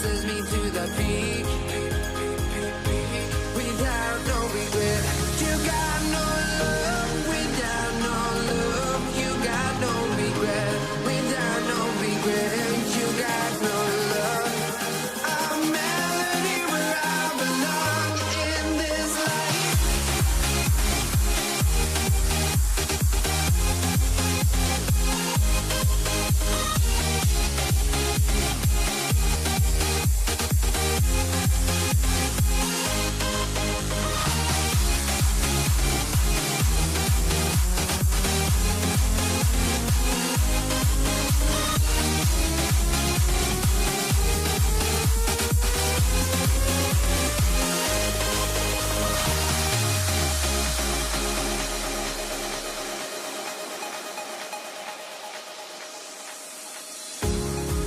sends me to the peak. Without no regret, you got no love. Without no love, you got no regret. Without no regret, you got no love. A melody where I belong in this life.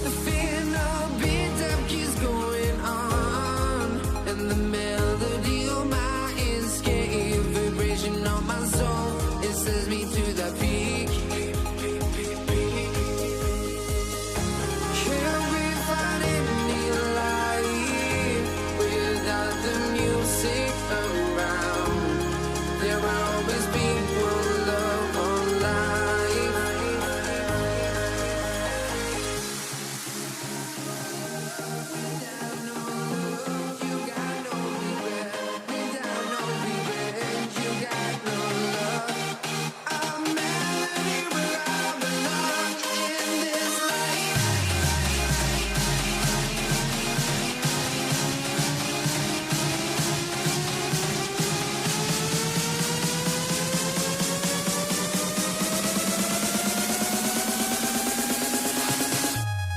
The final beat up keeps going on, and the melody on my escape, vibration on my soul, it sends me to the peak. Can't we find any light without the music around? There will always be one love on life. Without no love, you got no regret. Without no regret, you got no love. A melody where I belong in this life.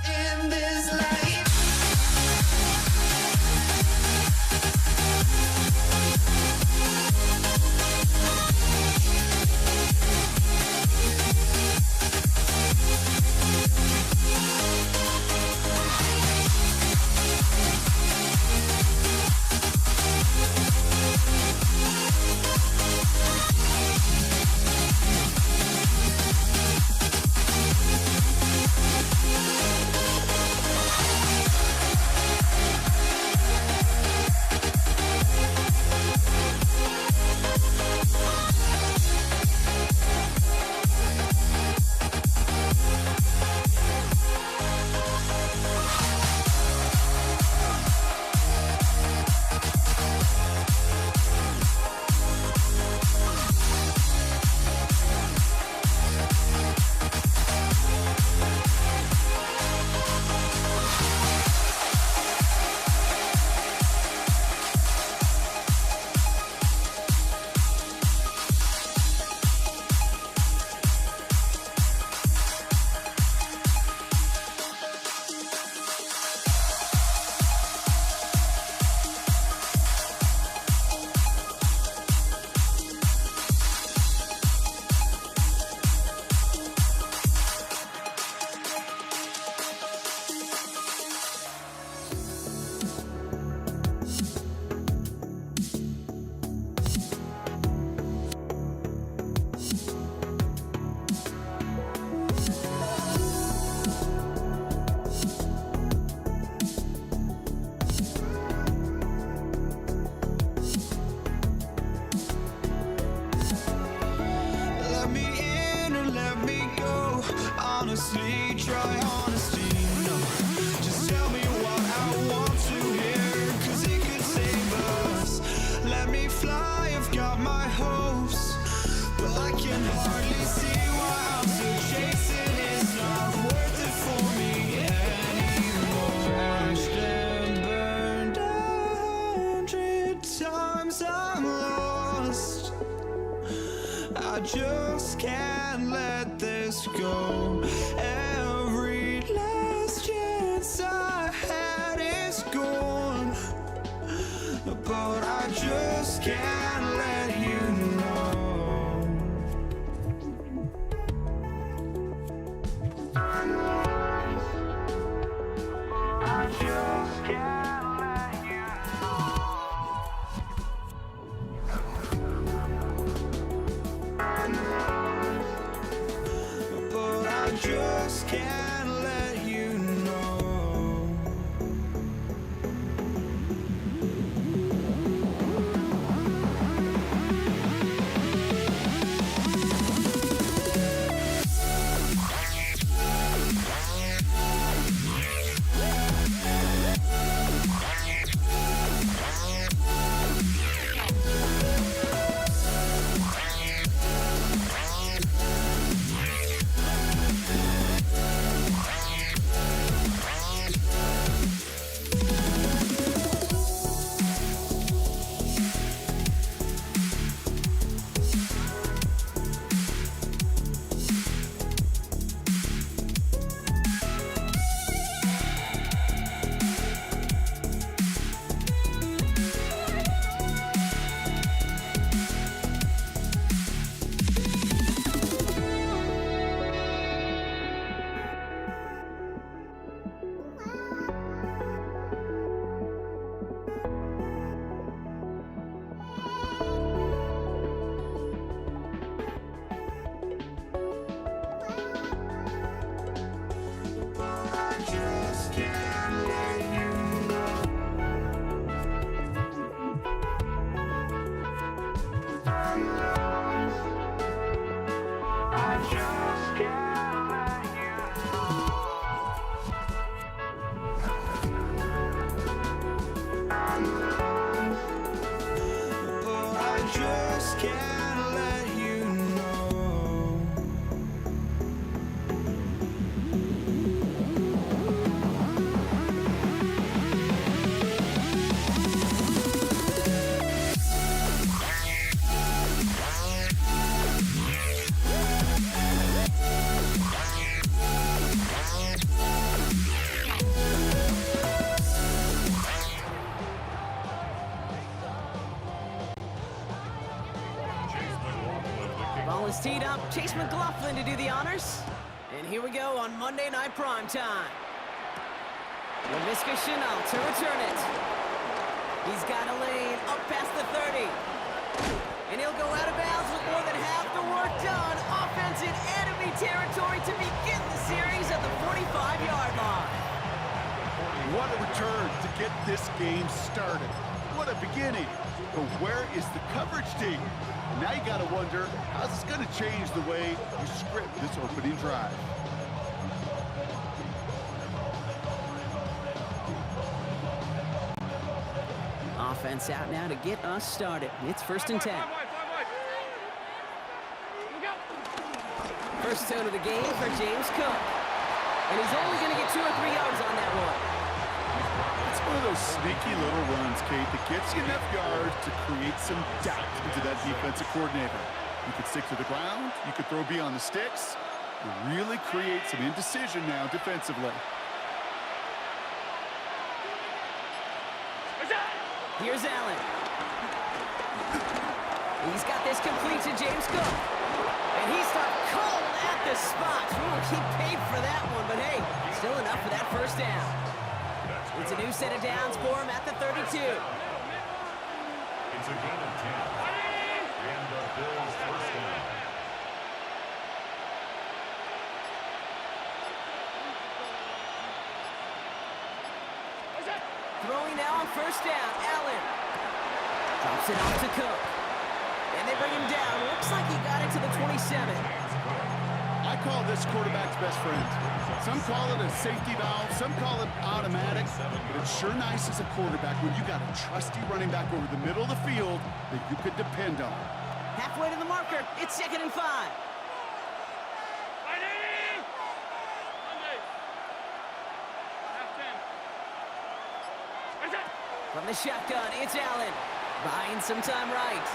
In this life. Let me in or let me go. Honestly, try honesty. No, just tell me what I want to hear, 'cause it could save us. Let me fly, I've got my hopes, but I can hardly see why I'm still chasing. It's not worth it for me anymore. Crashed and burned 100 times, I'm lost. I just can't let this go. Every last chance I had is gone, but I just can't let you know. I just can't let you know. But I just can't let you know. can't let you know. Ball is teed up. Chase McLaughlin to do the honors. And here we go on Monday Night Primetime. LaVisca Chenault to return it. He's got a lane up past the 30. And he'll go out of bounds with more than half the work done. Offense in enemy territory to begin the series at the 45-yard line. What a return to get this game started. What a beginning. But where is the coverage team? Now you gotta wonder, how's this gonna change the way you script this opening drive? Offense out now to get us started. It's 1st and 10. First tone of the game for James Cook. And he's only going to get 2 or 3 yards on that one. It's one of those sneaky little runs, Kate, that gets you enough yards to create some doubt into that defensive coordinator. You could stick to the ground, you could throw beyond the sticks. You really create some indecision now defensively. Here's Allen. He's got this complete to James Cook. And he stopped cold at the spot. Ooh, he paid for that one, but hey, still enough for that first down. It's a new set of downs for him at the 32. It's a gain of 10. And the Bills first down. Throwing now on first down, Allen. Drops it off to Cook. And they bring him down. Looks like he got it to the 27. I call this quarterback's best friend. Some call it a safety valve, some call it automatic, but it's sure nice as a quarterback when you got a trusty running back over the middle of the field that you could depend on. Halfway to the marker, it's 2nd and 5. From the shotgun, it's Allen. Buying some time right.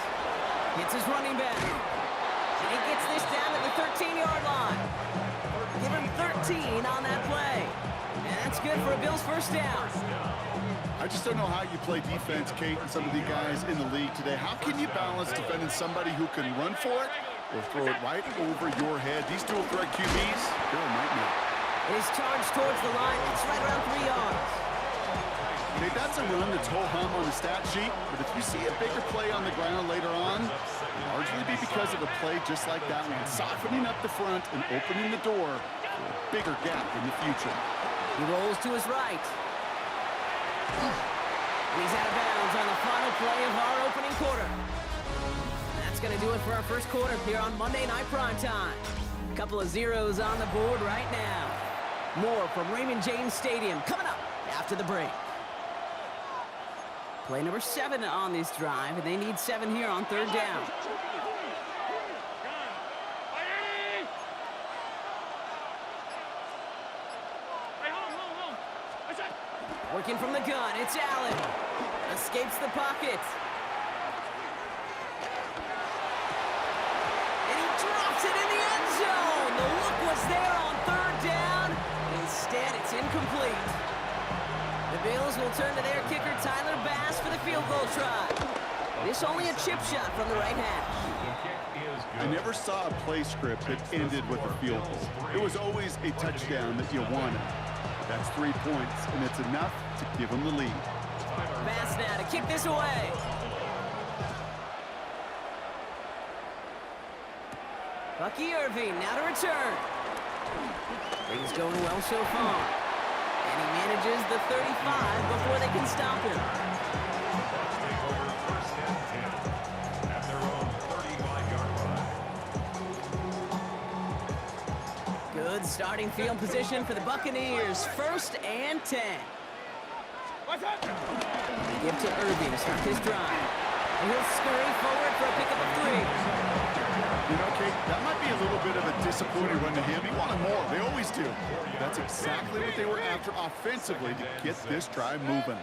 Hits his running back. And he gets this down to the 13-yard line. Give him 13 on that play. And that's good for a Bills first down. I just don't know how you play defense, Kate, and some of the guys in the league today. How can you balance defending somebody who can run for it or throw it right over your head? These dual threat QBs, they're a nightmare. It is charged towards the line. It's right around 3 yards. Okay, that's a run that's ho-hum on the stat sheet, but if you see a bigger play on the ground later on, it'll largely be because of a play just like that one, softening up the front and opening the door for a bigger gap in the future. He rolls to his right. And he's out of bounds on the final play of our opening quarter. That's going to do it for our first quarter here on Monday Night Primetime. A couple of zeros on the board right now. More from Raymond James Stadium coming up after the break. Play number 7 on this drive, and they need 7 here on 3rd down. Working from the gun, it's Allen. Escapes the pocket. And he drops it in the end zone. The look was there on 3rd down. Instead, it's incomplete. The Bills will turn to their kicker, Tyler Bass, for the field goal try. This only a chip shot from the right hash. I never saw a play script that ended with a field goal. It was always a touchdown that you wanted. That's 3 points, and it's enough to give them the lead. Bass now to kick this away. Bucky Irving now to return. Things going well so far. And he manages the 35 before they can stop him. Take over 1st and 10 at their own 35-yard line. Good starting field position for the Buccaneers. 1st and 10. Give to Irving to start his drive. He'll scurry forward for a pickup of 3. You know, Kate, that might be a little bit of a disappointing run to him. He wanted more. They always do. But that's exactly what they were after offensively to get this drive moving.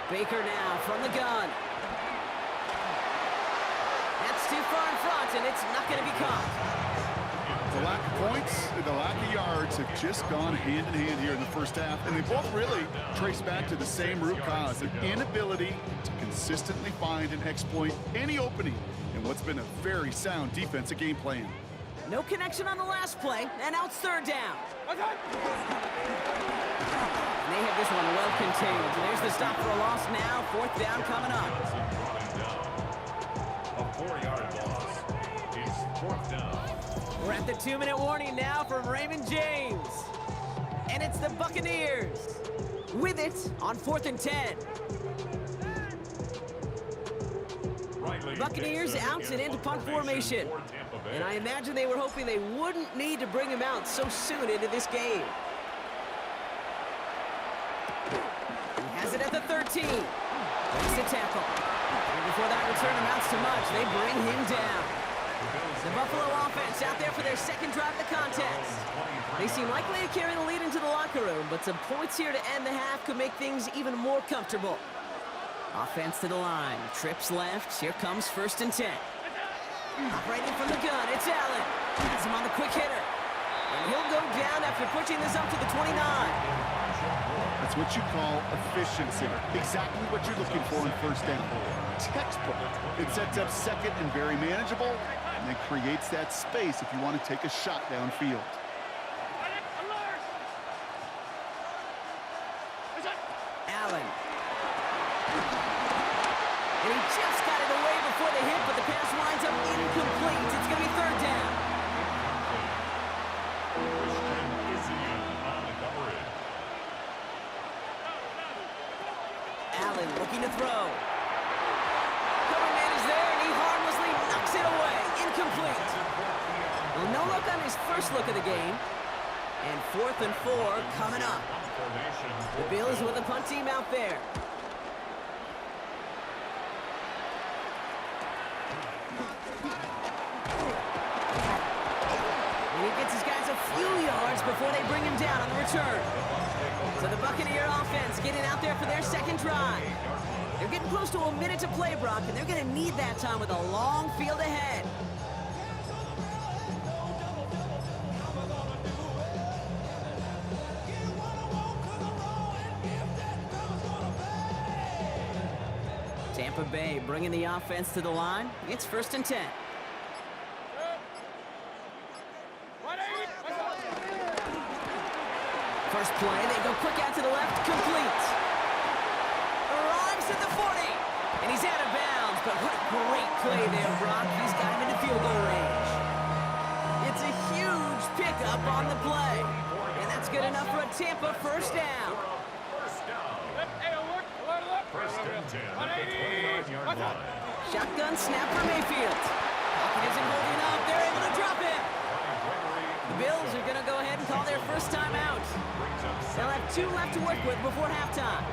Baker now from the gun. That's too far in front, and it's not going to be caught. The lack of points and the lack of yards have just gone hand in hand here in the first half, and they both really trace back to the same root cause, an inability to consistently find and exploit any opening in what's been a very sound defensive game plan. No connection on the last play, and now it's 3rd down. And they have this one well contained. There's the stop for a loss now. 4th down coming up. A 4-yard loss. It's 4th down. We're at the 2-minute warning now from Raymond James. And it's the Buccaneers with it on 4th and 10. Buccaneers out and into punt formation. And I imagine they were hoping they wouldn't need to bring him out so soon into this game. He has it at the 13. Makes the tackle. And before that return amounts to much, they bring him down. The Buffalo offense out there for their 2nd drive of the contest. They seem likely to carry the lead into the locker room, but some points here to end the half could make things even more comfortable. Offense to the line. Trips left. Here comes 1st and 10. Operating from the gun, it's Allen. Has him on the quick hitter. And he'll go down after pushing this up to the 29. That's what you call efficiency. Exactly what you're looking for in 1st down. Textbook. It sets up 2nd and very manageable, and it creates that space if you want to take a shot downfield. Allen. And he just got it away before the hit, but the pass winds up incomplete. It's going to be 3rd down. Allen looking to throw. Cover man is there, and he harmlessly knocks it away. Incomplete. Well, no luck on his first look of the game. And 4th and 4 coming up. The Bills with a punt team out there. And he gets his guys a few yards before they bring him down on the return. So the Buccaneer offense getting out there for their 2nd drive. They're getting close to a minute to play, Brock, and they're going to need that time with a long field ahead. Tampa Bay bringing the offense to the line. It's 1st and 10. First play, they go quick out to the left, complete. Arrives at the 40, and he's out of bounds, but what a great play there, Brock. He's got him into field goal range. It's a huge pickup on the play, and that's good enough for a Tampa 1st down. First and 10 at the 29-yard line. Shotgun snap for Mayfield. Pocket isn't holding up. They're able to drop it. The Bills are going to go ahead and call their first time out. They'll have 2 left to work with before halftime.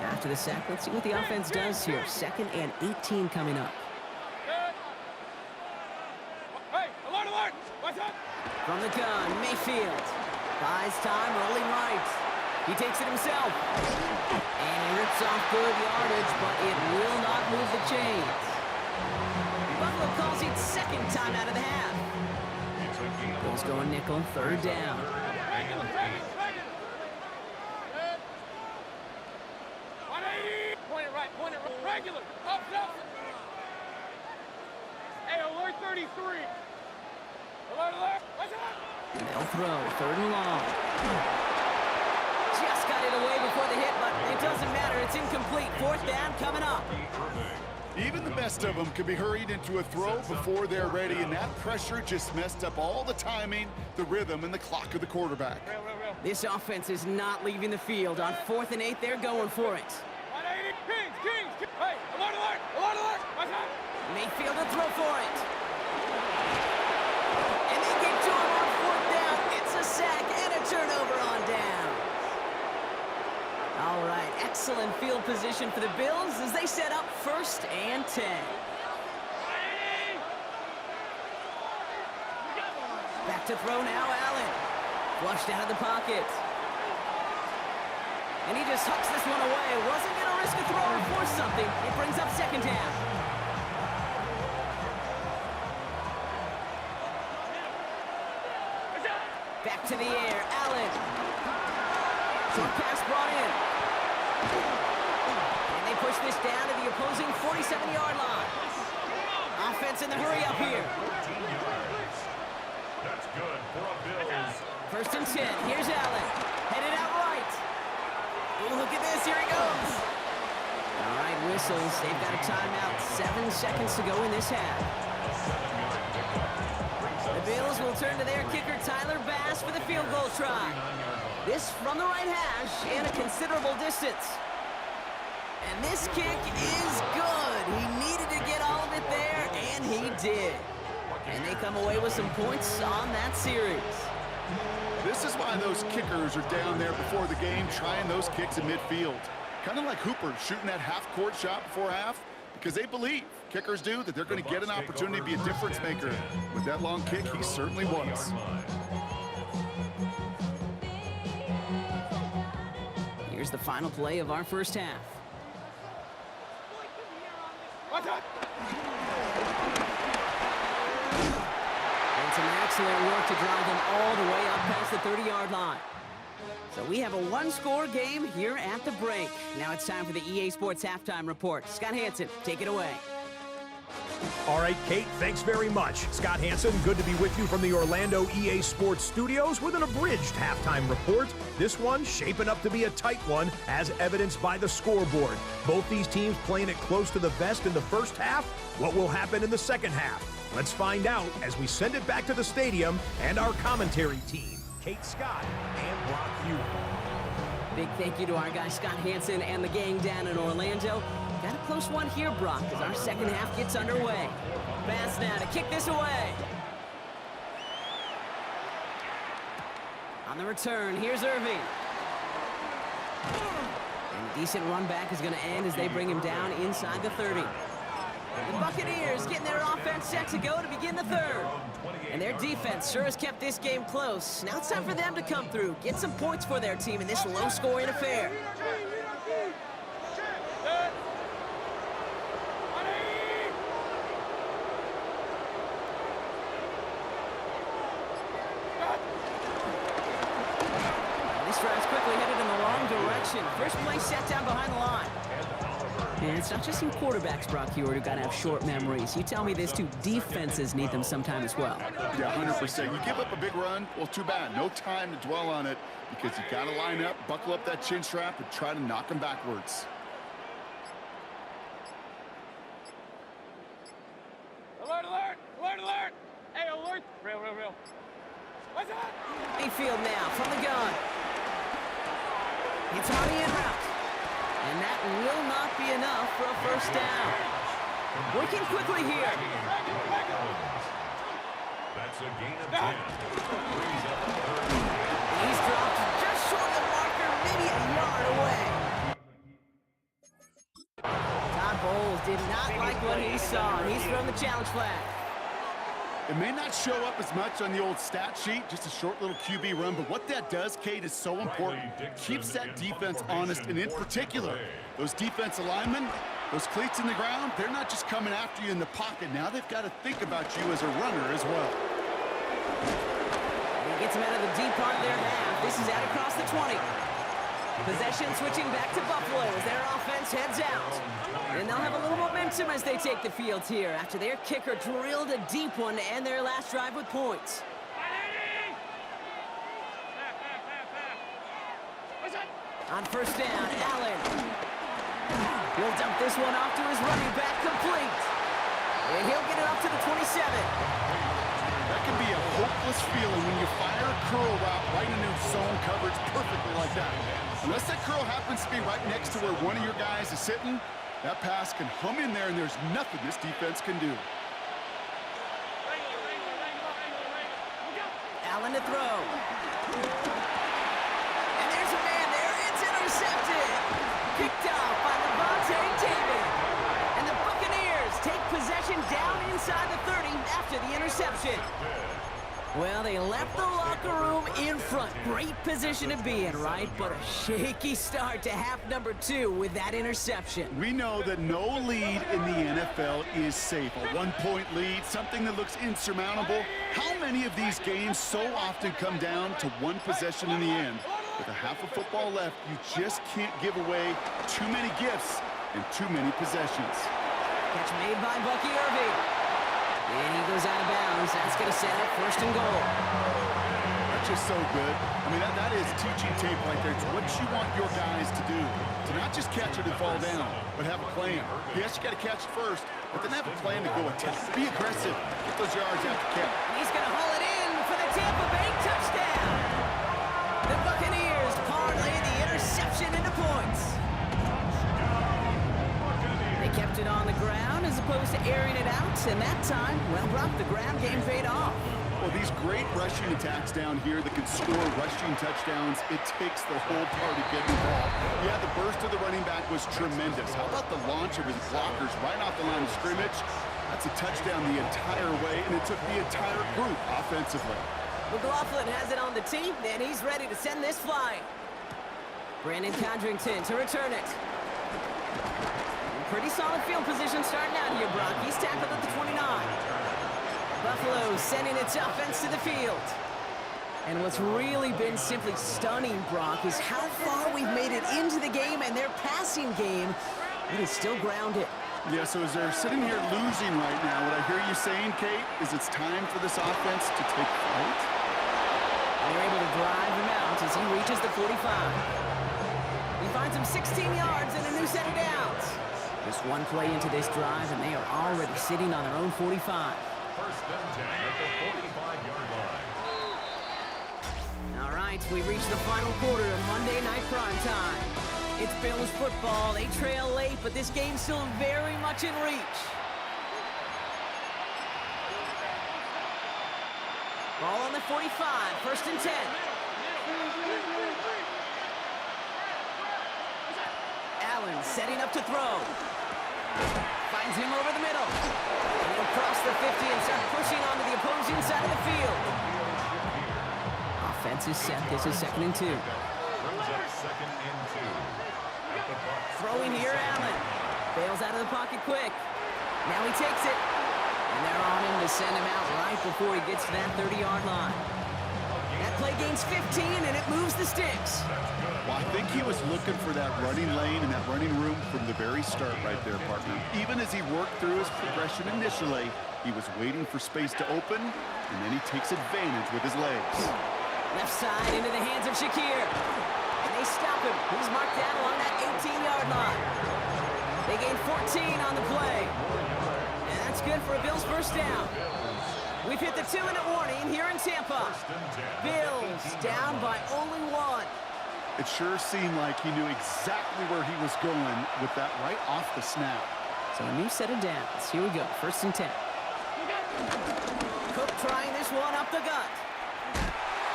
After the sack, let's see what the offense does here. 2nd and 18 coming up. From the gun, Mayfield. Buys time, rolling right. He takes it himself. And he rips off good yardage, but it will not move the chains. Buffalo calls it 2nd time out of the half. Bills going nickel, 3rd down. Point it right, regular, up. Hey, alert 33. Alert, watch out. They'll throw, 3rd and long. Just got it away before the hit, but it doesn't matter. It's incomplete. 4th down coming up. Even the best of them could be hurried into a throw before they're ready, and that pressure just messed up all the timing, the rhythm, and the clock of the quarterback. This offense is not leaving the field. On 4th and 8, they're going for it. Kings. Hey, alert. Watch out. Mayfield will throw for it. And they get to him on 4th down. It's a sack and a turnover on down. All right, excellent field position for the Bills as they set up 1st and 10. Back to throw now, Allen. Flushed out of the pocket. And he just hucks this one away. Wasn't going to risk a throw or force something. It brings up 2nd down. Back to the air, Allen. Short pass brought in. And they push this down to the opposing 47-yard line. Offense in the hurry up here. That's good for a Bills. 1st and 10. Here's Allen. Headed out right. Ooh, look at this. Here he goes. All right, whistles. They've got a timeout. 7 seconds to go in this half. The Bills will turn to their kicker, Tyler Bass, for the field goal try. This from the right hash and a considerable distance. And this kick is good. He needed to get all of it there, and he did. And they come away with some points on that series. This is why those kickers are down there before the game trying those kicks in midfield. Kind of like Hooper shooting that half-court shot before half, because they believe, kickers do, that they're going to get an opportunity to be a difference maker. With that long kick, he certainly was. Here's the final play of our 1st half. And some excellent work to drive them all the way up past the 30-yard line. So we have a 1-score game here at the break. Now it's time for the EA Sports Halftime Report. Scott Hanson, take it away. All right, Kate, thanks very much. Scott Hanson, good to be with you from the Orlando EA Sports Studios with an abridged halftime report. This one shaping up to be a tight one, as evidenced by the scoreboard. Both these teams playing it close to the vest in the 1st half. What will happen in the 2nd half? Let's find out as we send it back to the stadium and our commentary team, Kate Scott and Brock Hughes. Big thank you to our guy Scott Hanson and the gang down in Orlando. Got a close one here, Brock, as our 2nd half gets underway. Bass now to kick this away. On the return, here's Irving. And a decent run back is going to end as they bring him down inside the 30. The Buccaneers getting their offense set to go to begin the 3rd. And their defense sure has kept this game close. Now it's time for them to come through, get some points for their team in this low-scoring affair. This drive's quickly headed in the wrong direction. First play set down behind the line. And it's not just you quarterbacks, Brock Huard, who got to have short memories. You tell me this too, defenses need them sometime as well. Yeah, 100%. You give up a big run, well, too bad. No time to dwell on it because you got to line up, buckle up that chin strap, and try to knock them backwards. Alert, alert! Alert, alert! Hey, alert! Real. What's that? Mayfield now from the gun. It's on the in route. And that will not be enough for a 1st down. Working quickly here. That's a gain of 10. Brings up a 3rd. He's dropped just short of the marker, maybe a yard away. Todd Bowles did not like what he saw, and he's thrown the challenge flag. It may not show up as much on the old stat sheet, just a short little QB run, but what that does, Kate, is so important. Keeps that defense honest, and in particular, those defensive linemen, those cleats in the ground, they're not just coming after you in the pocket. Now they've got to think about you as a runner as well. He gets him out of the deep part of their half. This is out across the 20. Possession switching back to Buffalo as their offense heads out. And they'll have a little momentum as they take the field here after their kicker drilled a deep one to end their last drive with points. On 1st down, Allen. He'll dump this one off to his running back, complete. And he'll get it up to the 27. That can be a hopeless feeling when you fire a curl route right into zone coverage perfectly like that. Unless that curl happens to be right next to where one of your guys is sitting, that pass can hum in there, and there's nothing this defense can do. Allen to throw. And there's a man there. It's intercepted. Picked Well, they left the locker room in front. Great position to be in, right? But a shaky start to half number 2 with that interception. We know that no lead in the NFL is safe. A one-point lead, something that looks insurmountable. How many of these games so often come down to one possession in the end? With a half of football left, you just can't give away too many gifts and too many possessions. Catch made by Bucky Irving. And he goes out of bounds. That's going to set up 1st and goal. That's just so good. I mean, that is teaching tape right there. It's what you want your guys to do. To not just catch it and fall down, but have a plan. Yes, you got to catch it first, but then have a plan to go attack. Be aggressive. Get those yards out the cap. He's going to haul it in for the Tampa Bay touchdown. The Buccaneers parlay the interception into points. They kept it on the ground as opposed to airing it out, and that time, well, Brock, the ground game paid off. Well, these great rushing attacks down here that can score rushing touchdowns, it takes the whole party getting involved. Yeah, the burst of the running back was tremendous. How about the launch of his blockers right off the line of scrimmage? That's a touchdown the entire way, and it took the entire group offensively. McLaughlin has it on the tee, and he's ready to send this flying. Brandon Codrington to return it. Pretty solid field position starting out here, Brock. He's tackled at the 29. Buffalo sending its offense to the field. And what's really been simply stunning, Brock, is how far we've made it into the game, and their passing game, it is still grounded. Yeah, so as they're sitting here losing right now, what I hear you saying, Kate, is it's time for this offense to take flight? They're able to drive him out as he reaches the 45. He finds him 16 yards and a new set of downs. Just one play into this drive, and they are already sitting on their own 45. 1st and 10 at the 45-yard line. All right, we reach the final quarter of Monday Night Prime Time. It's Bills football. They trail late, but this game's still very much in reach. Ball on the 45, 1st and 10. Allen setting up to throw. Finds him over the middle. And he'll cross the 50 and start pushing onto the opposing side of the field. Offense is set. This is 2nd and 2. Brings up 2nd and 2. At the Bucs. Throwing here, Allen. Bails out of the pocket quick. Now he takes it. And they're on him to send him out right before he gets to that 30-yard line. That play gains 15, and it moves the sticks. Well, I think he was looking for that running lane and that running room from the very start right there, partner. Even as he worked through his progression initially, he was waiting for space to open, and then he takes advantage with his legs. Left side into the hands of Shakir. And they stop him. He's marked down along that 18-yard line. They gain 14 on the play. And that's good for a Bills 1st down. We've hit the 2-minute warning here in Tampa. Bills down by only 1. It sure seemed like he knew exactly where he was going with that right off the snap. So a new set of downs. Here we go, 1st and 10. Cook trying this one up the gut.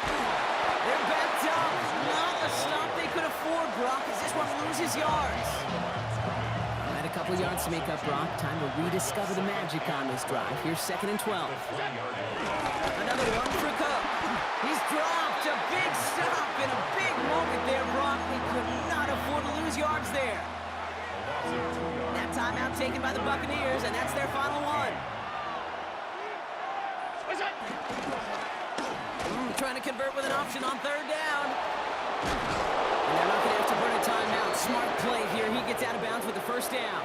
They're backed up. Not a stop they could afford, Brock, as this one loses yards. All right, a couple yards to make up, Brock. Time to rediscover the magic on this drive. Here's 2nd and 12. Another one for Cook. He's dropped a big stop in a big moment there, Brock. They could not afford to lose yards there. That timeout taken by the Buccaneers, and that's their final one. Trying to convert with an option on 3rd down. And they're not going to have to burn a timeout. Smart play here. He gets out of bounds with the 1st down.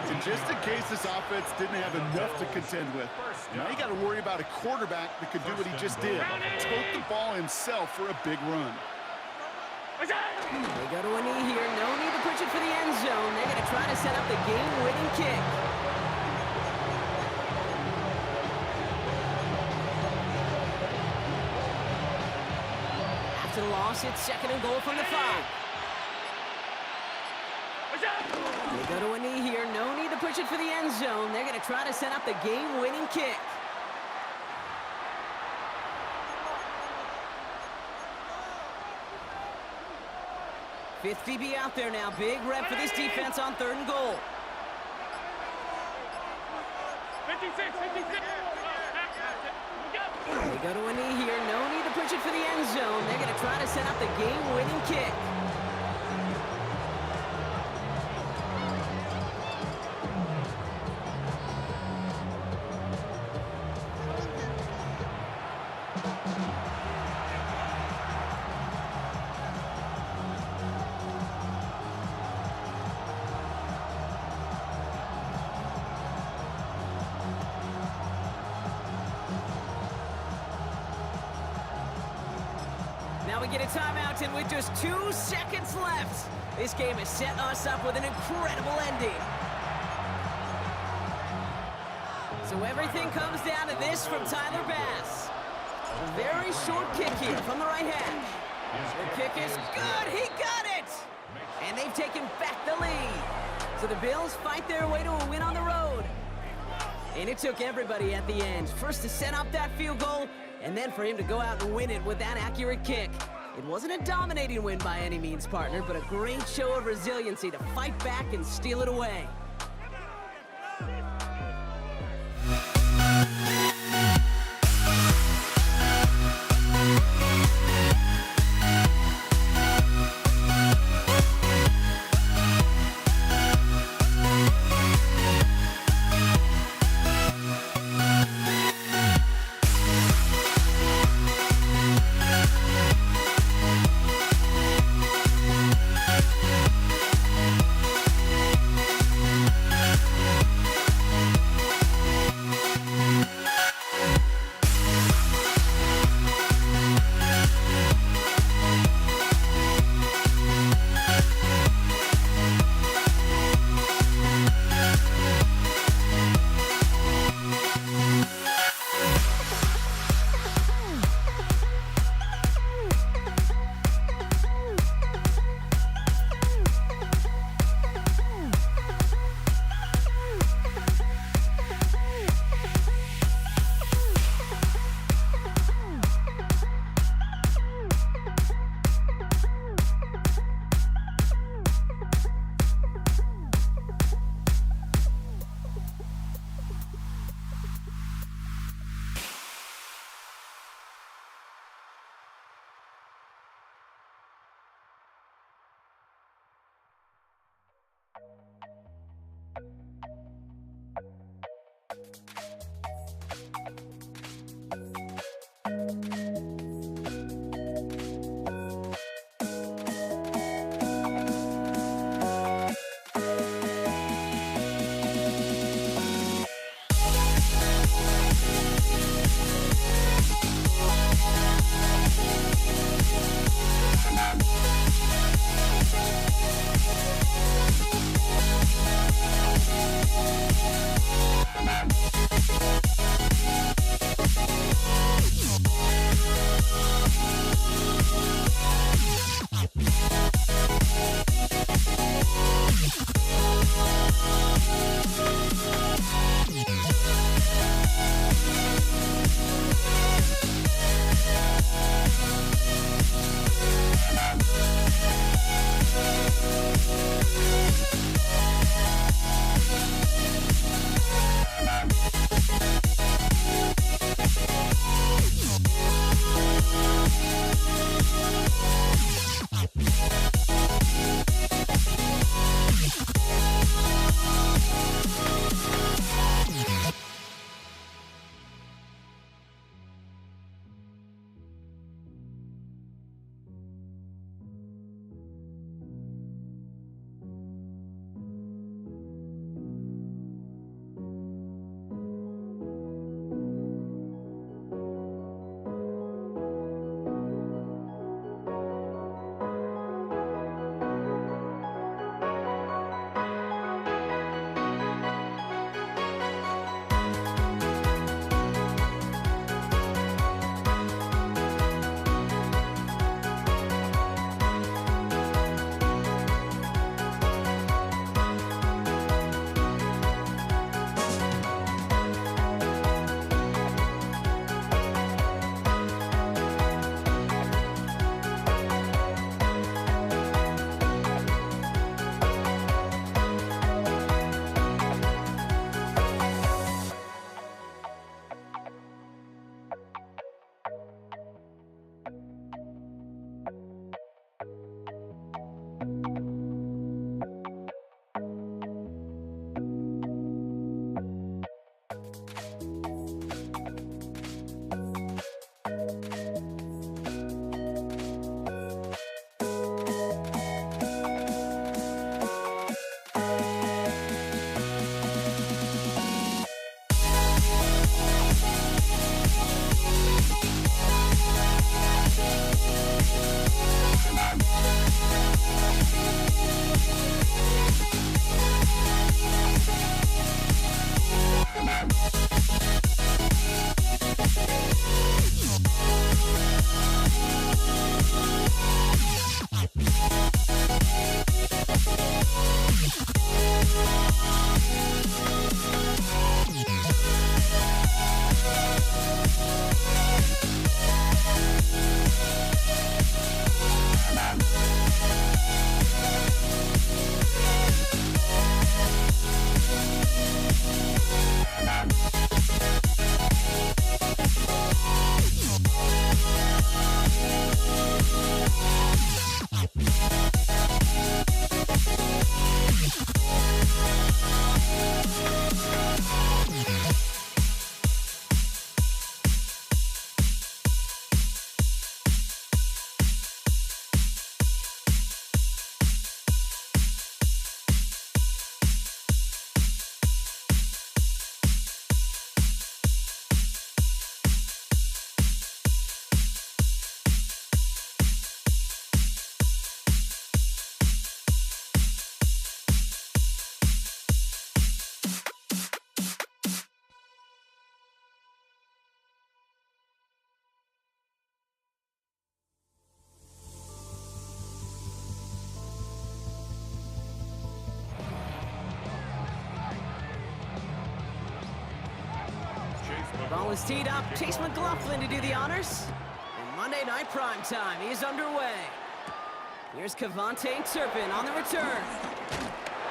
And just in case this offense didn't have enough to contend with, now you got to worry about a quarterback that could do what he just did. Tote the ball himself for a big run. They go to a knee here. No need to push it for the end zone. They're going to try to set up the game-winning kick. After the loss, it's 2nd and goal from the 5. They go to a knee here. No need to push it for the end zone. They're going to try to set up the game-winning kick. Fifth DB out there now. Big rep for this defense on 3rd and goal. 56, 56. They Go to a knee here. No need to push it for the end zone. They're going to try to set up the game-winning kick. Now we get a timeout, and with just 2 seconds left, this game has set us up with an incredible ending. So everything comes down to this from Tyler Bass. A very short kick here from the right hash. The kick is good. He got it! And they've taken back the lead. So the Bills fight their way to a win on the road. And it took everybody at the end. First to set up that field goal, and then for him to go out and win it with that accurate kick. It wasn't a dominating win by any means, partner, but a great show of resiliency to fight back and steal it away. is teed up. Chase McLaughlin to do the honors. And Monday Night Primetime is underway. Here's Cavante Turpin on the return.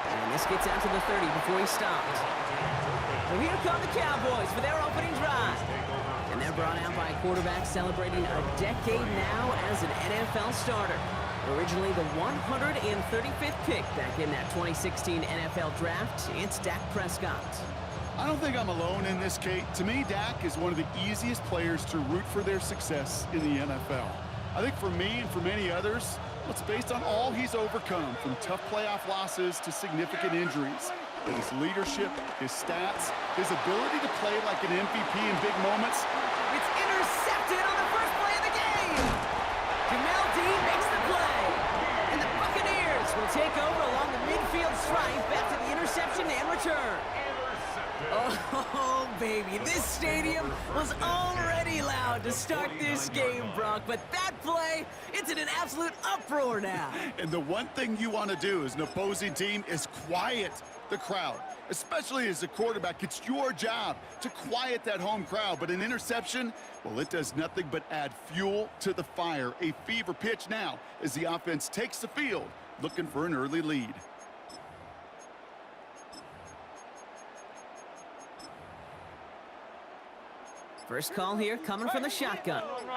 And this gets out to the 30 before he stops. So here come the Cowboys for their opening drive. And they're brought out by a quarterback celebrating a decade now as an NFL starter. Originally the 135th pick back in that 2016 NFL Draft, it's Dak Prescott. I don't think I'm alone in this, Kate. To me, Dak is one of the easiest players to root for their success in the NFL. I think for me and for many others, it's based on all he's overcome, from tough playoff losses to significant injuries. But his leadership, his stats, his ability to play like an MVP in big moments. It's intercepted on the first play of the game. Jamel Dean makes the play. And the Buccaneers will take over along the midfield stripe after the interception and return. Oh, baby, this stadium was already loud to start this game, Brock, but that play, it's in an absolute uproar now. And the one thing you want to do as an opposing team is quiet the crowd, especially as a quarterback. It's your job to quiet that home crowd, but an interception, well, it does nothing but add fuel to the fire. A fever pitch now as the offense takes the field, looking for an early lead. First call here coming from the shotgun. Setting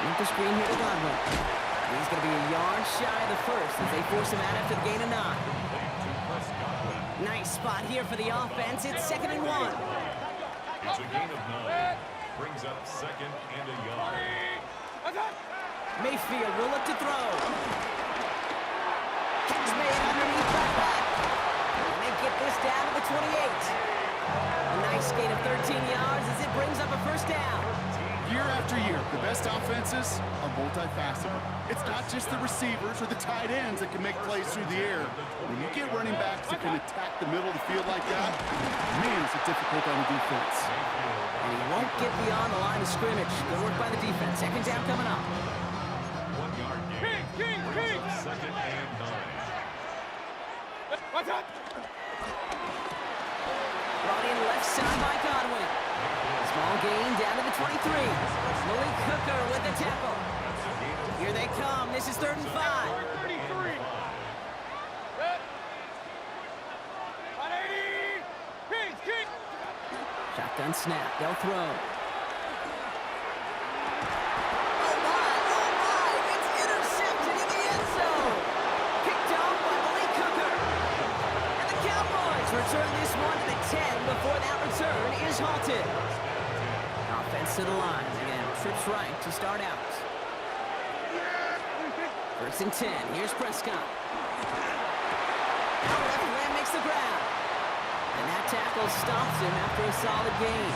up the screen here to Godwin. He's going to be a yard shy of the first as they force him out after the gain of 9. Nice spot here for the offense. It's 2nd and 1. It's a gain of 9. Brings up 2nd and a yard. Mayfield will look to throw. Catch made underneath that back. And they get this down to the 28. A nice gain of 13 yards as it brings up a first down. Year after year, the best offenses are multifaceted. It's not just the receivers or the tight ends that can make plays through the air. When you get running backs that can attack the middle of the field like that, man, is it difficult on the defense. And he won't get beyond the line of scrimmage. Good work by the defense. 2nd down coming up. 1 yard gain. Brings up 2nd and 9. Brought in left side by Godwin. Small gain down to the 23. Malik Hooker with the tackle. Here they come. This is 3rd and 5. Shotgun snap. They'll throw. Oh my! It's intercepted in the end zone. Kicked off by Malik Hooker. And the Cowboys return this one to the 10 before that return is halted. Offense to the line. Again, trips right to start out. 1st and 10. Here's Prescott. Out left, Lamb makes the grab. And that tackle stops him after a solid gain.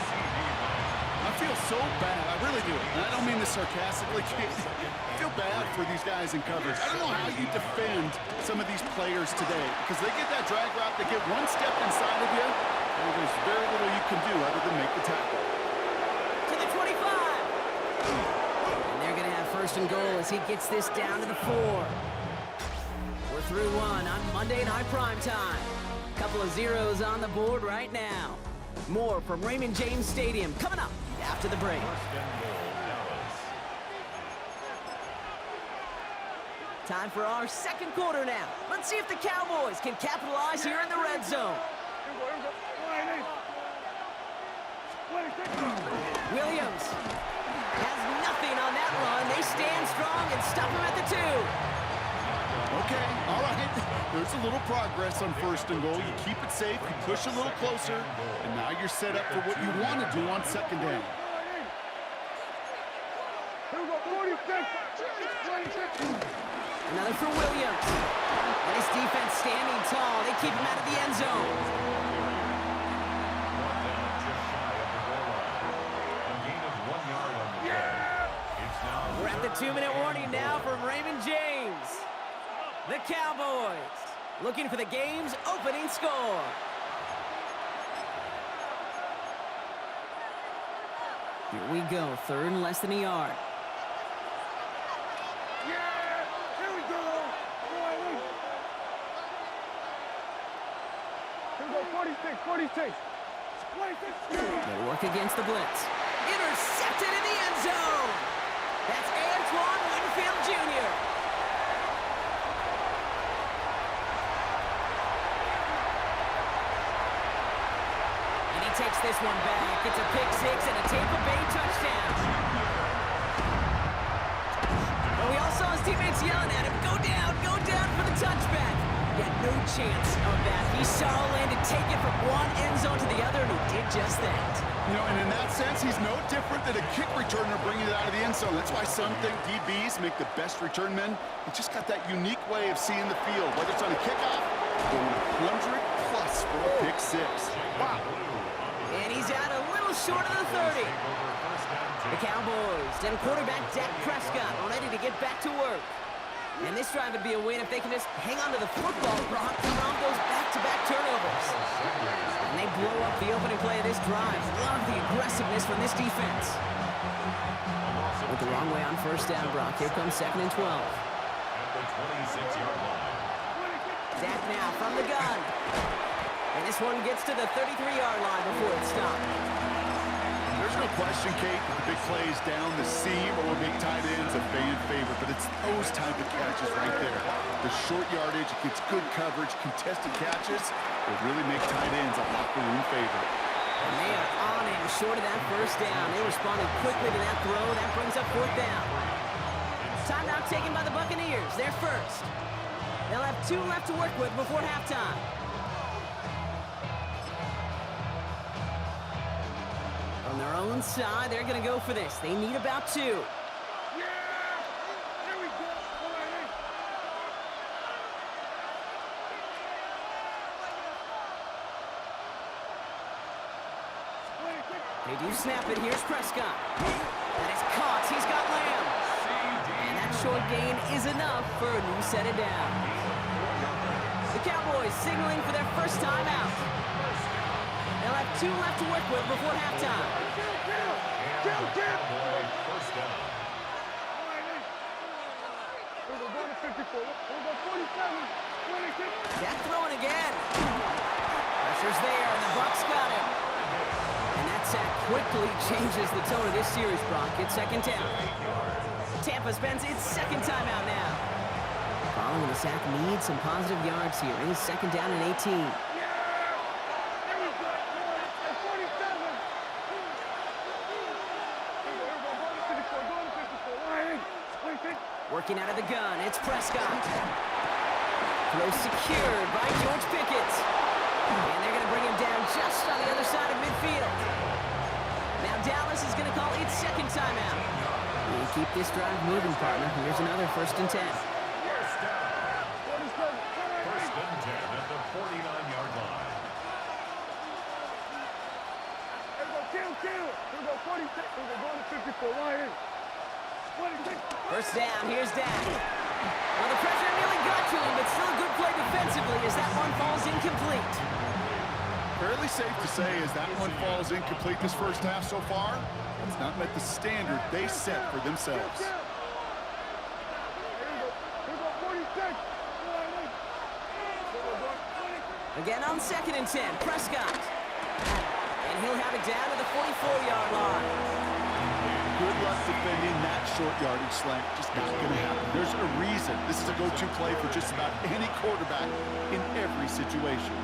I feel so bad. I really do. And I don't mean this sarcastically. I feel bad for these guys in coverage. I don't know how you defend some of these players today because they get that drag route, they get one step inside of you, and there's very little you can do other than make the tackle. To the 25. And they're going to have 1st and goal as he gets this down to the 4. We're through 1 on Monday Night Primetime. Couple of zeros on the board right now. More from Raymond James Stadium coming up after the break. 1st and goal, Dallas. Time for our 2nd quarter now. Let's see if the Cowboys can capitalize here in the red zone. Williams has nothing on that run. They stand strong and stop him at the 2. Okay, all right. There's a little progress on 1st and goal. You keep it safe, you push a little closer, and now you're set up for what you want to do on 2nd down. Another for Williams. Nice defense standing tall. They keep him out of the end zone. Just shy of the goal line. A gain of 1 yard on the play. It's now We're at the 2-minute warning now from Raymond James. The Cowboys looking for the game's opening score. Here we go, 3rd and less than a yard. Here we go. 40. They'll work against the blitz. Intercepted in the end zone. That's Antoine Winfield Jr. And he takes this one back. It's a pick six and a Tampa Bay touchdown. But we all saw his teammates yelling at him, go down for the touchback. He had no chance of that. He saw Landon take it from one end zone to the other, and he did just that. You know, and in that sense, he's no different than a kick returner bringing it out of the end zone. That's why some think DBs make the best return men. They just got that unique way of seeing the field, whether it's on a kickoff or 100+ for a pick six. Wow. And he's out a little short of the 30. The Cowboys and quarterback Dak Prescott are ready to get back to work. And this drive would be a win if they can just hang on to the football, Brock, coming off those back-to-back turnovers. And they blow up the opening play of this drive. Love the aggressiveness from this defense. Went the wrong way on first down, Brock. Here comes 2nd and 12. At the 26-yard line. Dak now from the gun. And this one gets to the 33-yard line before it stopped. There's no question, Kate, that the big plays down the seam or big tight ends a fan favorite, but it's those type of catches right there. The short yardage, it gets good coverage, contested catches will really make tight ends a locker room favorite. And they are on him short of that first down. They responded quickly to that throw. That brings up 4th down. Timeout taken by the Buccaneers. They're first. They'll have 2 left to work with before halftime. On their own side, they're going to go for this. They need about 2. Yeah! There we go. They do snap it. Here's Prescott. That is caught. He's got Lamb. And that short gain is enough for a new set of downs. The Cowboys signaling for their first time out. They'll have 2 left to work with before halftime. First down. Dak throwing again. Pressure's there, and the Bucs got him. And that sack quickly changes the tone of this series, Brock. It's 2nd down. Tampa spends its 2nd timeout now. Following the sack needs some positive yards here. It is 2nd down and 18. Working out of the gun, it's Prescott. Throw secured by George Pickens. And they're going to bring him down just on the other side of midfield. Now Dallas is going to call its 2nd timeout. And keep this drive moving, partner. Here's another 1st and 10. First down. First and 10 at the 49-yard line. First down, here's Dak. Well, the pressure nearly got to him, but still a good play defensively as that one falls incomplete. Fairly safe to say as that one falls incomplete this first half so far, it's not met the standard they set for themselves. Again on 2nd and 10, Prescott. And he'll have it down to the 44-yard line. Good luck defending that short yardage slant. Just not going to happen. There's a reason this is a go-to play for just about any quarterback in every situation.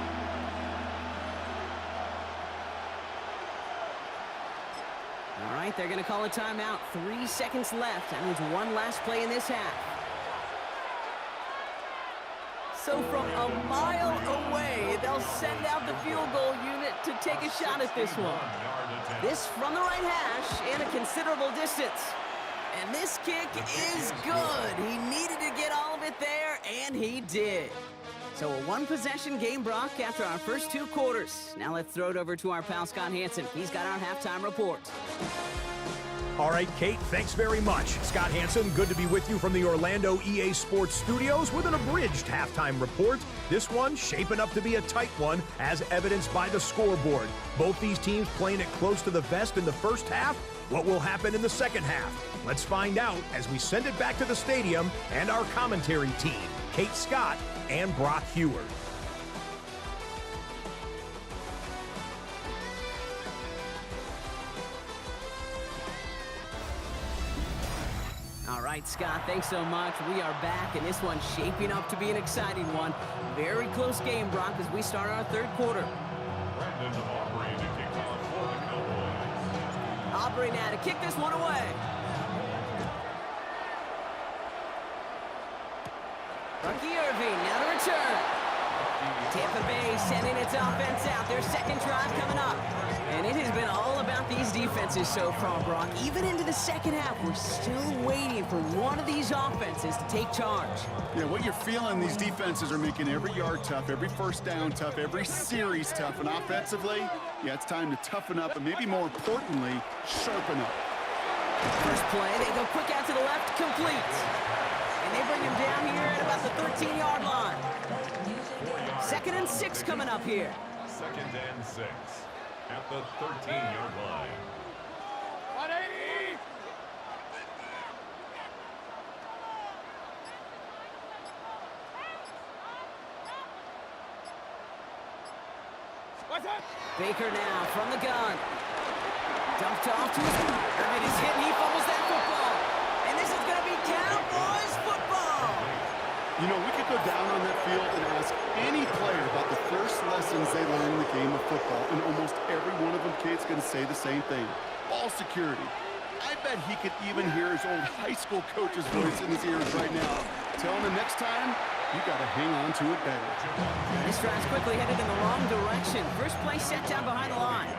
All right, they're going to call a timeout. 3 seconds left. That means one last play in this half. So from a mile away, they'll send out the field goal unit to take a shot at this one. This from the right hash and a considerable distance. And this kick is good. He needed to get all of it there, and he did. So a 1-possession game, Brock, after our first 2 quarters. Now let's throw it over to our pal Scott Hanson. He's got our halftime report. All right, Kate, thanks very much. Scott Hanson, good to be with you from the Orlando EA Sports Studios with an abridged halftime report. This one shaping up to be a tight one, as evidenced by the scoreboard. Both these teams playing it close to the vest in the first half. What will happen in the second half? Let's find out as we send it back to the stadium and our commentary team, Kate Scott and Brock Huard. All right, Scott, thanks so much. We are back, and this one's shaping up to be an exciting one. Very close game, Brock, as we start our third quarter. Brandon Aubrey to kick off for the Cowboys. Aubrey now to kick this one away. Bucky Irving now to return. Tampa Bay sending its offense out. Their second drive coming up. And it has been all about these defenses so far, Brock. Even into the second half, we're still waiting for one of these offenses to take charge. Yeah, what you're feeling, these defenses are making every yard tough, every first down tough, every series tough. And offensively, yeah, it's time to toughen up and maybe more importantly, sharpen up. First play, they go quick out to the left, complete. And they bring him down here at about the 13-yard line. 2nd and 6 coming up here. 2nd and 6 at the 13-yard line. 180! What's up? Baker now from the gun. Dumped off to his... Irving is hit and he fumbles that football. And this is going to be Cowboys football. You know, we could go down on that field and ask any player about the first lessons they learned in the game of football, and almost every one of them kids going to say the same thing. Ball security. I bet he could even hear his old high school coach's voice in his ears right now, telling him next time, you got to hang on to it better. This drive's quickly headed in the wrong direction. First play set down behind the line.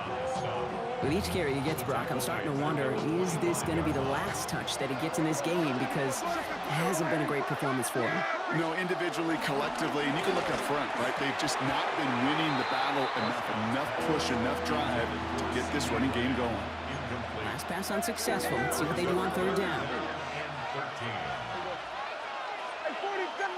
With each carry he gets, Brock, I'm starting to wonder, is this going to be the last touch that he gets in this game? Because it hasn't been a great performance for him. No, individually, collectively, and you can look up front, right? They've just not been winning the battle enough push, enough drive to get this running game going. Last pass unsuccessful. Let's see what they do on 3rd down. Hey, 47!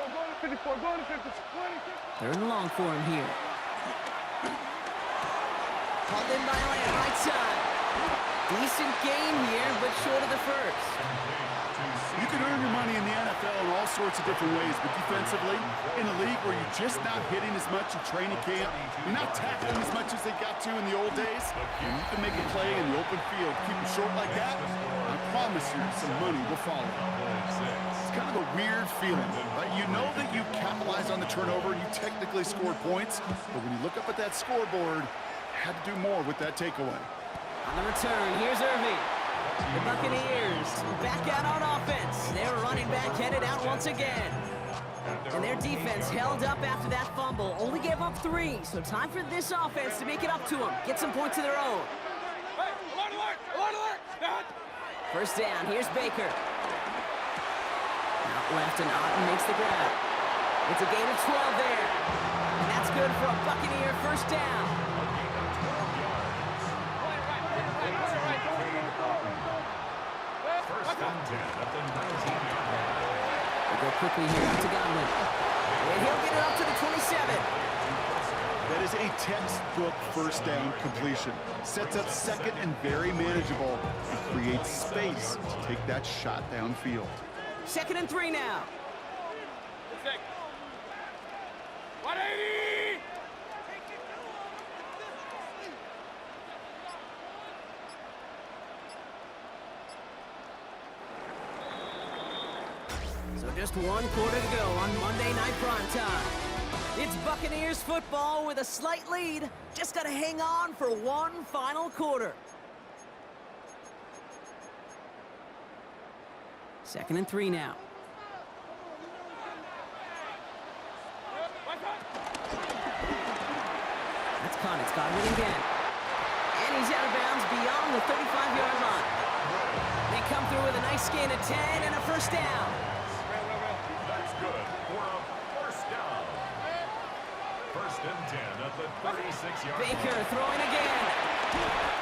Go to 54, go to 50, 26. 3rd and long for him here. Called in by Lamb, right side. Decent game here, but short of the first. You can earn your money in the NFL in all sorts of different ways, but defensively, in a league where you're just not hitting as much in training camp, you're not tackling as much as they got to in the old days, and you can make a play in the open field, keep them short like that, I promise you some money will follow. It's kind of a weird feeling, right? You know that you capitalized on the turnover, you technically scored points, but when you look up at that scoreboard, you had to do more with that takeaway. On the return, here's Irving. The Buccaneers back out on offense. Their running back headed out once again. And their defense held up after that fumble. Only gave up 3, so time for this offense to make it up to them. Get some points of their own. Hey, alert! Dad! First down, here's Baker. Out left and Otten makes the grab. It's a gain of 12 there. And that's good for a Buccaneer first down. First and 10 at the 19-yard line. They go quickly here out to Godwin. And he'll get it up to the 27. That is a textbook first down completion. Sets up 2nd and very manageable and creates space to take that shot downfield. 2nd and 3 now. 180! So just 1 quarter to go on Monday Night Primetime. It's Buccaneers football with a slight lead. Just got to hang on for one final quarter. 2nd and 3 now. That's caught. It's Godwin again. And he's out of bounds beyond the 35-yard line. They come through with a nice gain of 10 and a first down. That's good for a first down. 1st and 10 at the 36-yard line. Baker throwing again.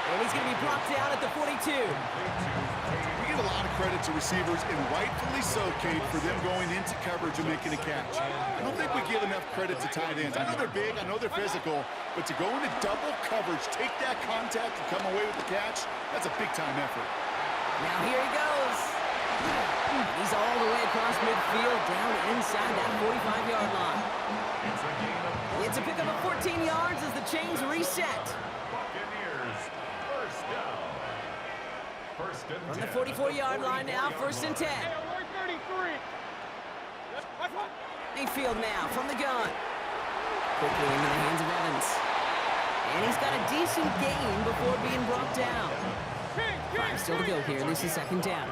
And he's going to be brought down at the 42. We give a lot of credit to receivers, and rightfully so, Kate, for them going into coverage and making a catch. I don't think we give enough credit to tight ends. I know they're big, I know they're physical, but to go into double coverage, take that contact, and come away with the catch, that's a big-time effort. Now here he goes. He's all the way across midfield, down inside that 45-yard line. It's a pickup of 14 yards as the chains reset. Buccaneers first down. From the 44-yard line now, 1st and 10. Hey, alert 33. Watch one. Mayfield now from the gun. Quickly into the hands of Evans. And he's got a decent gain before being brought down. 5 still to go here. This is 2nd down.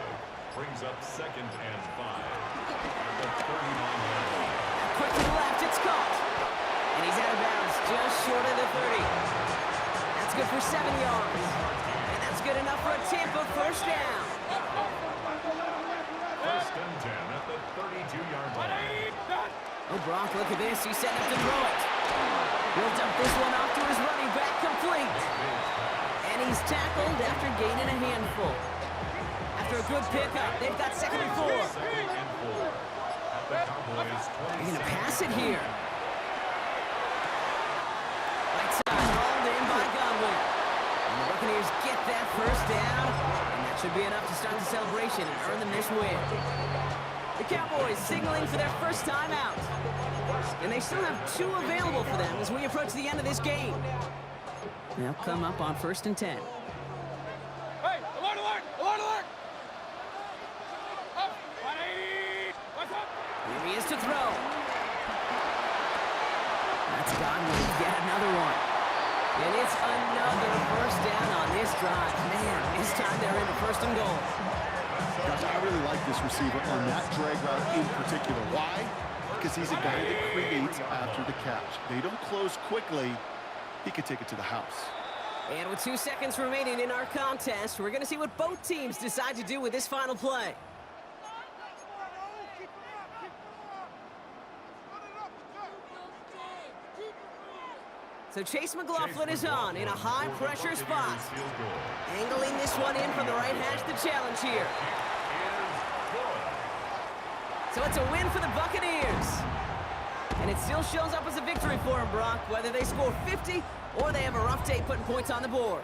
Brings up 2nd and 5. At the 39-yard line. Quick to the left, it's caught. And he's out of bounds, just short of the 30. That's good for 7 yards. And that's good enough for a Tampa 1st down. 1st and 10 at the 32-yard line. Oh, Brock, look at this. He's setting up to throw it. He'll dump this one off to his running back, complete. And he's tackled after gaining a handful. After a good pickup, they've got 2nd and 4. 2nd and 4. At the Cowboys' They're going to 27. pass it here. Right side, hauled in by Godwin. And the Buccaneers get that 1st down. And that should be enough to start the celebration and earn them this win. The Cowboys signaling for their 1st time out. And they still have 2 available for them as we approach the end of this game. They'll come up on 1st and 10. Hey, alert, alert, alert, alert. Up, 180. What's up? Here he is to throw. That's Godwin, yet another one. And it's another 1st down on this drive. Man, this time they're into 1st and goal. Gosh, I really like this receiver on that drag route in particular. Why? Because he's a guy that creates after the catch. They don't close quickly. He could take it to the house. And with 2 seconds remaining in our contest, we're going to see what both teams decide to do with this final play. So Chase McLaughlin is on in a high-pressure spot. Angling this one in from the right hash, the challenge here. So it's a win for the Buccaneers. And it still shows up as a victory for them, Brock, whether they score 50 or they have a rough day putting points on the board.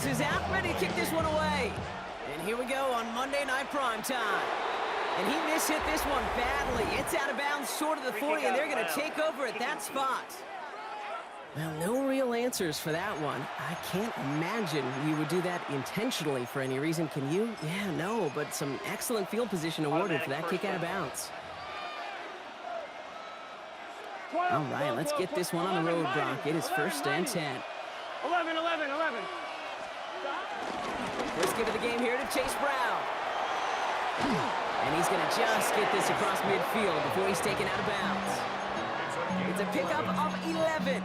is out, ready to kick this one away. And here we go on Monday Night Prime Time. And he mishit this one badly. It's out of bounds short of the 40, and they're going to take over at that spot. Well, no real answers for that one. I can't imagine you would do that intentionally for any reason, can you? Yeah, no, but some excellent field position awarded for that kick out of bounds. All right, let's get this one on the road, Brock. It is first and 10. 11. First give of the game here to Chase Brown. And he's going to just get this across midfield before he's taken out of bounds. It's a pickup of 11.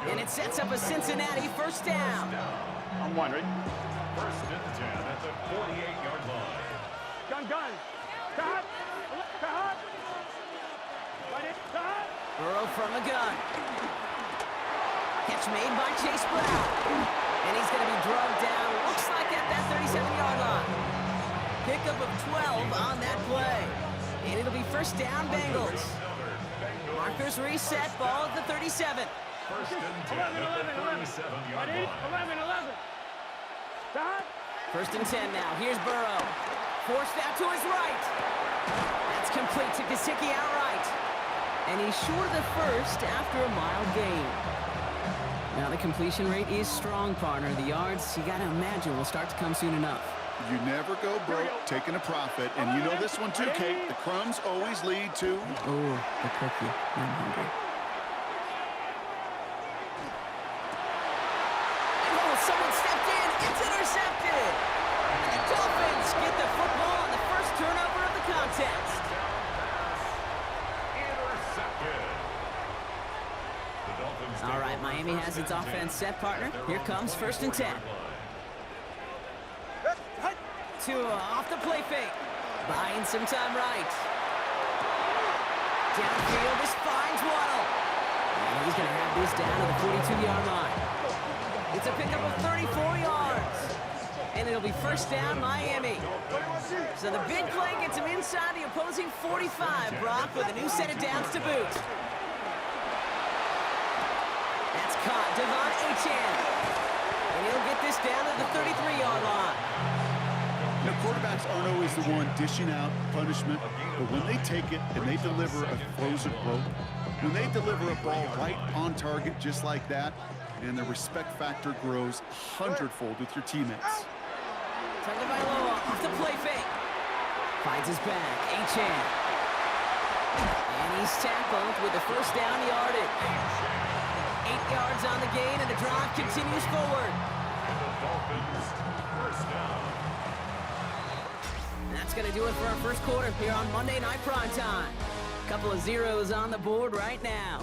And it sets up a Cincinnati first down. I'm wondering. First and 10 at the 48-yard line. Gun. Cut. Burrow from a gun. Catch made by Chase Brown. And he's going to be drugged down. Looks like at that 37-yard line. Pickup of 12 on that play. And it'll be first down, Bengals. Markers reset, ball at the 37. First and 10 at the 37-yard line. 11. Cut. First and 10 now. Here's Burrow. Forced out to his right. That's complete to Gesicki outright. And he's short of the first after a mild gain. Now the completion rate is strong, partner. The yards, you got to imagine, will start to come soon enough. You never go broke taking a profit. And you know this one too, Kate. The crumbs always lead to... Oh, the cookie. I'm hungry. Oh, someone stepped in. It's intercepted. And the Dolphins get the football on the first turnover of the contest. All right, Miami has its offense set, partner. Here comes first and 10. Off the play fake. Buying some time right. Downfield, this finds Waddle. And he's going to have this down to the 42-yard line. It's a pickup of 34 yards. And it'll be first down, Miami. So the big play gets him inside the opposing 45, Brock, with a new set of downs to boot. That's caught, Devon Achane. And he'll get this down to the 33-yard line. Now, quarterbacks aren't always the one dishing out punishment, but when they take it and they deliver a frozen rope, when they deliver a ball right on target just like that, and the respect factor grows hundredfold with your teammates. Tagovailoa off the play fake. Finds his back, Achane. And he's tackled with the first down yardage. 8 yards on the gain, and the drive continues forward. The Dolphins first down. That's going to do it for our first quarter here on Monday Night Prime Time. Couple of zeros on the board right now.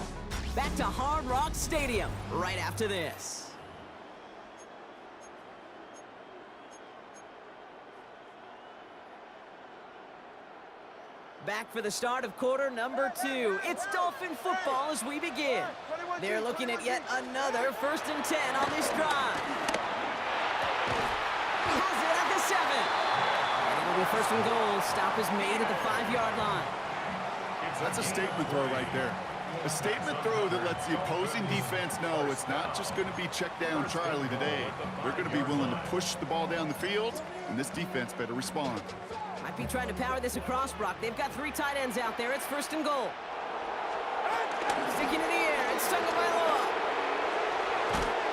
Back to Hard Rock Stadium right after this. Back for the start of quarter number 2. It's Dolphin football as we begin. They're looking at yet another first and 10 on this drive. He has it at the 7. It'll be first and goal. Stop is made at the 5-yard line. That's a statement throw right there. A statement throw that lets the opposing defense know it's not just going to be check down Charlie today. They're going to be willing to push the ball down the field, and this defense better respond. Might be trying to power this across, Brock. They've got 3 tight ends out there. It's first and goal. Sticking in the air. It's Tagovailoa.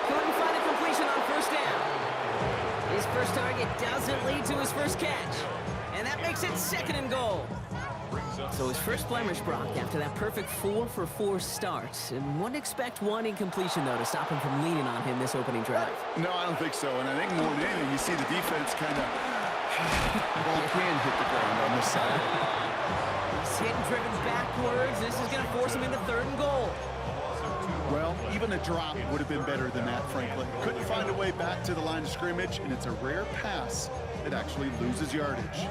Couldn't find a completion on first down. His first target doesn't lead to his first catch. And that makes it second and goal. So his first blemish, Brock, after that perfect 4-for-4 start. And wouldn't expect one incompletion, though, to stop him from leaning on him this opening drive. No, I don't think so. And I think more than anything, you see the defense kind of... the ball can hit the ground on this side. He's hit and driven backwards. This is going to force him into third and goal. Well, even a drop would have been better than that, frankly. Couldn't find a way back to the line of scrimmage, and it's a rare pass that actually loses yardage.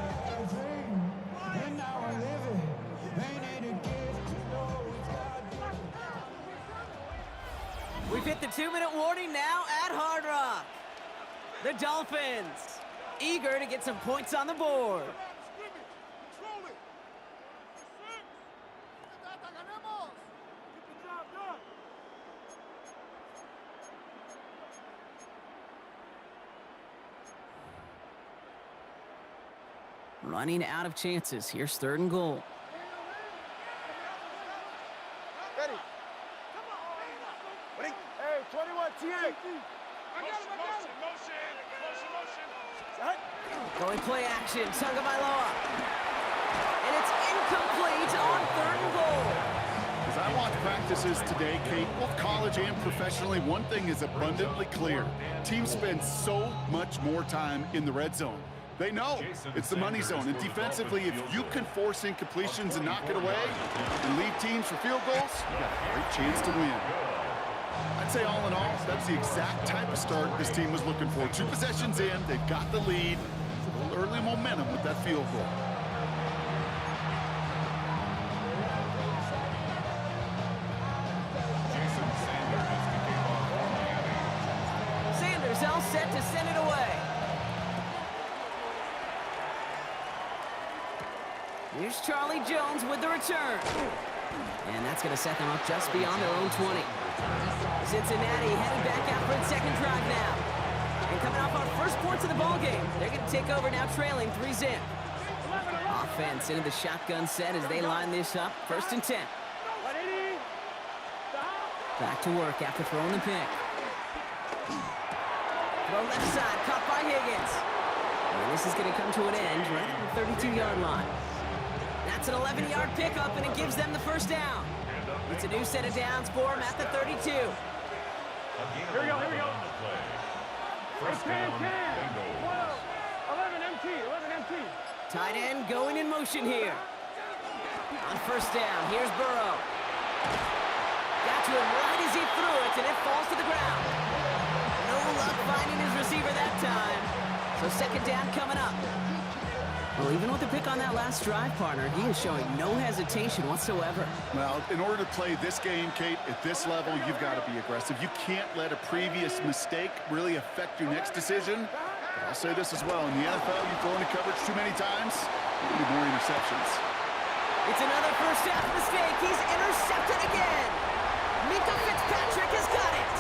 We've hit the 2-minute warning now at Hard Rock. The Dolphins, eager to get some points on the board. Running out of chances. Here's 3rd and goal. Ready. Ready. Hey, 21, TA. Going play action. Tagovailoa. And it's incomplete on 3rd and goal. As I watch practices today, Kate, both college and professionally, one thing is abundantly clear. Teams spend so much more time in the red zone. They know it's the money zone. And defensively, if you can force incompletions and knock it away and lead teams for field goals, you got a great chance to win. I'd say all in all, that's the exact type of start this team was looking for. 2 possessions in, they've got the lead. A little early momentum with that field goal. Sanders all set to send it away. Here's Charlie Jones with the return. And that's going to set them up just beyond their own 20. Cincinnati heading back out for its 2nd drive now. And coming off our first points of the ball game, they're going to take over now trailing 3-zip. Offense into the shotgun set as they line this up. 1st and 10. Back to work after throwing the pick. Throw left side, caught by Higgins. And this is going to come to an end right at the 32-yard line. That's an 11-yard pickup, and it gives them the 1st down. It's a new set of downs for them at the 32. Here we go. 1st down, 11 MT. Tight end going in motion here. On 1st down, here's Burrow. Got to him right as he threw it, and it falls to the ground. No luck finding his receiver that time. So 2nd down coming up. Well, even with the pick on that last drive, partner, he is showing no hesitation whatsoever. Well, in order to play this game, Kate, at this level, you've got to be aggressive. You can't let a previous mistake really affect your next decision. But I'll say this as well. In the NFL, you throw into coverage too many times, you need more interceptions. It's another first half mistake. He's intercepted again. Mika Fitzpatrick has got it.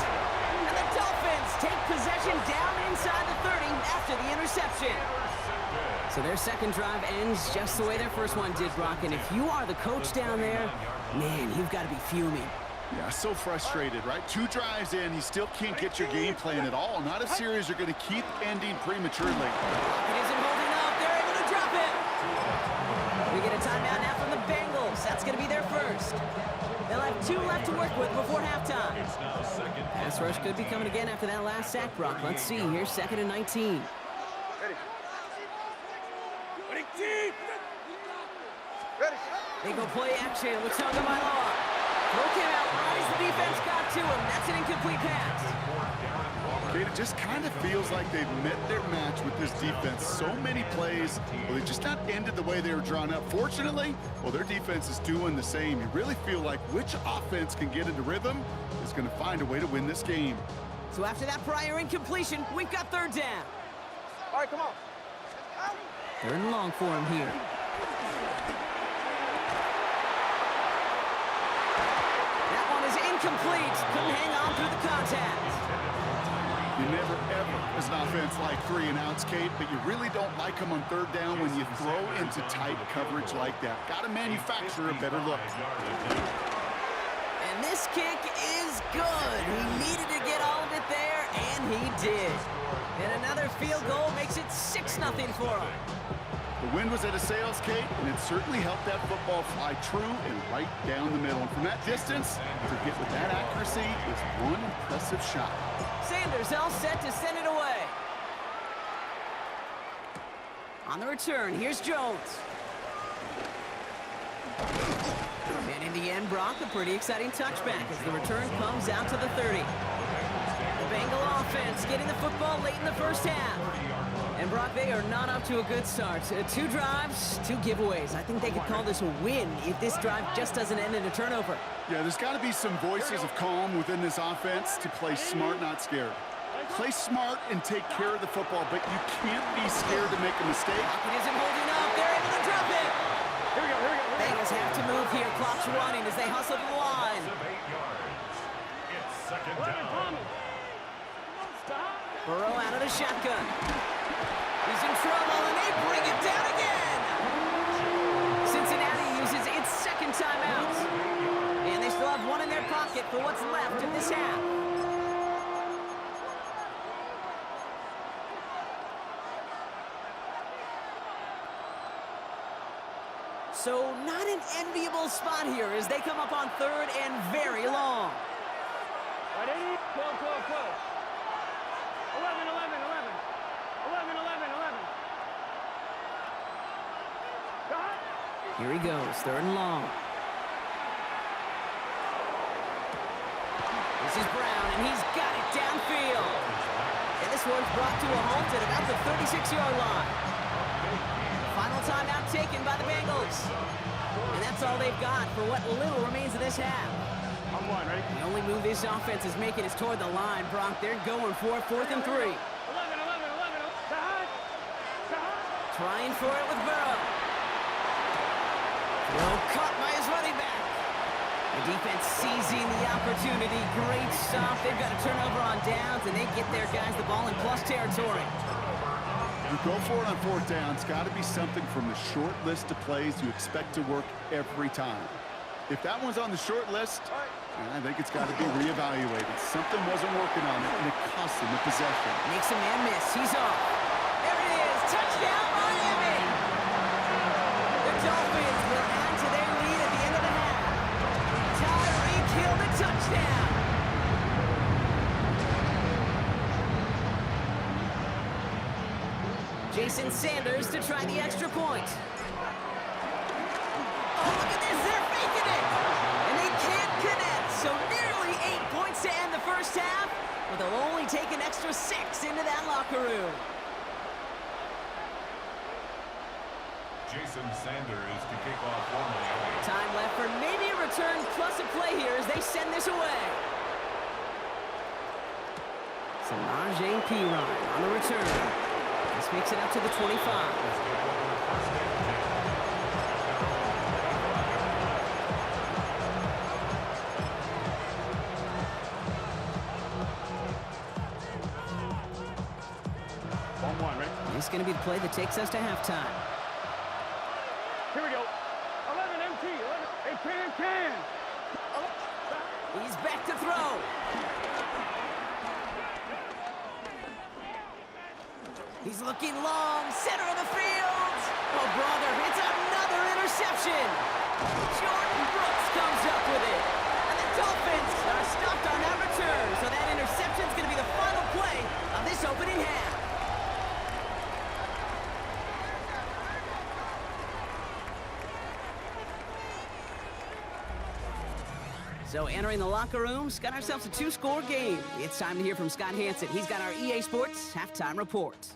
And the Dolphins take possession down inside the 30 after the interception. So their 2nd drive ends just the way their 1st one did, Brock. And if you are the coach down there, man, you've got to be fuming. Yeah, so frustrated, right? 2 drives in, you still can't get your game plan at all. Not a series you're going to keep ending prematurely. It isn't holding up. They're able to drop it. We get a timeout now from the Bengals. That's going to be their 1st. They'll have 2 left to work with before halftime. Pass rush could be coming again after that last sack, Brock. Let's see. Here's 2nd and 19. They go play action with Tagovailoa. Throw came out right as the defense got to him. That's an incomplete pass. Kate, it just kind of feels like they've met their match with this defense. So many plays, well, they just not ended the way they were drawn up. Fortunately, well, their defense is doing the same. You really feel like which offense can get into rhythm is going to find a way to win this game. So after that prior incompletion, we've got 3rd down. All right, come on. 3rd and long for him here. That one is incomplete. Couldn't hang on through the contact. You never, ever, as an offense, like 3 and outs, Kate, but you really don't like them on 3rd down when you throw into tight coverage like that. Got to manufacture a better look. And this kick is good. He needed to get all of it there, and he did. And another field goal makes it 6-0 for him. The wind was at a sails, Kate, and it certainly helped that football fly true and right down the middle. And from that distance, to get with that accuracy is one impressive shot. Sanders all set to send it away. On the return, here's Jones. And in the end, Brock, a pretty exciting touchback as the return comes out to the 30. The Bengal offense getting the football late in the 1st half. And Brock, they are not up to a good start. 2 drives, 2 giveaways. I think they could call this a win if this drive just doesn't end in a turnover. Yeah, there's got to be some voices of calm within this offense to play smart, not scared. Play smart and take care of the football, but you can't be scared to make a mistake. It isn't holding up. They're able to drop it. Here we go. Bengals have to move here. Clock's running as they hustle to the line. 8 yards. It's 2nd down. Burrow out of the shotgun. He's in trouble, and they bring it down again. So not an enviable spot here as they come up on third and very long. Ready? 12, 12, 12. 11, 11, 11. 11, 11, 11. Got it? Here he goes, third and long. This is Brown, and he's got it downfield. And this one's brought to a halt at about the 36-yard line. Final timeout taken by the Bengals. And that's all they've got for what little remains of this half. On one, ready? The only move this offense is making is toward the line, Brock. They're going for it, 4th and 3. 11, 11, 11. Got it? Trying for it with Burrow. Throw caught by his running back. The defense seizing the opportunity. Great stop. They've got a turnover on downs, and they get their guys the ball in plus territory. You go for it on 4th down. It's got to be something from the short list of plays you expect to work every time. If that one's on the short list, I think it's got to be reevaluated. Something wasn't working on it, and it cost him the possession. Makes a man miss. He's off. There it is. Touchdown, Miami. The Dolphins will add to their lead at the end of the half. Tyreek Hill the touchdown. Jason Sanders to try the extra point. Oh, look at this. They're faking it. And they can't connect. So nearly 8 points to end the first half. But they'll only take an extra 6 into that locker room. Jason Sanders to kick off for Miami. Time left for maybe a return plus a play here as they send this away. Samaje Perine on the return. This makes it up to the 25. One, ready? This is going to be the play that takes us to halftime. Here we go. 11, MT, 11. Hey, can. He's back to throw. He's looking long, center of the field. Oh, brother, it's another interception. Jordan Brooks comes up with it. And the Dolphins are stopped on that return. So that interception is going to be the final play of this opening half. So entering the locker room, got ourselves a 2-score game. It's time to hear from Scott Hanson. He's got our EA Sports halftime report.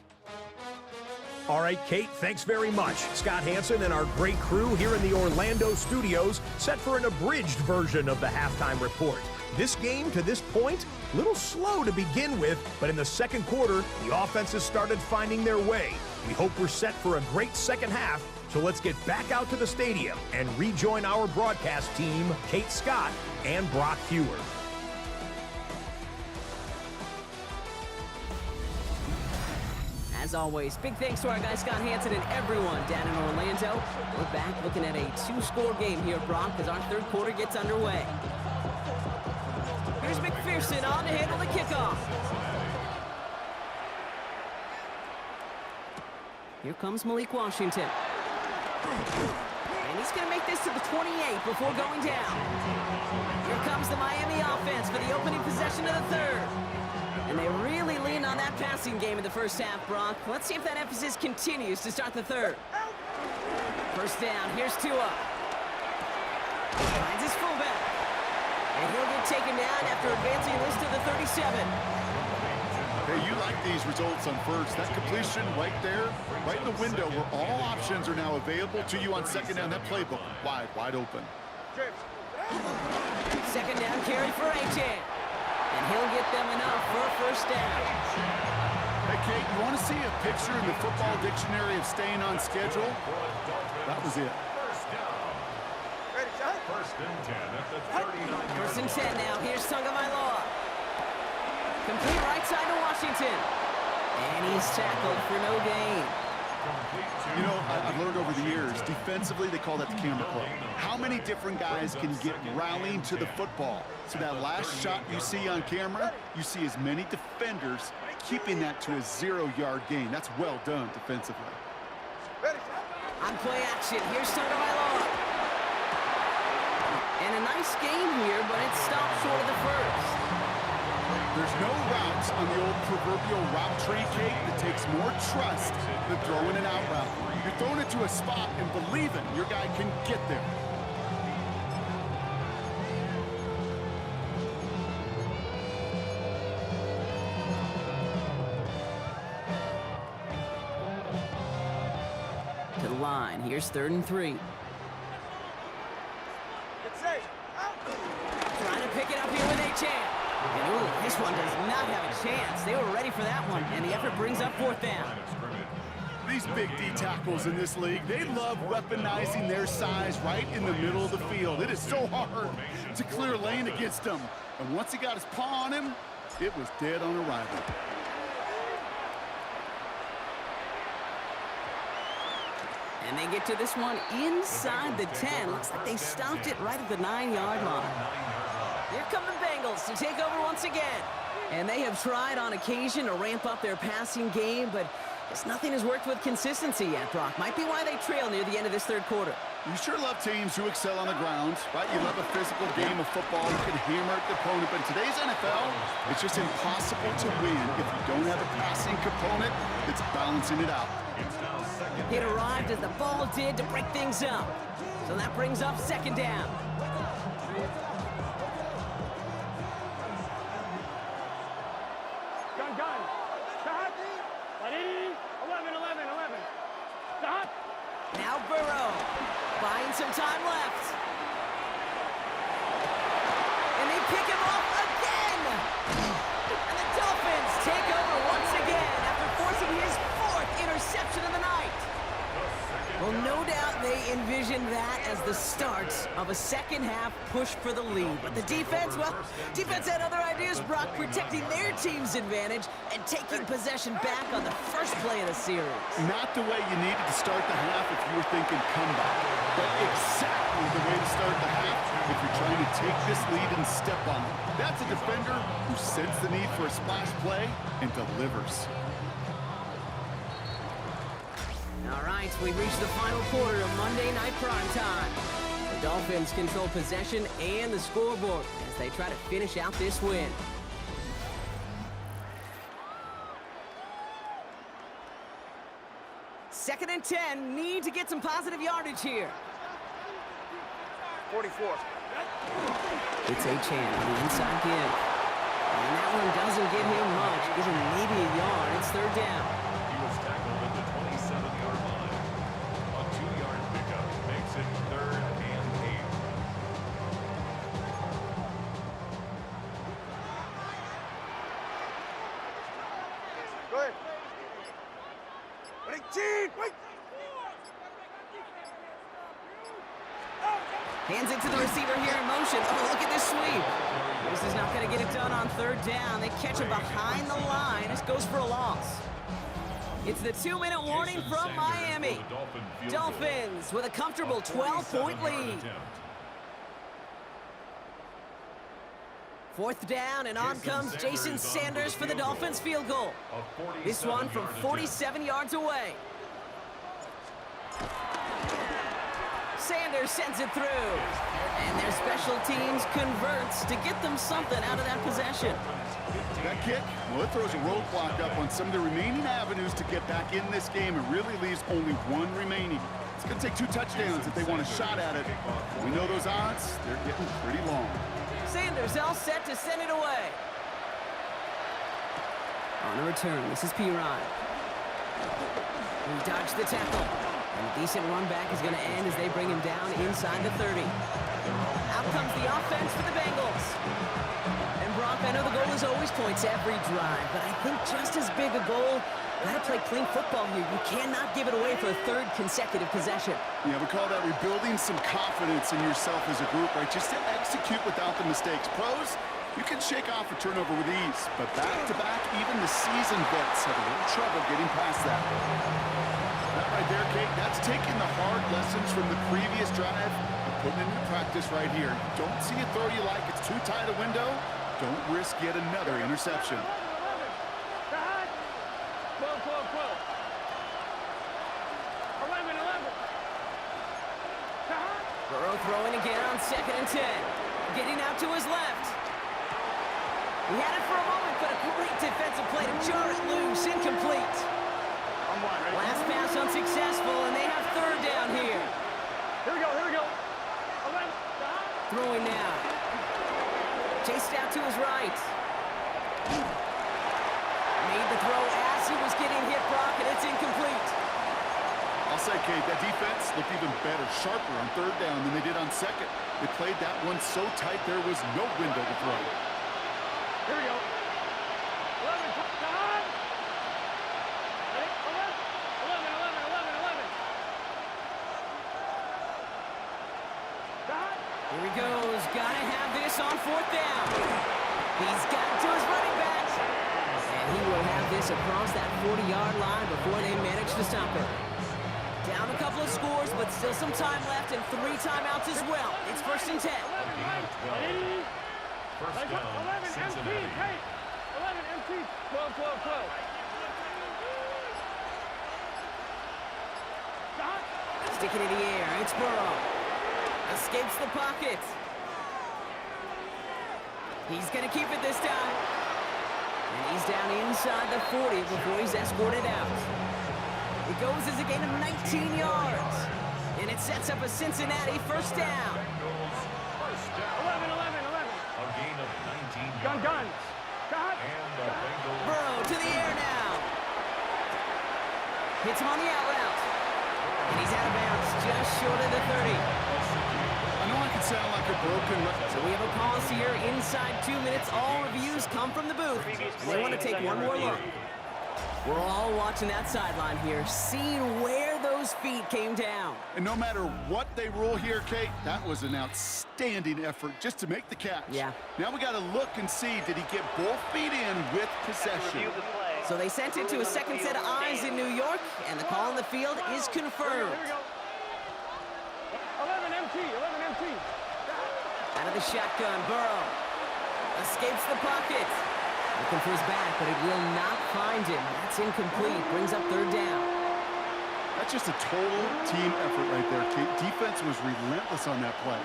All right, Kate, thanks very much. Scott Hanson and our great crew here in the Orlando studios set for an abridged version of the halftime report. This game, to this point, a little slow to begin with, but in the second quarter, the offenses started finding their way. We hope we're set for a great second half, so let's get back out to the stadium and rejoin our broadcast team, Kate Scott and Brock Hewer. As always, big thanks to our guy Scott Hanson and everyone down in Orlando. We're back looking at a 2-score game here, Brock, as our third quarter gets underway. Here's McPherson on to handle the kickoff. Here comes Malik Washington. And he's going to make this to the 28 before going down. Here comes the Miami offense for the opening possession of the third. And they really leaned on that passing game in the first half, Brock. Let's see if that emphasis continues to start the third. First down, here's Tua. Finds his fullback. And he'll get taken down after advancing this to the 37. Hey, you like these results on first. That completion right there, right in the window where all options are now available to you on second down. That playbook wide open. Second down carry for A-Chan. And he'll get them enough for a first down. Hey, Kate, you want to see a picture in the football dictionary of staying on schedule? That was it. First down. Ready, shot? First and 10 at the 39. First and 10 now. Here's Tagovailoa. Complete right side to Washington. And he's tackled for no gain. You know, I've learned over the years, defensively, they call that the camera club. How many different guys can get rallying to the football? So that last shot you see on camera, you see as many defenders keeping that to a 0-yard gain. That's well done defensively. On play action, here's Tagovailoa. And a nice game here, but it stopped short of the first. There's no routes on the old proverbial route tree, Kate, that takes more trust than throwing an out route. You're throwing it to a spot and believing your guy can get there. To the line, here's 3rd and 3. Trying to pick it up here with Achane. And ooh, this one does not have a chance. They were ready for that one, and the effort brings up 4th down. These big D tackles in this league, they love weaponizing their size right in the middle of the field. It is so hard to clear lane against them. And once he got his paw on him, it was dead on arrival. And they get to this one inside the 10. Looks like they stopped it right at the 9-yard line. Here come the Bengals to take over once again. And they have tried on occasion to ramp up their passing game, but just nothing has worked with consistency yet, Brock. Might be why they trail near the end of this 3rd quarter. You sure love teams who excel on the ground, right? You love a physical game of football. You can hammer the opponent, but in today's NFL, it's just impossible to win if you don't have a passing component that's balancing it out. It arrived as the ball did to break things up. So that brings up 2nd down. Gun. Stop. 11. Stop. Now Burrow, buying some time left. And they pick him off again. And the Dolphins take over once again after forcing his 4th interception of the night. Well, no doubt they envisioned that as the start of a second-half push for the lead. But the defense, well, defense had other ideas, Brock, protecting their team's advantage and taking possession back on the first play of the series. Not the way you needed to start the half if you were thinking comeback, but exactly the way to start the half if you're trying to take this lead and step on it. That's a defender who senses the need for a splash play and delivers. All right, we've reached the final quarter of Monday Night Primetime. The Dolphins control possession and the scoreboard as they try to finish out this win. Second and 10, need to get some positive yardage here. 44. It's Achane on the inside give. And that one doesn't give him much, give him maybe a yard. It's 3rd down. He was tackled at the 27-yard line. A 2-yard pickup makes it 3rd and 8. Go ahead. Wait. Hands it to the receiver here in motion. Oh, look at this sweep. This is not going to get it done on 3rd down. They catch him behind the line. This goes for a loss. It's the 2-minute warning from Miami. Dolphins with a comfortable 12-point lead. 4th down, and on comes Jason Sanders for the Dolphins field goal. This one from 47 yards away. Sanders sends it through. And their special teams converts to get them something out of that possession. That kick, well, it throws a roadblock up on some of the remaining avenues to get back in this game and really leaves only one remaining. It's going to take 2 touchdowns if they want a shot at it. We know those odds, they're getting pretty long. Sanders all set to send it away. On the return, this is Piran. He dodged the tackle. And a decent run back is going to end as they bring him down inside the 30. Out comes the offense for the Bengals. And Brock, I know the goal is always points every drive, but I think just as big a goal, gotta play clean football here. You cannot give it away for a 3rd consecutive possession. Yeah, we call that rebuilding some confidence in yourself as a group, right? Just to execute without the mistakes. Pros, you can shake off a turnover with ease, but back-to-back, even the seasoned vets have a little trouble getting past that. That right there, Kate, that's taking the hard lessons from the previous drive and putting it into practice right here. Don't see a throw you like, it's too tight a window. Don't risk yet another interception. Quill. Burrow throwing again on 2nd and 10. Getting out to his left. He had it for a moment, but a great defensive play to jar it loose. Incomplete. Last pass unsuccessful, and they have 3rd down here. Here we go, here we go. Throwing now. Chased out to his right. Made the throw as he was getting hit, Brock, and it's incomplete. I'll say, Kate, that defense looked even better, sharper on 3rd down than they did on 2nd. They played that one so tight there was no window to throw. Here we go. 11, time. 11. Here he goes. Gotta have this on 4th down. He's got it to his running back. And he will have this across that 40-yard line before they manage to stop it. Down a couple of scores, but still some time left and 3 timeouts as well. It's 1st and 10. First down, 11 Cincinnati. MT, hey! 11 MT, 12. Sticking in the air, it's Burrow. Escapes the pocket. He's gonna keep it this time. And he's down inside the 40 before he's escorted out. It goes as a gain of 19 yards. And it sets up a Cincinnati 1st down. Bengals, first down. 11. A gain of 19 yards. Gun. And the Bengals. Burrow to the air now. Hits him on the out route. And he's out of bounds, just short of the 30. I know I can sound like a broken record. So we have a pause here inside 2 minutes. All reviews come from the booth. And they want to take one more look. We're all watching that sideline here, seeing where those feet came down. And no matter what they rule here, Kate, that was an outstanding effort just to make the catch. Yeah. Now we got to look and see, did he get both feet in with possession? Review the play. So they sent it to a second set of eyes in New York, and the call on the field is confirmed. Here we go. 11 MT. Out of the shotgun, Burrow escapes the pocket. Looking for his back, but it will not find him. That's incomplete. Brings up 3rd down. That's just a total team effort right there, Kate. Defense was relentless on that play.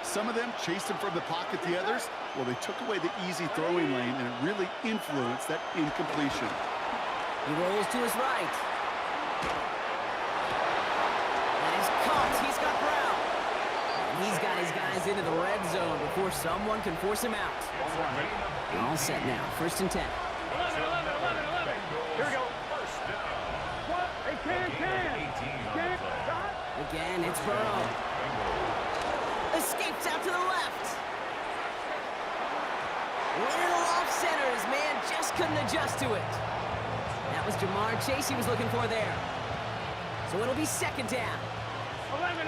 Some of them chased him from the pocket. The others, well, they took away the easy throwing lane, and it really influenced that incompletion. He rolls to his right. And he's caught. He's got Brown. And he's got his guys into the red zone before someone can force him out. All set now. 1st and 10. 11. Here we go. First down. What? Hey, can. Again, it's Burrow. Escapes out to the left. Little off center. His man just couldn't adjust to it. That was Jamar Chase he was looking for there. So it'll be 2nd down. 11.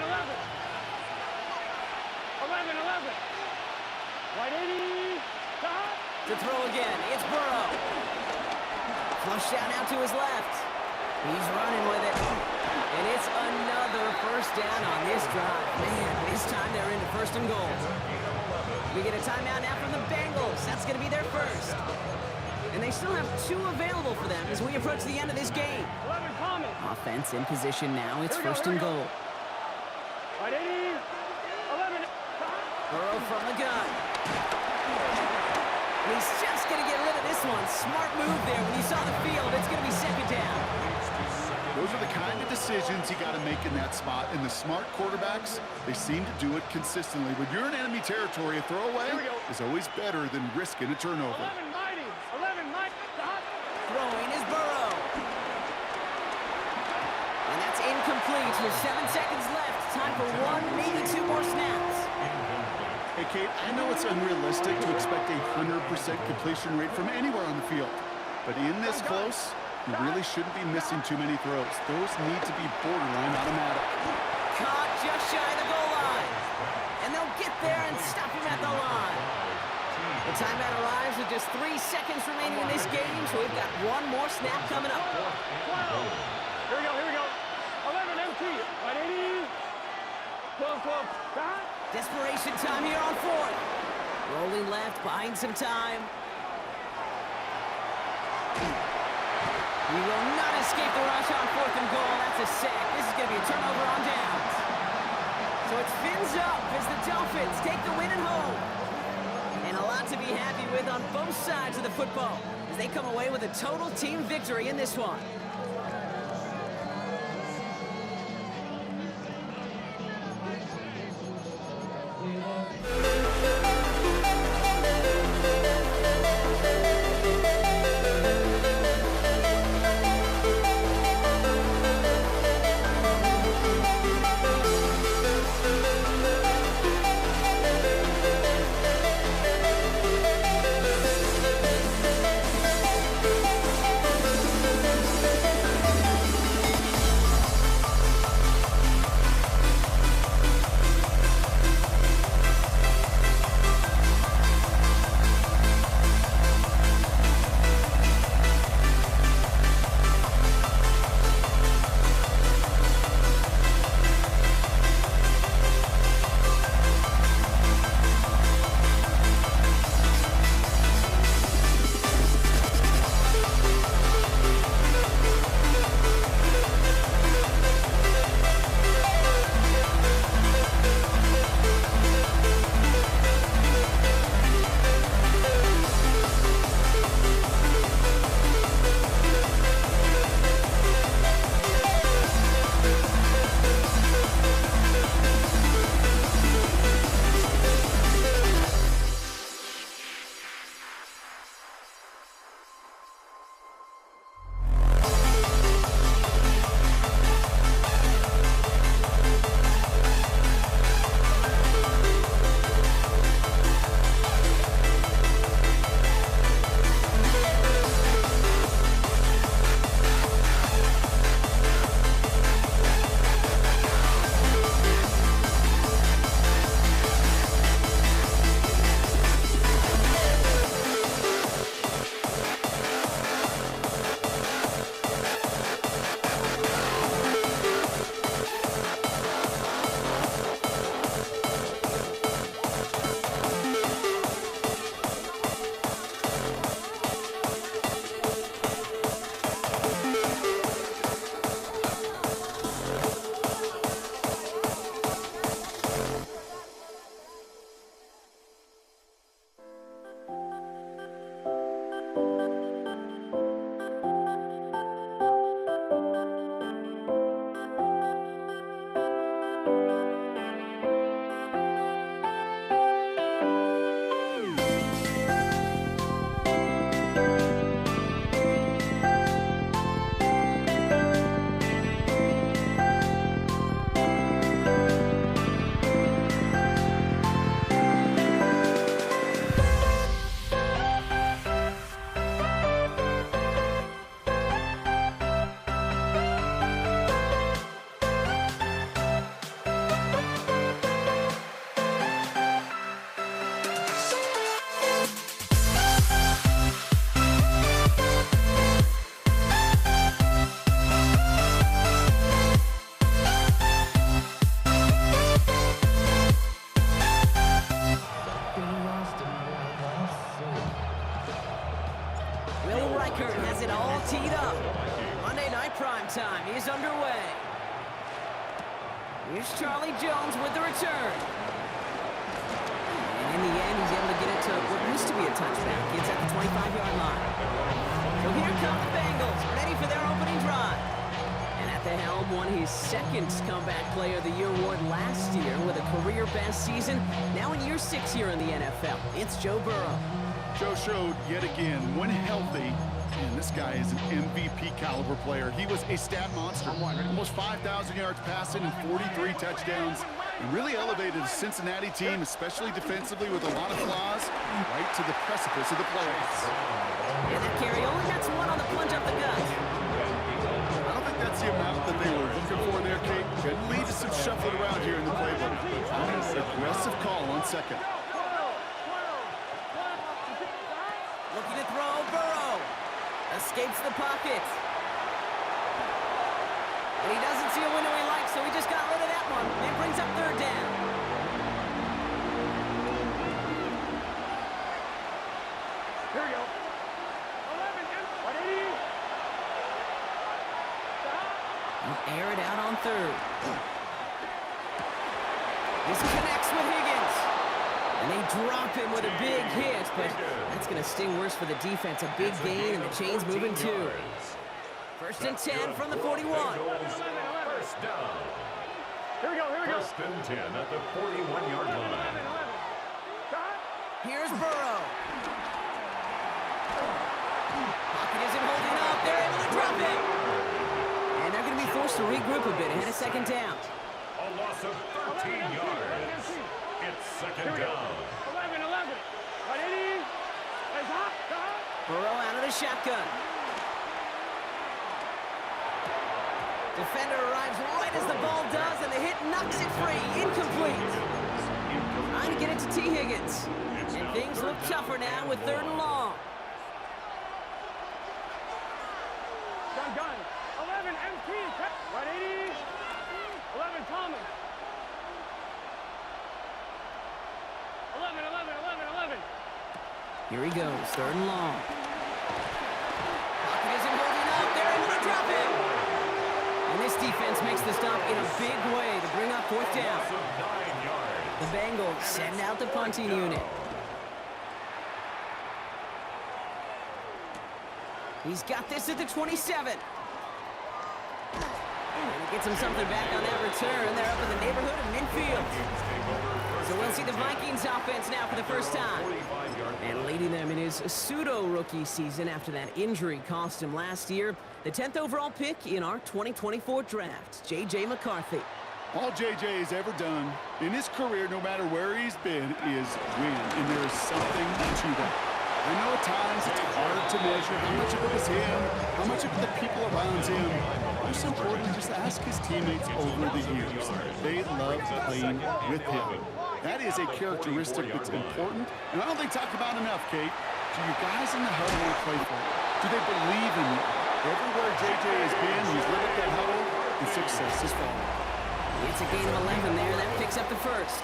White 80. To throw again, it's Burrow. Flush down out to his left. He's running with it. And it's another 1st down on this drive. Man, this time they're into 1st and goal. We get a timeout now from the Bengals. That's going to be their 1st. And they still have 2 available for them as we approach the end of this game. 11 Common. Offense in position now. It's 1st and goal. White 80. 11. Burrow from the gun. And he's just going to get rid of this one. Smart move there. When you saw the field, it's going to be 2nd down. Those are the kind of decisions you got to make in that spot. And the smart quarterbacks, they seem to do it consistently. When you're in enemy territory, a throwaway is always better than risking a turnover. 11 Mighty. Throwing is Burrow. And that's incomplete with 7 seconds left. Time for 1, maybe 2 more snaps. Hey, Kate, I know it's unrealistic to expect a 100% completion rate from anywhere on the field. But in this close, you really shouldn't be missing too many throws. Those need to be borderline automatic. Caught just shy of the goal line. And they'll get there and stop him at the line. The timeout arrives with just 3 seconds remaining in this game, so we've got 1 more snap coming up. 12. Here we go. 11 MT. White 80. 12. Desperation time here on 4th. Rolling left, buying some time. He will not escape the rush on 4th and goal. That's a sack. This is going to be a turnover on downs. So it's Finn's is up as the Dolphins take the win at home. And a lot to be happy with on both sides of the football as they come away with a total team victory in this one. Time is underway. Here's Charlie Jones with the return. And in the end, he's able to get it to what used to be a touchback. It's at the 25-yard line. So here come the Bengals, ready for their opening drive. And at the helm, won his second Comeback Player of the Year award last year with a career-best season. Now in year 6 here in the NFL, it's Joe Burrow. Joe showed yet again, when healthy, and this guy is an MVP caliber player. He was a stat monster. Almost 5,000 yards passing and 43 touchdowns. He really elevated the Cincinnati team, especially defensively with a lot of flaws, right to the precipice of the playoffs. And that carry only gets one on the plunge up the gut. I don't think that's the amount that they were looking for there, Kate. Could lead to some shuffling around here in the playbook. Aggressive call on second. Looking to throw, Burrow. Escapes the pocket. And he doesn't see a window he likes, so he just got rid of that one. It brings up third down. Here we go. 11, You air it out on third. This connects with Higgins. And they drop him with a big hit, but that's going to sting worse for the defense. A big gain, and the chain's moving too. First and 10 from the 41. First down. Here we go. First and 10 at the 41-yard line. Here's Burrow. Pocket isn't holding up. They're able to drop it. And they're going to be forced to regroup a bit ahead of second down. A loss of 13 yards. It's second down. 11. Ready? Let's hop. Burrow out of the shotgun. Defender arrives right as the ball does, and the hit knocks it free. Incomplete. Trying to get it to T. Higgins. And things look tougher now with 3rd and long. Gun. 11, MT. Ready? 11, Thomas. 11. Here he goes, 3rd and long. Pocket isn't holding up. They're able to drop it. And this defense makes the stop in a big way to bring up 4th down. Loss of 9 yards. The Bengals send out the punting unit. He's got this at the 27. And he gets him something back on that return. They're up in the neighborhood of midfield. So we'll see the Vikings offense now for the first time. And leading them in his pseudo-rookie season after that injury cost him last year, the 10th overall pick in our 2024 draft, J.J. McCarthy. All J.J. has ever done in his career, no matter where he's been, is win. And there is something to that. I know at times it's hard to measure how much of it is him, how much of it the people around him. It's important to just ask his teammates over the years. They love playing with him. That is a characteristic that's important, and I don't think talked about enough, Kate. Do you guys in the huddle want to play for? Do they believe in you? Everywhere J.J. has been, he's lit up that huddle, and success has followed. It's a gain of 11 there. That picks up the first.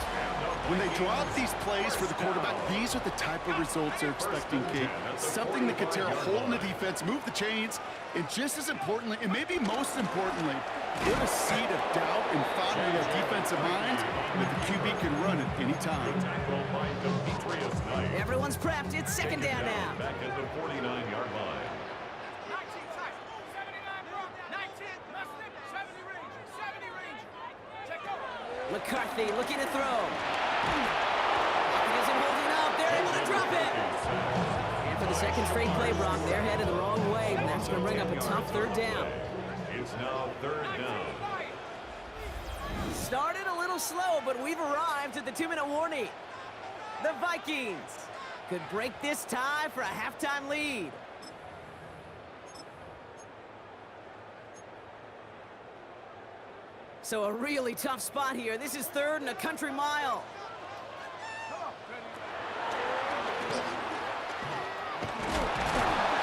When they draw up these plays for the quarterback, these are the type of results they're expecting, Kate. Something that could tear a hole in the defense, move the chains, and just as importantly, and maybe most importantly, give a seed of doubt and thought in their defensive minds that the QB can run at any time. Everyone's prepped. It's second down now. Back at the 49-yard line. 19, tight. 79, bro. 19, must stick. 70 range. 70 range. Check over. McCarthy looking to throw. Pocket isn't holding up. They're able to drop it. And for the second straight play, Brock, they're headed the wrong way, and that's going to bring up a tough 3rd down. It's now 3rd down. Started a little slow, but we've arrived at the 2-minute warning. The Vikings could break this tie for a halftime lead. So a really tough spot here. This is 3rd and a country mile.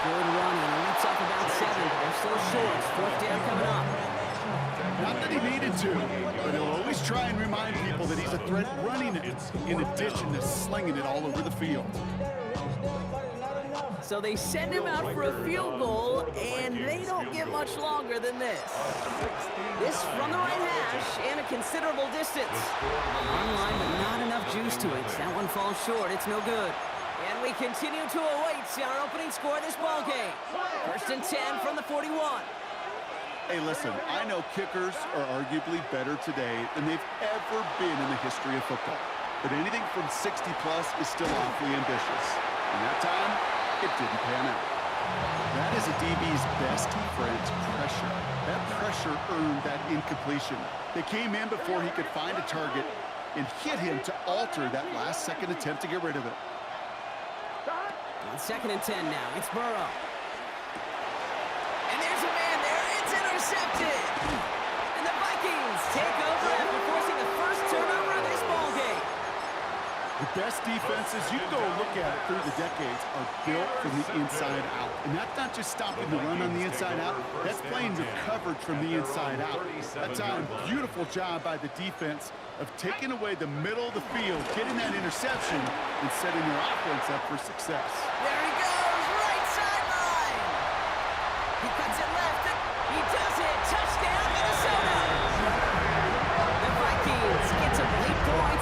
Good running. Leaps off about 7. They're still short. 4th down coming up. Not that he needed to, but he'll always try and remind people that he's a threat running it, in addition to slinging it all over the field. So they send him out for a field goal, and they don't get much longer than this. This from the right hash and a considerable distance. Online, but not enough juice to it. That one falls short. It's no good. And we continue to await our opening score of this ball game. First and 10 from the 41. Hey, listen, I know kickers are arguably better today than they've ever been in the history of football. But anything from 60-plus is still awfully ambitious. And that time, it didn't pan out. That is a DB's best friend, pressure. That pressure earned that incompletion. They came in before he could find a target and hit him to alter that last-second attempt to get rid of it. On 2nd and 10 now, it's Burrow. And there's a man there. It's intercepted. And the Vikings take over after forcing the first turnover of this ball game. The best defenses you go look at through the decades are built from the inside out. And that's not just stopping the run on the inside out. That's playing the coverage from the inside out. That time, beautiful job by the defense of taking away the middle of the field, getting that interception, and setting their offense up for success. There he goes, right sideline. He cuts it left. He does it. Touchdown, Minnesota. The Vikings get some late points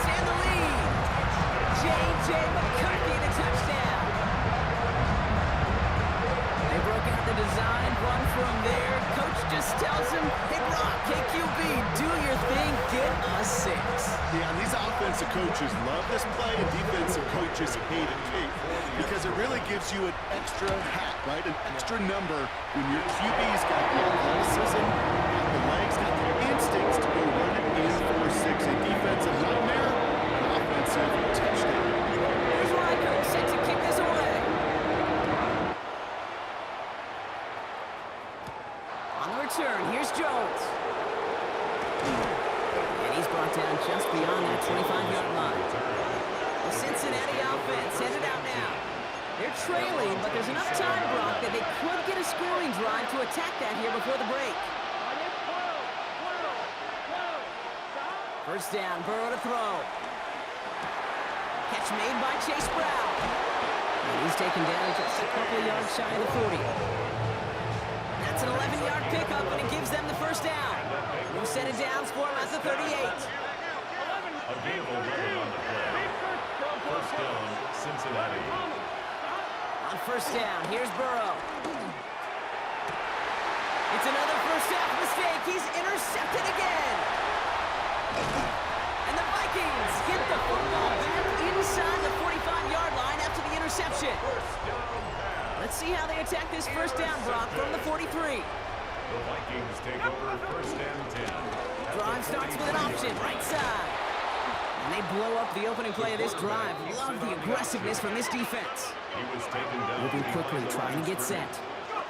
Offensive coaches love this play, and defensive coaches hate it, Kate, because it really gives you an extra hat, right? An extra number when your QB's got the athleticism, got the legs, got the instincts to go run it in for 6. A defensive nightmare, an offensive touchdown. Here's Riker set to kick this away. On the return, here's Jones. And he's brought down just beyond that 25-yard line. The Cincinnati offense headed out now. They're trailing, but there's enough time, Brock, that they could get a scoring drive to attack that here before the break. First down, Burrow to throw. Catch made by Chase Brown. And he's taken down just a couple of yards shy of the 40. That's an 11-yard pickup, and it gives them the first down. We'll set it down for him at the 38. Available weapon on the play. First down, Cincinnati. On first down, here's Burrow. It's another first half mistake. He's intercepted again. And the Vikings get the football back inside the 45-yard line after the interception. Let's see how they attack this first down, Brock, from the 43. The Vikings take over first and 10. Drive starts with an option, right side. And they blow up the opening play of this drive. Love the aggressiveness from this defense. He was taken down. Moving quickly, trying to get set.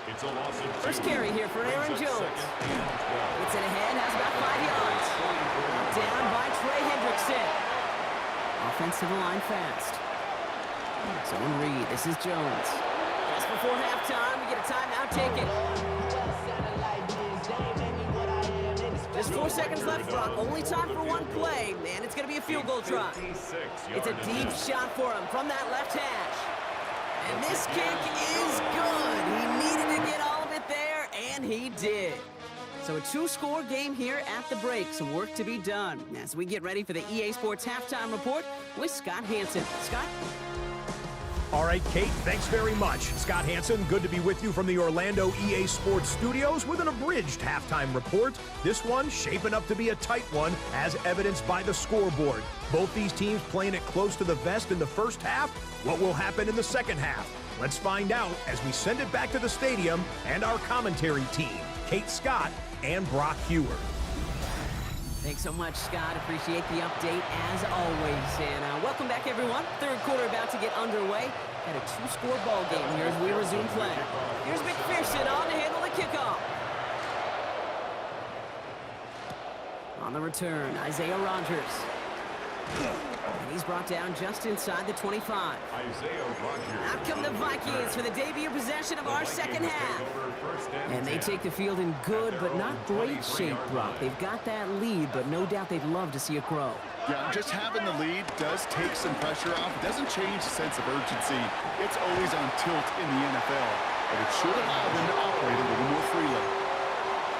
It's a loss of 2. First carry here for Aaron Jones. Gets it ahead, has about 5 yards. Down by Trey Hendrickson. Offensive line fast. Zone read, this is Jones. Just before halftime, we get a timeout taken. Just 4 seconds left, Brock. Only time for one play, and it's going to be a field goal try. It's a deep shot for him from that left hash. And this kick is good. He needed to get all of it there, and he did. So a 2-score game here at the break. Some work to be done as we get ready for the EA Sports Halftime Report with Scott Hanson. Scott? All right, Kate, thanks very much. Scott Hanson, good to be with you from the Orlando EA Sports Studios with an abridged halftime report. This one shaping up to be a tight one, as evidenced by the scoreboard. Both these teams playing it close to the vest in the first half. What will happen in the second half? Let's find out as we send it back to the stadium and our commentary team, Kate Scott and Brock Huard. Thanks so much, Scott. Appreciate the update as always. And welcome back, everyone. Third quarter about to get underway. Got a 2-score ball game here as we resume play. Here's McPherson on to handle the kickoff. On the return, Isaiah Rodgers. And he's brought down just inside the 25. Isaiah Rodgers. Out come the Vikings for the debut possession of our second half. And they take the field in good but not great shape, Brock. They've got that lead, but no doubt they'd love to see it grow. Yeah, just having the lead does take some pressure off. It doesn't change the sense of urgency. It's always on tilt in the NFL, but it should allow them to operate a little more freely.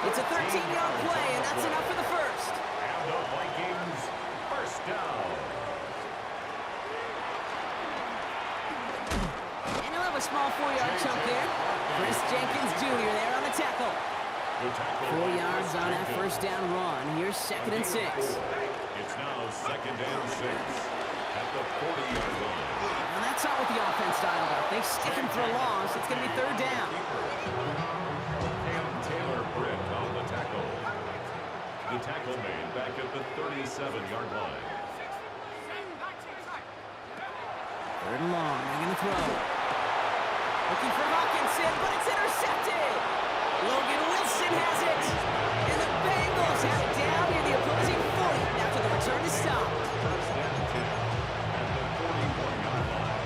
It's a 13-yard play, and that's enough for the first. And the Vikings, first down. And he'll have a small 4-yard chunk there. Chris Jenkins Jr. there on the tackle. 4 yards on that first down run. Here's 2nd and 6. It's now 2nd and 6 at the 40-yard line. And that's not what the offense dialed up. They stick him for a loss. It's going to be 3rd down. And Taylor Britt on the tackle. The tackle made back at the 37-yard line. 3rd and long. They're going to throw. Looking for Hawkinson, but it's intercepted. Logan Wilson has it. And the Bengals have it down near the opposing 40 after the return is stopped. First down 10 at the 41-yard line.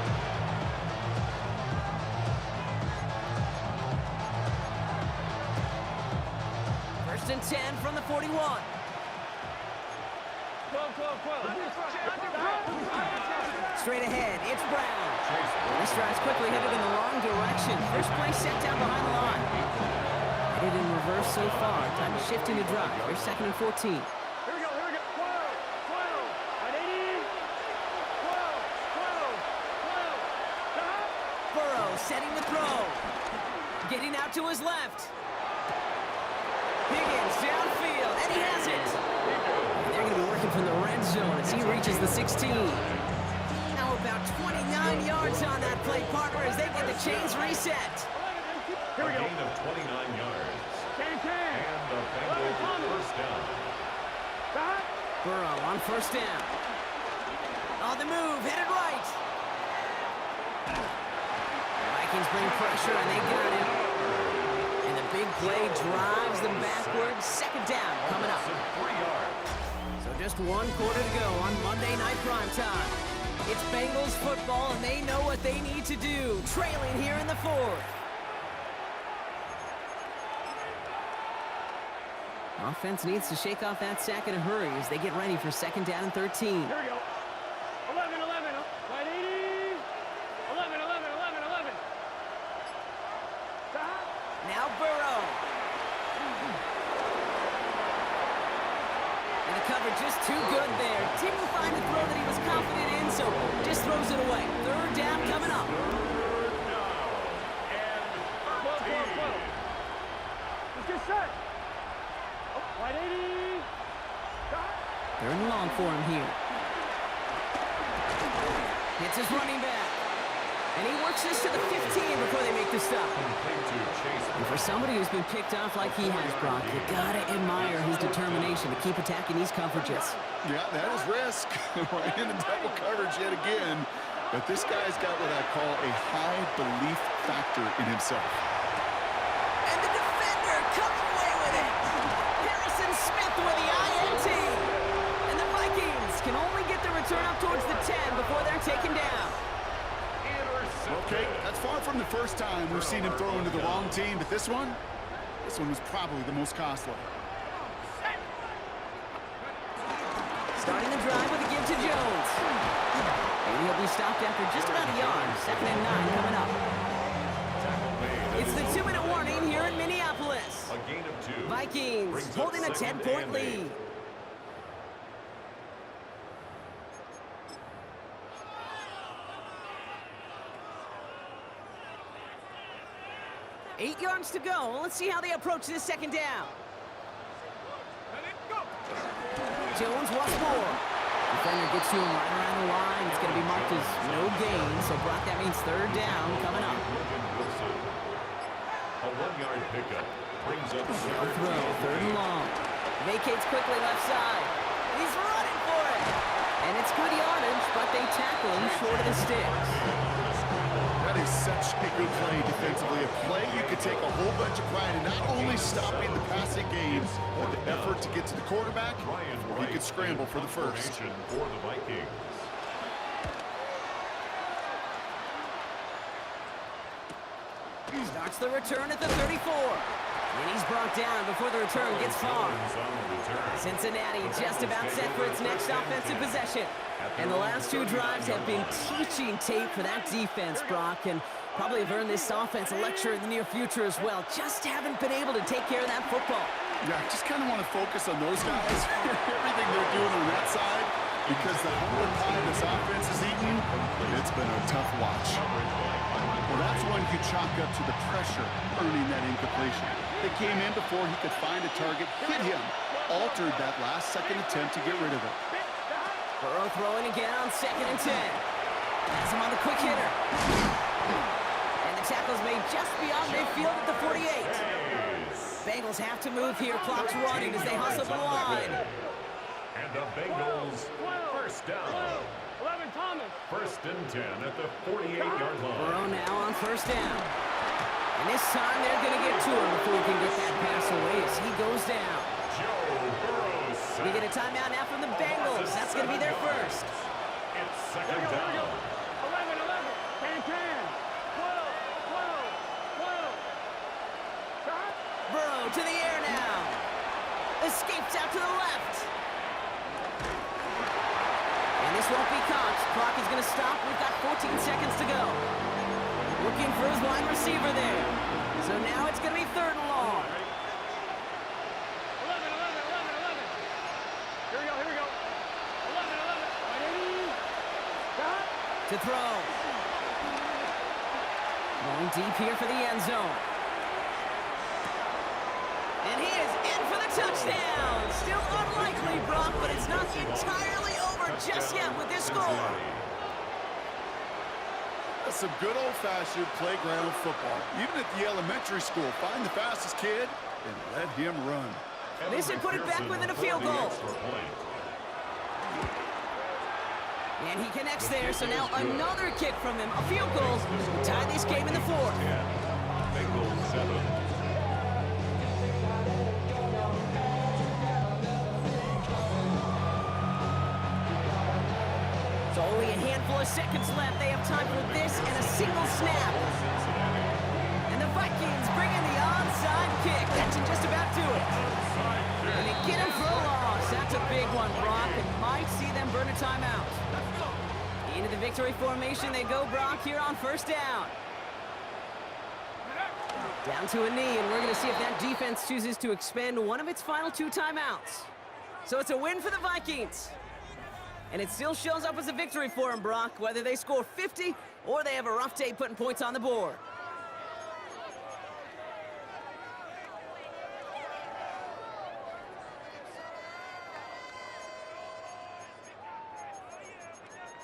First and 10 from the 41. Straight ahead, it's Brown. This drive's quickly headed in the wrong direction. First play set down behind the line. Headed in reverse so far. Time to shift into drive. Here's 2nd and 14. Here we go, 12, 12, 12. Burrow setting the throw. Getting out to his left. Higgins downfield, and he has it. And they're going to be working from the red zone zone as he reaches the 16. Now about 29 yards on that play, partner, as they get the chains reset. A gain of 29 yards. And the Bengals first down. Burrow on first down. On the move, headed right. The Vikings bring pressure, and they got him. And the big play drives them backwards. Second down coming up. 3 yards. So just 1 quarter to go on Monday Night Primetime. It's Bengals football, and they know what they need to do. Trailing here in the 4th. Offense needs to shake off that sack in a hurry as they get ready for second down and 13. Here we go. 11, 11. Right 80. 11, 11, 11, 11. Now Burrow. And the cover just too good there. Didn't find a throw that he was confident in, so just throws it away. Third down coming up. Let's get set. Right 80. Third and long for him here. Hits his running back. And he works this to the 15 before they make the stop. And for somebody who's been picked off like he has, Brock, you gotta admire his determination to keep attacking these coverages. Yeah, that is risk. Right into double coverage yet again. But this guy's got what I call a high belief factor in himself. And the defender comes away with it. Harrison Smith with the INT. And the Vikings can only get the return up towards the 10 before they're taken down. Okay, that's far from the first time we've seen him throw into the wrong team, but this one was probably the most costly. Starting the drive with a give to Jones. And he'll be stopped after just about a yard. Second and 9 coming up. It's the 2-minute warning here in Minneapolis. A gain of 2. Vikings holding a 10-point lead. Eight yards to go. Let's see how they approach this second down. Jones once more. Defender gets to him right around the line. It's going to be marked as no gain. So, Brock, that means third down coming up. A 1-yard pickup brings up No throw, third and long. Vacates quickly left side. He's running for it. And it's good yardage, but they tackle him short of the sticks. That is such a good play defensively. A play you could take a whole bunch of pride in not only stopping the passing game, but the effort to get to the quarterback before he could scramble for the first. For the Vikings. Starts the return at the 34. And he's brought down before the return gets far. Cincinnati just about set for its next offensive possession. And the last 2 drives have been teaching tape for that defense, Brock, and probably have earned this offense a lecture in the near future as well. Just haven't been able to take care of that football. Yeah, just kind of want to focus on those guys, everything they're doing on that side, because the humble pie this offense is eating, it's been a tough watch. Well, that's one you chalk up to the pressure earning that incompletion. They came in before he could find a target, hit him, altered that last-second attempt to get rid of it. Burrow throwing again on second and 10. Has him on the quick hitter. And the tackle's made just beyond midfield at the 48. Bengals have to move here. Clock's running as they hustle the line. And the Bengals first down. 11 Thomas. First and 10 at the 48-yard line. Burrow now on first down. And this time they're going to get to him before he can get that pass away as he goes down. Joe Burrow. We get a timeout now from the Bengals. That's going to be their first. It's second down. 11, 11. 10, 10. 12, 12, 12. Burrow to the air now. Escapes out to the left. And this won't be caught. Clock is going to stop. We've got 14 seconds to go. Looking for his wide receiver there. So now it's going to be third and long. 11, 11, 11, 11. Here we go, here we go. 11, 11. 180. To throw. Going deep here for the end zone. And he is in for the touchdown. Still unlikely, Brock, but it's not entirely over this yet with this score. That's some good old-fashioned playground football. Even at the elementary school, find the fastest kid and let him run. This would put it back within a field goal. And he connects there, so now another kick from him. A field goal to tie this game in the fourth. Bengals 7. So only a handful of seconds left. They have time for this and a single snap. And the Vikings bring in the onside kick. That should just about do it. And they get him for a loss. That's a big one, Brock, and might see them burn a timeout. Into the victory formation they go, Brock, here on first down. Down to a knee, and we're going to see if that defense chooses to expend one of its final 2 timeouts. So it's a win for the Vikings. And it still shows up as a victory for them, Brock, whether they score 50 or they have a rough day putting points on the board.